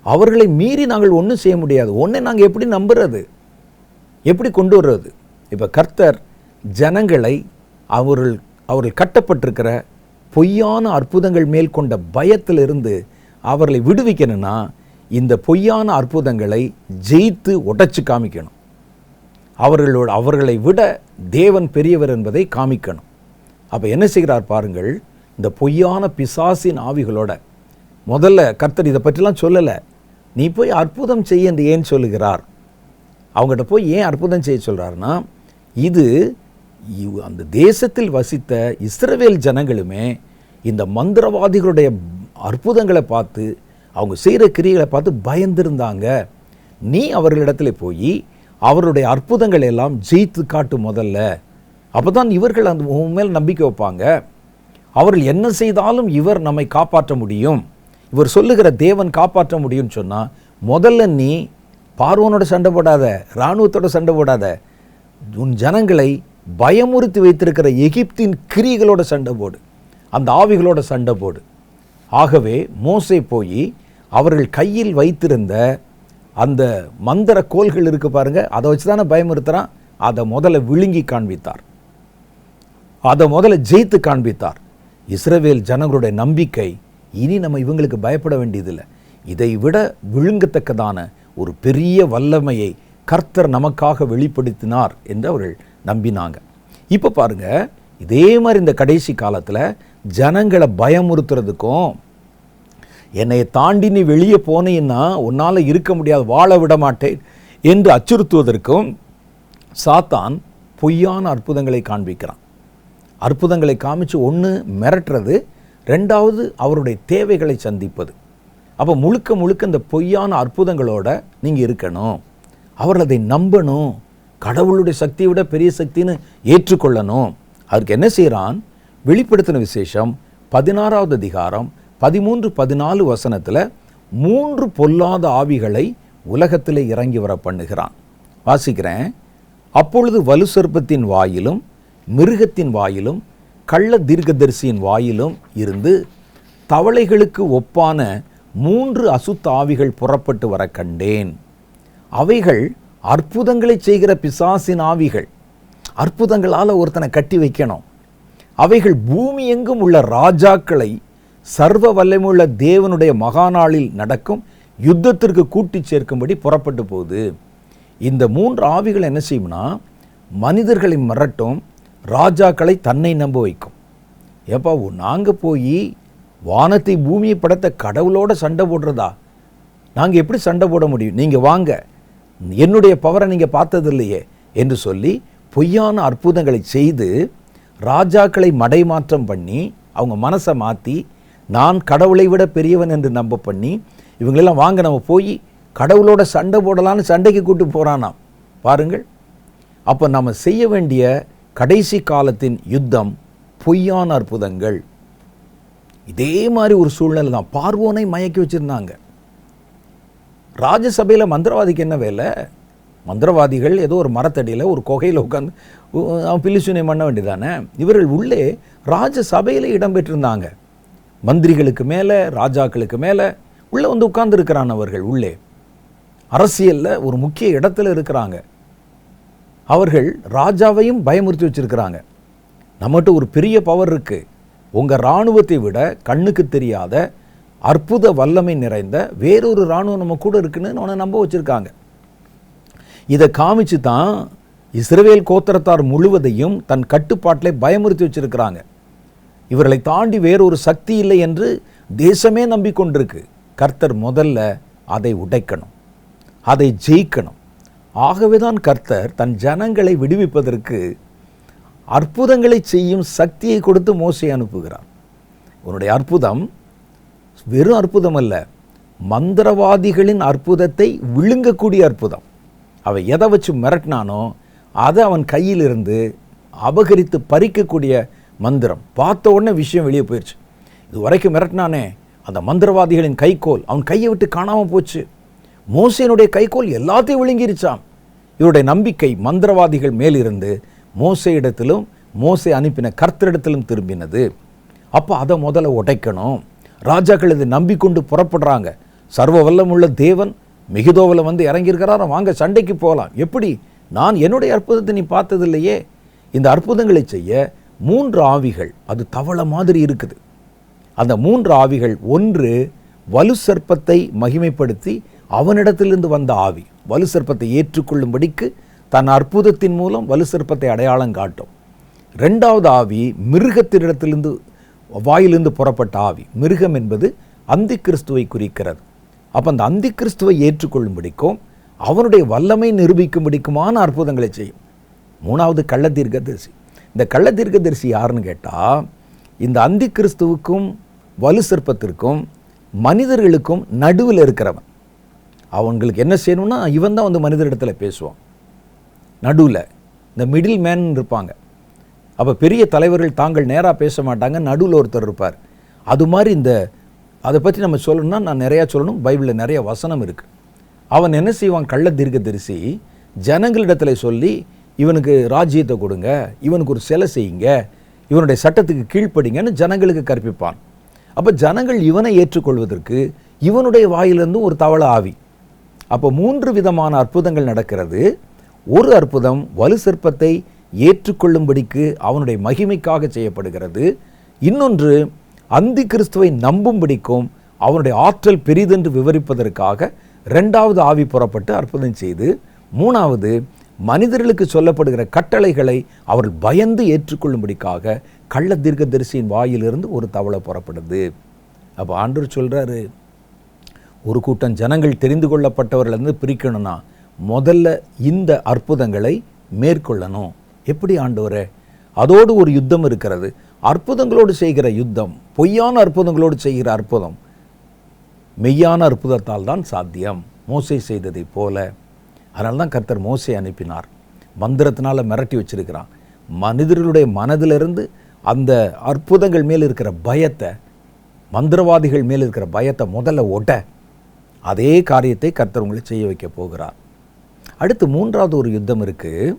அவர்களை மீறி நாங்கள் ஒன்றும் செய்ய முடியாது, ஒன்றை நாங்கள் எப்படி நம்புறது, எப்படி கொண்டு வர்றது? இப்போ கர்த்தர் ஜனங்களை அவர்கள் கட்டப்பட்டிருக்கிற பொய்யான அற்புதங்கள் மேல் கொண்ட பயத்திலிருந்து அவர்களை விடுவிக்கணும்னா இந்த பொய்யான அற்புதங்களை ஜெயித்து உடைச்சு காமிக்கணும். அவர்களை விட தேவன் பெரியவர் என்பதை காமிக்கணும். அப்போ என்ன செய்கிறார் பாருங்கள், இந்த பொய்யான பிசாசின் ஆவிகளோட முதல்ல கர்த்தர் இதை பற்றிலாம் சொல்லலை. நீ போய் அற்புதம் செய்ய என்று ஏன் சொல்லுகிறார்? அவங்ககிட்ட போய் ஏன் அற்புதம் செய்ய சொல்கிறாருன்னா, இது அந்த தேசத்தில் வசித்த இஸ்ரவேல் ஜனங்களுமே இந்த மந்திரவாதிகளுடைய அற்புதங்களை பார்த்து, அவங்க செய்கிற கிரியைகளை பார்த்து பயந்திருந்தாங்க. நீ அவர்களிடத்துல போய் அவருடைய அற்புதங்களை எல்லாம் ஜெயித்து காட்டு முதல்ல. அப்போ தான் இவர்கள் அந்த உன் மேல் நம்பிக்கை வைப்பாங்க. அவர்கள் என்ன செய்தாலும் இவர் நம்மை காப்பாற்ற முடியும், இவர் சொல்லுகிற தேவன் காப்பாற்ற முடியும்னு சொன்னால், முதல்ல நீ பார்வோனோட சண்டை போடாத, இராணுவத்தோட சண்டை போடாத, உன் ஜனங்களை பயமுறுத்தி வைத்திருக்கிற எகிப்தின் கிரியைகளோட சண்டை போடு, அந்த ஆவிகளோட சண்டை போடு. ஆகவே மோசே போய் அவர்கள் கையில் வைத்திருந்த அந்த மந்திர கோல்கள் இருக்கு பாருங்க, அதை வச்சு தானே பயமுறுத்துறான். அதை முதல்ல விழுங்கி காண்பித்தார், அதை முதல்ல ஜெயித்து காண்பித்தார். இஸ்ரவேல் ஜனங்களுடைய நம்பிக்கை, இனி நம்ம இவங்களுக்கு பயப்பட வேண்டியதில்லை, இதை விட விழுங்கத்தக்கதான ஒரு பெரிய வல்லமையை கர்த்தர் நமக்காக வெளிப்படுத்தினார் என்று அவர்கள் நம்பினாங்க. இப்போ பாருங்க, இதே மாதிரி இந்த கடைசி காலத்தில் ஜனங்களை பயமுறுத்துறதுக்கும், என்னை தாண்டி நீ வெளியே போனீன்னா உன்னால் இருக்க முடியாது, வாழ விட மாட்டேன் என்று அச்சுறுத்துவதற்கும் சாத்தான் பொய்யான அற்புதங்களை காண்பிக்கிறான். அற்புதங்களை காமிச்சு ஒன்று மிரட்டுறது, ரெண்டாவது அவருடைய தேவைகளை சந்திப்பது. அப்போ முழுக்க முழுக்க இந்த பொய்யான அற்புதங்களோட நீங்கள் இருக்கணும், அவர்கள் அதை நம்பணும், கடவுளுடைய சக்தியை விட பெரிய சக்தின்னு ஏற்றுக்கொள்ளணும். அதுக்கு என்ன செய்கிறான்? வெளிப்படுத்தின விசேஷம் 16வது அதிகாரம் 13-14 வசனத்தில் 3 பொல்லாத ஆவிகளை உலகத்தில் இறங்கி வர பண்ணுகிறான். வாசிக்கிறேன். அப்பொழுது வலு சர்ப்பத்தின் வாயிலும் மிருகத்தின் வாயிலும் கள்ள தீர்க்கதரிசியின் வாயிலும் இருந்து தவளைகளுக்கு ஒப்பான 3 அசுத்த ஆவிகள் புறப்பட்டு வர கண்டேன். அவைகள் அற்புதங்களை செய்கிற பிசாசின் ஆவிகள். அற்புதங்களால் ஒருத்தனை கட்டி வைக்கணும். அவைகள் பூமி எங்கும் உள்ள ராஜாக்களை சர்வ வல்லமையுள்ள தேவனுடைய மகாநாளில் நடக்கும் யுத்தத்திற்கு கூட்டி சேர்க்கும்படி புறப்பட்டு போகுது. இந்த 3 ஆவிகள் என்ன செய்யும்னா, மனிதர்களை மிரட்டும், ராஜாக்களை தன்னை நம்ப வைக்கும். ஏப்பா, நாங்கள் போய் வானத்தை பூமியை படைத்த கடவுளோட சண்டை போடுறதா? நாங்கள் எப்படி சண்டை போட முடியும்? நீங்கள் வாங்க, என்னுடைய பவரை நீங்கள் பார்த்தது இல்லையே என்று சொல்லி பொய்யான அற்புதங்களை செய்து ராஜாக்களை மடைமாற்றம் பண்ணி அவங்க மனசை மாற்றி நான் கடவுளை விட பெரியவன் என்று நம்ப பண்ணி இவங்களெல்லாம் வாங்க நம்ம போய் கடவுளோட சண்டை போடலான்னு சண்டைக்கு கூட்டு போகிறானாம். பாருங்கள். அப்போ நம்ம செய்ய வேண்டிய கடைசி காலத்தின் யுத்தம் பொய்யான அற்புதங்கள். இதே மாதிரி ஒரு சூழ்நிலை தான். பார்வோனை மயக்கி வச்சுருந்தாங்க. ராஜசபையில் மந்திரவாதிக்கு என்ன வேலை? மந்திரவாதிகள் ஏதோ ஒரு மரத்தடியில் ஒரு குகையில் உட்காந்து அவன் பில்லிசூனியம் பண்ண வேண்டியதானே. இவர்கள் உள்ளே ராஜசபையில் இடம்பெற்றிருந்தாங்க. மந்திரிகளுக்கு மேலே, ராஜாக்களுக்கு மேலே உள்ளே வந்து உட்கார்ந்துருக்கிறான். அவர்கள் உள்ளே அரசியலில் ஒரு முக்கிய இடத்துல இருக்கிறாங்க. அவர்கள் ராஜாவையும் பயமுறுத்தி வச்சிருக்கிறாங்க. நம்மகிட்ட ஒரு பெரிய பவர் இருக்குது, உங்கள் இராணுவத்தை விட கண்ணுக்கு தெரியாத அற்புத வல்லமை நிறைந்த வேறொரு இராணுவம் நம்ம கூட இருக்குன்னு அவனை நம்ப வச்சுருக்காங்க. இதை காமிச்சு தான் இஸ்ரவேல் கோத்திரத்தார் முழுவதையும் தன் கட்டுப்பாட்டிலே பயமுறுத்தி வச்சிருக்கிறாங்க. இவர்களை தாண்டி வேறொரு சக்தி இல்லை என்று தேசமே நம்பிக்கொண்டிருக்கு. கர்த்தர் முதல்ல அதை உடைக்கணும், அதை ஜெயிக்கணும். ஆகவே தான் கர்த்தர் தன் ஜனங்களை விடுவிப்பதற்கு அற்புதங்களை செய்யும் சக்தியை கொடுத்து மோசே அனுப்புகிறார். உன்னுடைய அற்புதம் வெறும் அற்புதம் அல்ல, மந்திரவாதிகளின் அற்புதத்தை விழுங்கக்கூடிய அற்புதம். அவன் எதை வச்சு மிரட்டினானோ அதை அவன் கையிலிருந்து அபகரித்து பறிக்கக்கூடிய மந்திரம். பார்த்த உடனே விஷயம் வெளியே போயிடுச்சு. இது வரைக்கும் மிரட்டினானே அந்த மந்திரவாதிகளின் கைக்கோல் அவன் கையை விட்டு காணாமல் போச்சு. மோசேனுடைய கைக்கோல் எல்லாத்தையும் விழுங்கிருச்சான். இவருடைய நம்பிக்கை மந்திரவாதிகள் மேலிருந்து மோசே இடத்திலும் மோசே அனுப்பின கர்த்தரிடத்திலும் திரும்பினது. அப்போ அதை முதல்ல உடைக்கணும். ராஜாக்கள் இதை நம்பிக்கொண்டு புறப்படுறாங்க. சர்வ வல்லமுள்ள தேவன் மிகுதோவில் வந்து இறங்கியிருக்கிறார், வாங்க சண்டைக்கு போகலாம். எப்படி? நான் என்னுடைய அற்புதத்தை நீ பார்த்ததில்லையே. இந்த அற்புதங்களை செய்ய 3 ஆவிகள், அது தவளை மாதிரி இருக்குது. அந்த 3 ஆவிகள், ஒன்று வலு சர்ப்பத்தை மகிமைப்படுத்தி அவனிடத்திலிருந்து வந்த ஆவி, வலு சர்ப்பத்தை ஏற்றுக்கொள்ளும்படிக்கு தன் அற்புதத்தின் மூலம் வலு சர்ப்பத்தை அடையாளம் காட்டும். 2வது ஆவி மிருகத்தினிடத்திலிருந்து வாயிலிருந்து புறப்பட்ட ஆவி. மிருகம் என்பது அந்தி கிறிஸ்துவை குறிக்கிறது. அப்போ அந்த அந்தி கிறிஸ்துவை ஏற்றுக்கொள்ளும்படிக்கும் அவனுடைய வல்லமை நிரூபிக்கும்படிக்குமான அற்புதங்களை செய்யும். 3வது கள்ள தீர்க்கதரிசி. இந்த கள்ள தீர்க்கதரிசி யாருன்னு கேட்டால், இந்த அந்தி கிறிஸ்துவுக்கும் வலு சர்ப்பத்திற்கும் மனிதர்களுக்கும் நடுவில் இருக்கிறவன். அவங்களுக்கு என்ன செய்யணும்னா இவன் தான் வந்து மனிதரிடத்தில் பேசுவான். நடுவில் இந்த மிடில் மேன் இருப்பாங்க. அப்போ பெரிய தலைவர்கள் தாங்கள் நேராக பேச மாட்டாங்க, நடுவில் ஒருத்தர் இருப்பார். அது மாதிரி அதை பற்றி நம்ம சொல்லணும்னா நான் நிறையா சொல்லணும். பைபிளில் நிறைய வசனம் இருக்குது. அவன் என்ன செய்வான்? கள்ள தீர்க்கதரிசி ஜனங்களிடத்தில் சொல்லி, இவனுக்கு ராஜ்யத்தை கொடுங்க, இவனுக்கு ஒரு சிலை செய்யுங்க, இவனுடைய சட்டத்துக்கு கீழ்ப்படிங்கன்னு ஜனங்களுக்கு கற்பிப்பான். அப்போ ஜனங்கள் இவனை ஏற்றுக்கொள்வதற்கு இவனுடைய வாயிலிருந்தும் ஒரு தவள ஆவி. அப்போ 3 விதமான அற்புதங்கள் நடக்கிறது. ஒரு அற்புதம் வலு சர்ப்பத்தை ஏற்றுக்கொள்ளும்படிக்கு அவனுடைய மகிமைக்காக செய்யப்படுகிறது. இன்னொன்று அந்தி கிறிஸ்துவை நம்பும்படிக்கும் அவனுடைய ஆற்றல் பெரிதென்று விவரிப்பதற்காக 2வது ஆவி புறப்பட்டு அற்புதம் செய்து, 3வது மனிதர்களுக்கு சொல்லப்படுகிற கட்டளைகளை அவர்கள் பயந்து ஏற்றுக்கொள்ளும்படிக்காக கள்ள தீர்க்கதரிசியின் வாயிலிருந்து ஒரு தவளை புறப்படுது. அப்போ ஆண்டவர் சொல்கிறாரு, ஒரு கூட்டம் ஜனங்கள் தெரிந்து கொள்ளப்பட்டவர்களிருந்து பிரிக்கணும்னா முதல்ல இந்த அற்புதங்களை மேற்கொள்ளணும். எப்படி ஆண்டவரே? அதோடு ஒரு யுத்தம் இருக்கிறது. அற்புதங்களோடு செய்கிற யுத்தம், பொய்யான அற்புதங்களோடு செய்கிற அற்புதம் மெய்யான அற்புதத்தால் தான் சாத்தியம். மோசே செய்ததை போல. அதனால தான் கர்த்தர் மோசே அனுப்பினார். மந்திரத்தினால மிரட்டி வச்சிருக்கிறான். மனிதர்களுடைய மனதிலிருந்து அந்த அற்புதங்கள் மேல் இருக்கிற பயத்தை, மந்திரவாதிகள் மேல் இருக்கிற பயத்தை முதல்ல ஒட்ட, அதே காரியத்தை கர்த்தர் உங்களை செய்ய வைக்க போகிறார். அடுத்து 3வது ஒரு யுத்தம் இருக்குது.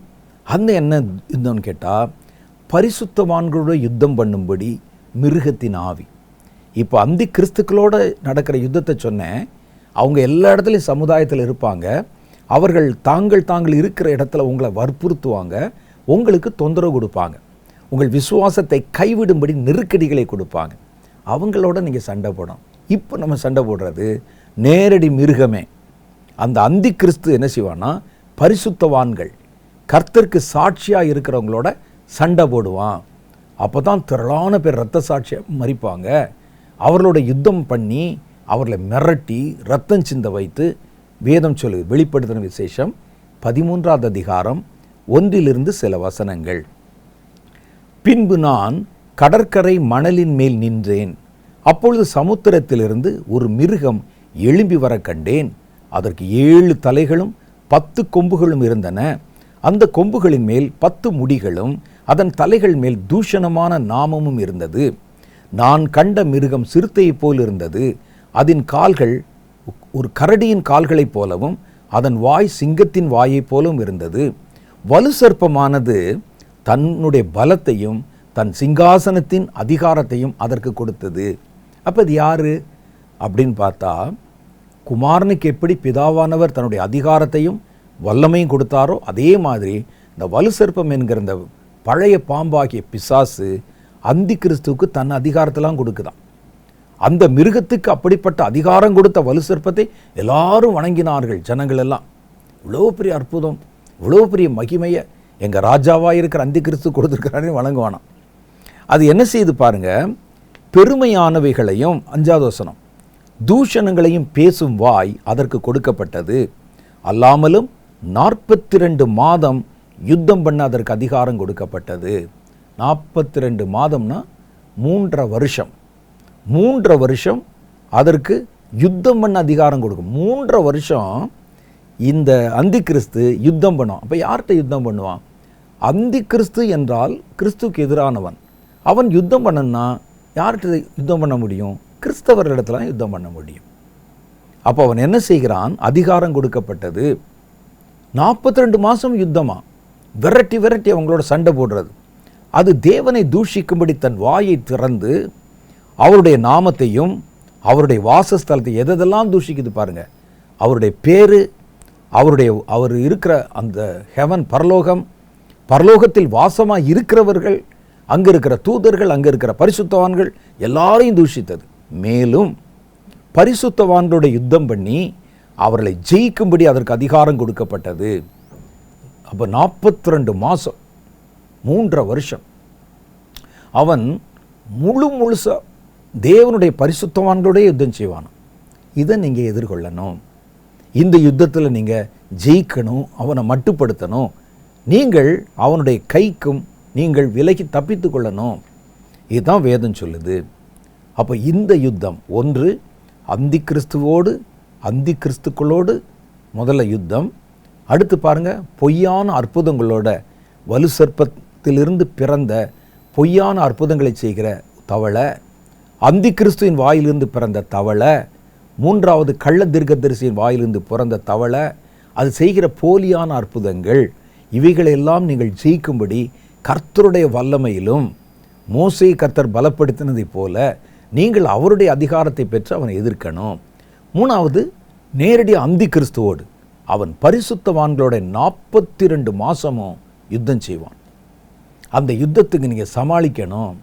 அந்த என்ன யுத்தம்னு கேட்டால், பரிசுத்தவான்களோட யுத்தம் பண்ணும்படி மிருகத்தின் ஆவி. இப்போ அந்தி கிறிஸ்துக்களோட நடக்கிற யுத்தத்தை சொன்னேன். அவங்க எல்லா இடத்துலையும் சமுதாயத்தில் இருப்பாங்க. அவர்கள் தாங்கள் இருக்கிற இடத்துல உங்களை வற்புறுத்துவாங்க, உங்களுக்கு தொந்தரவு கொடுப்பாங்க, உங்கள் விசுவாசத்தை கைவிடும்படி நெருக்கடிகளை கொடுப்பாங்க. அவங்களோட நீங்கள் சண்டை போடணும். இப்போ நம்ம சண்டை போடுறது நேரடி மிருகமே. அந்த அந்தி கிறிஸ்து என்ன செய்வான்னா, பரிசுத்தவான்கள் கர்த்தருக்கு சாட்சியாக இருக்கிறவங்களோட சண்டை போடுவான். அப்போ தான் திரளான பேர் இரத்த சாட்சியாக மறிப்பாங்க. அவர்களோட யுத்தம் பண்ணி அவர்களை மிரட்டி ரத்தம் சிந்த வைத்து வேதம் சொல்லுது. வெளிப்படுத்தின விசேஷம் 13வது அதிகாரம் 1 சில வசனங்கள். பின்பு நான் கடற்கரை மணலின் மேல் நின்றேன். அப்பொழுது சமுத்திரத்திலிருந்து ஒரு மிருகம் எழும்பி வர கண்டேன். அதற்கு 7 தலைகளும் 10 கொம்புகளும் இருந்தன. அந்த கொம்புகளின் மேல் 10 முடிகளும் அதன் தலைகள் மேல் தூஷணமான நாமமும் இருந்தது. நான் கண்ட மிருகம் சிறுத்தையைப் போல் இருந்தது. அதன் கால்கள் ஒரு கரடியின் கால்களைப் போலவும் அதன் வாய் சிங்கத்தின் வாயைப் போலவும் இருந்தது. வலு சர்ப்பமானது தன்னுடைய பலத்தையும் தன் சிங்காசனத்தின் அதிகாரத்தையும் அதற்கு கொடுத்தது. அப்போ இது யாரு அப்படின்னு பார்த்தா, குமாரனுக்கு எப்படி பிதாவானவர் தன்னுடைய அதிகாரத்தையும் வல்லமையும் கொடுத்தாரோ அதே மாதிரி இந்த வலு சர்ப்பம் என்கிற இந்த பழைய பாம்பாகிய பிசாசு அந்தி கிறிஸ்துவுக்கு தன் அதிகாரத்தெல்லாம் கொடுக்குதான். அந்த மிருகத்துக்கு அப்படிப்பட்ட அதிகாரம் கொடுத்த வலு சர்ப்பத்தை எல்லாரும் வணங்கினார்கள். ஜனங்கள் எல்லாம் இவ்வளோ பெரிய அற்புதம், இவ்வளோ பெரிய மகிமையை எங்கள் ராஜாவாக இருக்கிற அந்தி கிறிஸ்து கொடுத்துருக்கிறானே வணங்குவானாம். அது என்ன செய்து பாருங்க, பெருமையானவைகளையும் 5வது வசனம் தூஷணங்களையும் பேசும் வாய் அதற்கு கொடுக்கப்பட்டது. அல்லாமலும் 42 மாதம் யுத்தம் பண்ண அதற்கு அதிகாரம் கொடுக்கப்பட்டது. 42 மாதம்னா 3.5 வருஷம். 3.5 வருஷம் அதற்கு யுத்தம் பண்ண அதிகாரம் கொடுக்கும். 3.5 வருஷம் இந்த அந்தி கிறிஸ்து யுத்தம் பண்ணுவான். அப்போ யார்கிட்ட யுத்தம் பண்ணுவான்? அந்தி கிறிஸ்து என்றால் கிறிஸ்துக்கு எதிரானவன். அவன் யுத்தம் பண்ணனா யார்கிட்ட யுத்தம் பண்ண முடியும்? கிறிஸ்தவர்களிடத்துல யுத்தம் பண்ண முடியும். அப்போ அவன் என்ன செய்கிறான்? அதிகாரம் கொடுக்கப்பட்டது. 42 மாதம் யுத்தமா, விரட்டி விரட்டி அவங்களோட சண்டை போடுறது. அது தேவனை தூஷிக்கும்படி தன் வாயை திறந்து அவருடைய நாமத்தையும் அவருடைய வாசஸ்தலத்தை எதெல்லாம் தூஷிக்குது பாருங்க. அவருடைய பேரு, அவர் இருக்கிற அந்த ஹெவன் பரலோகம், பரலோகத்தில் வாசமாக இருக்கிறவர்கள், அங்கே இருக்கிற தூதர்கள், அங்கே இருக்கிற பரிசுத்தவான்கள் எல்லாரையும் தூஷித்தது. மேலும் பரிசுத்தவான்களோட யுத்தம் பண்ணி அவர்களை ஜெயிக்கும்படி அதற்கு அதிகாரம் கொடுக்கப்பட்டது. அப்போ 42 மாதம் 3.5 வருஷம் அவன் முழுசா தேவனுடைய பரிசுத்தவான்களோட யுத்தம் செய்வானோ. இதை நீங்கள் எதிர்கொள்ளணும். இந்த யுத்தத்தில் நீங்கள் ஜெயிக்கணும், அவனை மட்டுப்படுத்தணும். நீங்கள் அவனுடைய கைக்கும் நீங்கள் விலகி தப்பித்து கொள்ளணும். இதுதான் வேதம் சொல்லுது. அப்போ இந்த யுத்தம் ஒன்று அந்தி கிறிஸ்துவோடு அந்தி கிறிஸ்துக்களோடு முதல்ல யுத்தம். அடுத்து பாருங்க, பொய்யான அற்புதங்களோட வலு சர்ப்பத்திலிருந்து பிறந்த பொய்யான அற்புதங்களை செய்கிற தவளை, அந்தி கிறிஸ்துவின் வாயிலிருந்து பிறந்த தவளை, மூன்றாவது கள்ள தீர்க்கதரிசியின் வாயிலிருந்து பிறந்த தவளை, அது செய்கிற போலியான அற்புதங்கள், இவைகளெல்லாம் நீங்கள் ஜெயிக்கும்படி கர்த்தருடைய வல்லமையிலும் மோசே கர்த்தர் பலப்படுத்தினதைப் போல நீங்கள் அவருடைய அதிகாரத்தை பெற்று அவனை எதிர்க்கணும். மூணாவது, நேரடி அந்தி கிறிஸ்துவோடு அவன் பரிசுத்தவான்களோட 42 மாதமும் யுத்தம் செய்வான். அந்த யுத்தத்துக்கு நீங்கள் சமாளிக்கணும்.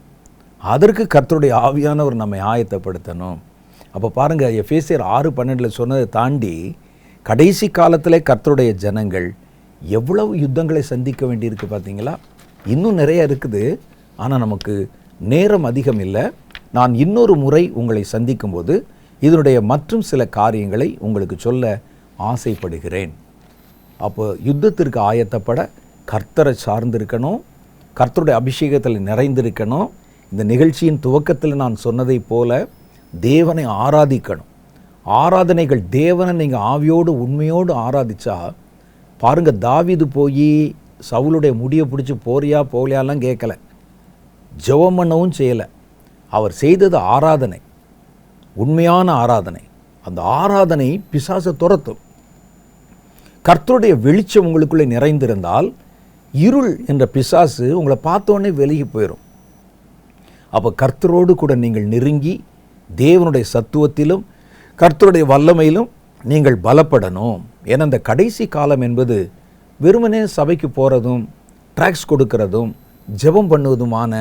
அதற்கு கர்த்தருடைய ஆவியானவர் நம்மை ஆயத்தப்படுத்தணும். அப்போ பாருங்கள், எபேசியர் 6:12 சொன்னதை தாண்டி கடைசி காலத்தில் கர்த்தருடைய ஜனங்கள் எவ்வளவு யுத்தங்களை சந்திக்க வேண்டியிருக்கு பார்த்தீங்களா? இன்னும் நிறைய இருக்குது. ஆனால் நமக்கு நேரம் அதிகம் இல்லை. நான் இன்னொரு முறை உங்களை சந்திக்கும்போது இதனுடைய மற்றும் சில காரியங்களை உங்களுக்கு சொல்ல ஆசைப்படுகிறேன். அப்போ யுத்தத்திற்கு ஆயத்தப்பட கர்த்தரை சார்ந்திருக்கணும், கர்த்தருடைய அபிஷேகத்தில் நிறைந்திருக்கணும். இந்த நிகழ்ச்சியின் துவக்கத்தில் நான் சொன்னதை போல தேவனை ஆராதிக்கணும். ஆராதனைகள் தேவனை நீங்கள் ஆவியோடு உண்மையோடு ஆராதிச்சா பாருங்கள், தாவீது போய் சவுலுடைய முடியை பிடிச்சி போறியா போகலையாலாம் கேட்கல, ஜெபம் பண்ணவும் செய்யலை. அவர் செய்தது ஆராதனை, உண்மையான ஆராதனை. அந்த ஆராதனை பிசாசை துரத்தும். கர்த்தருடைய வெளிச்சம் உங்களுக்குள்ளே நிறைந்திருந்தால் இருள் என்ற பிசாசு உங்களை பார்த்தோன்னே விலகி போயிடும். அப்போ கர்த்தரோடு கூட நீங்கள் நெருங்கி தேவனுடைய சத்துவத்திலும் கர்த்தருடைய வல்லமையிலும் நீங்கள் பலப்படணும். ஏன்னா இந்த கடைசி காலம் என்பது வெறுமனே சபைக்கு போகிறதும் ட்ராக்ஸ் கொடுக்கறதும் ஜெபம் பண்ணுவதுமான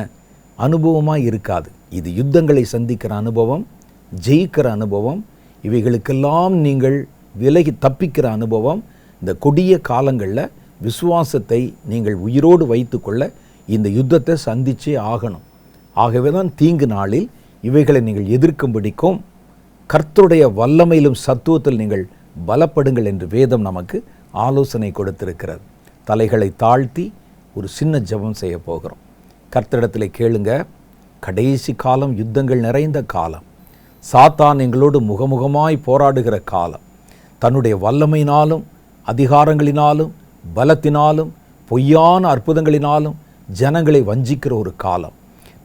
அனுபவமாக இருக்காது. இது யுத்தங்களை சந்திக்கிற அனுபவம், ஜெயிக்கிற அனுபவம், இவைகளுக்கெல்லாம் நீங்கள் விலகி தப்பிக்கிற அனுபவம். இந்த கொடிய காலங்களில் விசுவாசத்தை நீங்கள் உயிரோடு வைத்துக்கொள்ள இந்த யுத்தத்தை சந்திச்சே ஆகணும். ஆகவே தான் தீங்கு நாளில் இவைகளை நீங்கள் எதிர்க்கும்படிக்கும் கர்த்தருடைய வல்லமையிலும் சத்துவத்தில் நீங்கள் பலப்படுங்கள் என்று வேதம் நமக்கு ஆலோசனை கொடுத்திருக்கிறது. தலைகளை தாழ்த்தி ஒரு சின்ன ஜெபம் செய்ய போகிறோம். கர்த்தரிடத்தில் கேளுங்க. கடைசி காலம் யுத்தங்கள் நிறைந்த காலம். சாத்தான் எங்களோடு முகமுகமாய் போராடுகிற காலம். தன்னுடைய வல்லமையினாலும் அதிகாரங்களினாலும் பலத்தினாலும் பொய்யான அற்புதங்களினாலும் ஜனங்களை வஞ்சிக்கிற ஒரு காலம்.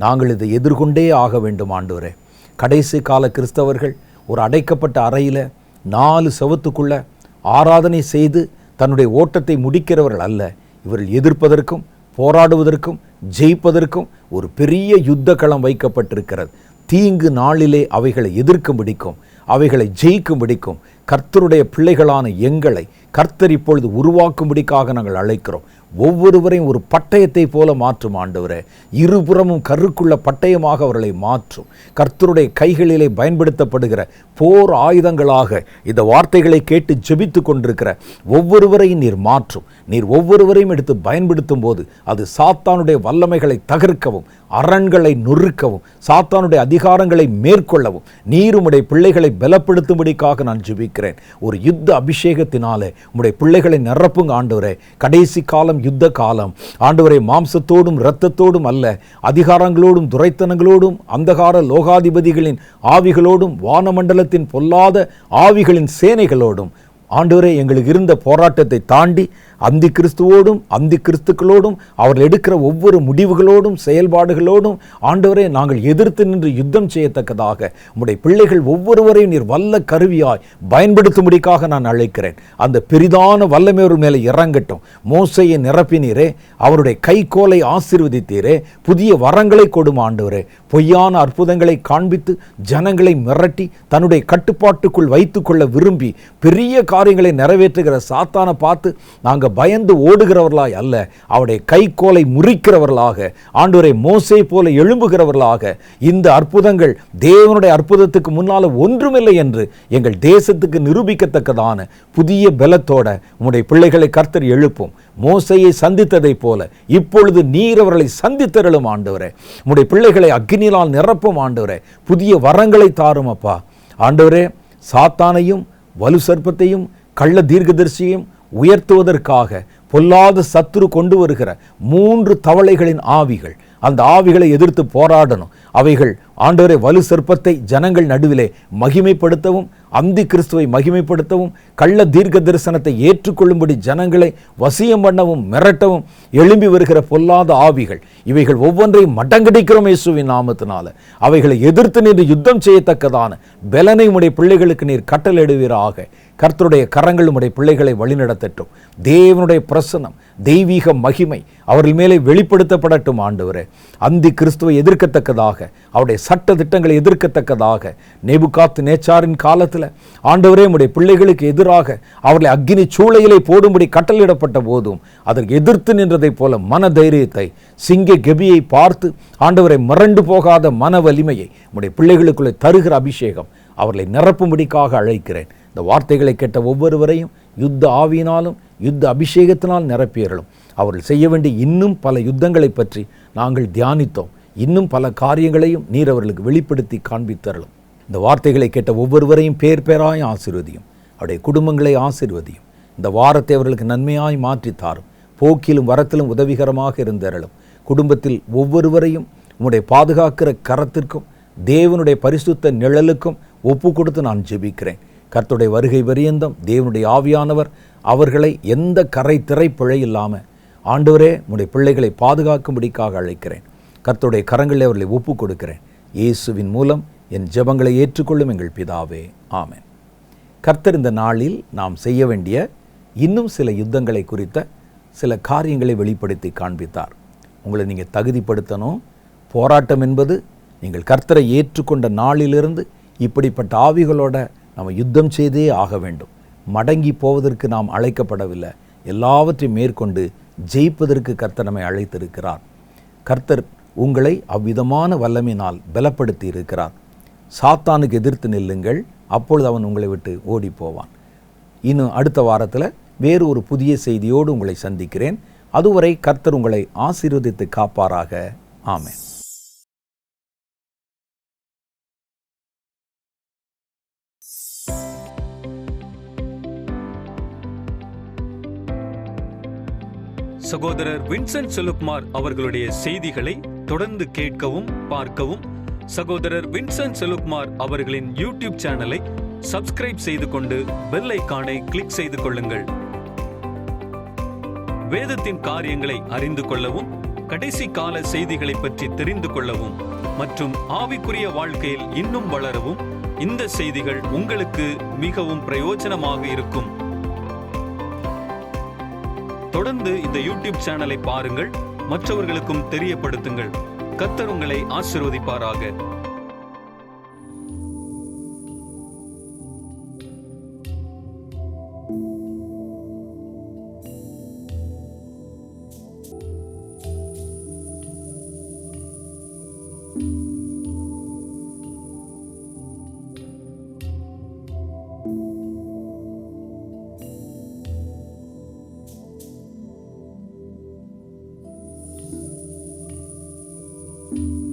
நாங்கள் இதை எதிர்கொண்டே ஆக வேண்டும் ஆண்டவரே. கடைசி கால கிறிஸ்தவர்கள் ஒரு அடைக்கப்பட்ட அறையில் 4 செவத்துக்குள்ள ஆராதனை செய்து தன்னுடைய ஓட்டத்தை முடிக்கிறவர்கள் அல்ல. இவர்கள் எதிர்ப்பதற்கும் போராடுவதற்கும் ஜெயிப்பதற்கும் ஒரு பெரிய யுத்த களம் வைக்கப்பட்டிருக்கிறது. தீங்கு நாளிலே அவைகளை எதிர்க்கும்படிக்கும் அவைகளை ஜெயிக்கும்படிக்கும் கர்த்தருடைய பிள்ளைகளான எங்களை கர்த்தர் இப்பொழுது உருவாக்கும்படிக்காக நாங்கள் அழைக்கிறோம். ஒவ்வொருவரையும் ஒரு பட்டயத்தை போல மாற்றும் ஆண்டவரே. இருபுறமும் கருக்குள்ள பட்டயமாக அவர்களை மாற்றும். கர்த்தருடைய கைகளிலே பயன்படுத்தப்படுகிற போர் ஆயுதங்களாக இந்த வார்த்தைகளை கேட்டு ஜெபித்து கொண்டிருக்கிற ஒவ்வொருவரையும் நீர் மாற்றும். நீர் ஒவ்வொருவரையும் எடுத்து பயன்படுத்தும் போது அது சாத்தானுடைய வல்லமைகளை தகர்க்கவும், அரண்களை நொறுக்கவும், சாத்தானுடைய அதிகாரங்களை மேற்கொள்ளவும் நீர் உம்முடைய பிள்ளைகளை பலப்படுத்தும்படிக்காக நான் ஜெபிக்கிறேன். ஒரு யுத்த அபிஷேகத்தினாலே உம்முடைய பிள்ளைகளை நிரப்புங்க ஆண்டவரே. கடைசி காலம் யுத்த காலம் ஆண்டவரே. மாம்சத்தோடும் இரத்தத்தோடும் அல்ல, அதிகாரங்களோடும் துரைத்தனங்களோடும் அந்தகார லோகாதிபதிகளின் ஆவிகளோடும் வானமண்டலத்தின் பொல்லாத ஆவிகளின் சேனைகளோடும் ஆண்டவரே எங்களுக்கு இருந்த போராட்டத்தை தாண்டி அந்தி கிறிஸ்துவோடும் அந்தி கிறிஸ்துக்களோடும் அவர்கள் எடுக்கிற ஒவ்வொரு முடிவுகளோடும் செயல்பாடுகளோடும் ஆண்டவரே நாங்கள் எதிர்த்து நின்று யுத்தம் செய்யத்தக்கதாக உம்முடைய பிள்ளைகள் ஒவ்வொருவரையும் நீர் வல்ல கருவியாய் பயன்படுத்தும்படிக்காக நான் அழைக்கிறேன். அந்த பெரிதான வல்லமையோர் மேலே இறங்கட்டும். மோசையை நிரப்பினீரே, அவருடைய கைகோலை ஆசீர்வதித்தீரே, புதிய வரங்களை கொடும் ஆண்டவரே. பொய்யான அற்புதங்களை காண்பித்து ஜனங்களை மிரட்டி தன்னுடைய கட்டுப்பாட்டுக்குள் வைத்துக்கொள்ள விரும்பி பெரிய காரியங்களை நிறைவேற்றுகிற சாத்தானை பார்த்து நாங்கள் பயந்து ஓடுகிறவர்களாய் அல்ல, அவருடைய கைகோலை முறிக்கிறவர்களாக ஆண்டவரை மோசே போல எழும்புகிறவர்களாக இந்த அற்புதங்கள் தேவனுடைய அற்புதத்துக்கு முன்னால் ஒன்றுமில்லை என்று எங்கள் தேசத்துக்கு நிரூபிக்கத்தக்கதான புதிய பலத்தோட உம்முடைய பிள்ளைகளை கர்த்தர் எழுப்பும். மோசையை சந்தித்ததைப் போல இப்பொழுது நீர் அவர்களை சந்தித்தருளும் ஆண்டவரே. உம்முடைய பிள்ளைகளை அக்கினியால் நிரப்பும் ஆண்டவரே. புதிய வரங்களை தாரும் அப்பா. ஆண்டவரே, சாத்தானையும் வலு சர்ப்பத்தையும் கள்ள தீர்க்கதரிசியையும் உயர்த்துவதற்காக பொல்லாத சத்துரு கொண்டு வருகிற 3 தவளைகளின் ஆவிகள், அந்த ஆவிகளை எதிர்த்து போராடணும். அவைகள் ஆண்டவரே வலு சர்ப்பத்தை ஜனங்கள் நடுவிலே மகிமைப்படுத்தவும், அந்தி கிறிஸ்துவை மகிமைப்படுத்தவும், கள்ள தீர்க்க தரிசனத்தை ஏற்றுக்கொள்ளும்படி ஜனங்களை வசியம் பண்ணவும் மிரட்டவும் எழும்பி வருகிற பொல்லாத ஆவிகள், இவைகள் ஒவ்வொன்றையும் மடங்கடிக்கிறோம் இயேசுவின் நாமத்தினால. அவைகளை எதிர்த்து நின்று யுத்தம் செய்யத்தக்கதான பலனை உடைய பிள்ளைகளுக்கு நீர் கட்டளையிடுவீராக. கர்த்தருடைய கரங்கள் உடைய பிள்ளைகளை வழிநடத்தட்டும். தேவனுடைய பிரசன்னம், தெய்வீக மகிமை அவர்கள் மேலே வெளிப்படுத்தப்படட்டும் ஆண்டவரே. அந்தி கிறிஸ்துவை எதிர்க்கத்தக்கதாக, அவருடைய சட்ட திட்டங்களை எதிர்க்கத்தக்கதாக, நேபுகாத் நேச்சாரின் காலத்தில் ஆண்டவரே உடைய பிள்ளைகளுக்கு எதிராக அவர்களை அக்கினி சூளையிலே போடும்படி கட்டளையிடப்பட்ட போதும் அதற்கு எதிர்த்து நின்றதைப் போல மன தைரியத்தை, சிங்க கெபியை பார்த்து ஆண்டவரை மிரண்டு போகாத மன வலிமையை உடைய பிள்ளைகளுக்குள்ளே தருகிற அபிஷேகம் அவர்களை நிரப்பும்படிக்காக அழைக்கிறேன். இந்த வார்த்தைகளை கேட்ட ஒவ்வொருவரையும் யுத்த ஆவியினாலும் யுத்த அபிஷேகத்தினால் நிரப்பியறலும். அவர்கள் செய்ய வேண்டிய இன்னும் பல யுத்தங்களை பற்றி நாங்கள் தியானித்தோம். இன்னும் பல காரியங்களையும் நீர் அவர்களுக்கு வெளிப்படுத்தி காண்பித்தரலும். இந்த வார்த்தைகளை கேட்ட ஒவ்வொருவரையும் பேர் பேராய் ஆசீர்வதியும். அவருடைய குடும்பங்களை ஆசீர்வதியும். இந்த வாரத்தை அவர்களுக்கு நன்மையாய் மாற்றித்தாரும். போக்கிலும் வரத்திலும் உதவிகரமாக இருந்தரலும். குடும்பத்தில் ஒவ்வொருவரையும் உம்முடைய பாதுகாக்கிற கரத்திற்கும் தேவனுடைய பரிசுத்த நிழலுக்கும் ஒப்பு கொடுத்து நான் ஜெபிக்கிறேன். கர்த்தருடைய வருகை பரியந்தம் தேவனுடைய ஆவியானவர் அவர்களை எந்த கரை திரை பிழை இல்லாமல் ஆண்டவரே உம்முடைய பிள்ளைகளை பாதுகாக்கும்படிக்காக அழைக்கிறேன். கர்த்தருடைய கரங்களை அவர்களை ஒப்பு கொடுக்கிறேன். இயேசுவின் மூலம் என் ஜெபங்களை ஏற்றுக்கொள்ளும் எங்கள் பிதாவே, ஆமென். கர்த்தர் இந்த நாளில் நாம் செய்ய வேண்டிய இன்னும் சில யுத்தங்களை குறித்த சில காரியங்களை வெளிப்படுத்தி காண்பித்தார். உங்களை நீங்கள் தகுதிப்படுத்தணும். போராட்டம் என்பது நீங்கள் கர்த்தரை ஏற்றுக்கொண்ட நாளிலிருந்து இப்படிப்பட்ட ஆவிகளோட நம்ம யுத்தம் செய்தே ஆக வேண்டும். மடங்கி போவதற்கு நாம் அழைக்கப்படவில்லை. எல்லாவற்றையும் மேற்கொண்டு ஜெயிப்பதற்கு கர்த்தர் நம்மை அழைத்திருக்கிறார். கர்த்தர் உங்களை அவ்விதமான வல்லமையினால் பலப்படுத்தி இருக்கிறார். சாத்தானுக்கு எதிர்த்து நில்லுங்கள், அப்பொழுது அவன் உங்களை விட்டு ஓடி போவான். இன்னும் அடுத்த வாரத்தில் வேறு ஒரு புதிய செய்தியோடு உங்களை சந்திக்கிறேன். அதுவரை கர்த்தர் உங்களை ஆசீர்வதித்து காப்பாராக. ஆமென். சகோதரர் வின்சென்ட் செலுப்மார் அவர்களுடைய செய்திகளை தொடர்ந்து கேட்கவும் பார்க்கவும் சகோதரர் வின்சென்ட் செலுப்மார் அவர்களின் யூடியூப் சேனலை சப்ஸ்கிரைப் செய்து கொண்டு பெல் ஐகானை கிளிக் செய்து கொள்ளுங்கள். வேதத்தின் காரியங்களை அறிந்து கொள்ளவும், கடைசி கால செய்திகளை பற்றி தெரிந்து கொள்ளவும் மற்றும் ஆவிக்குரிய வாழ்க்கையில் இன்னும் வளரவும் இந்த செய்திகள் உங்களுக்கு மிகவும் பிரயோஜனமாக இருக்கும். தொடர்ந்து இந்த யூடியூப் சேனலை பாருங்கள், மற்றவர்களுக்கும் தெரியப்படுத்துங்கள். கர்த்தர் உங்களை ஆசீர்வதிப்பாராக. you.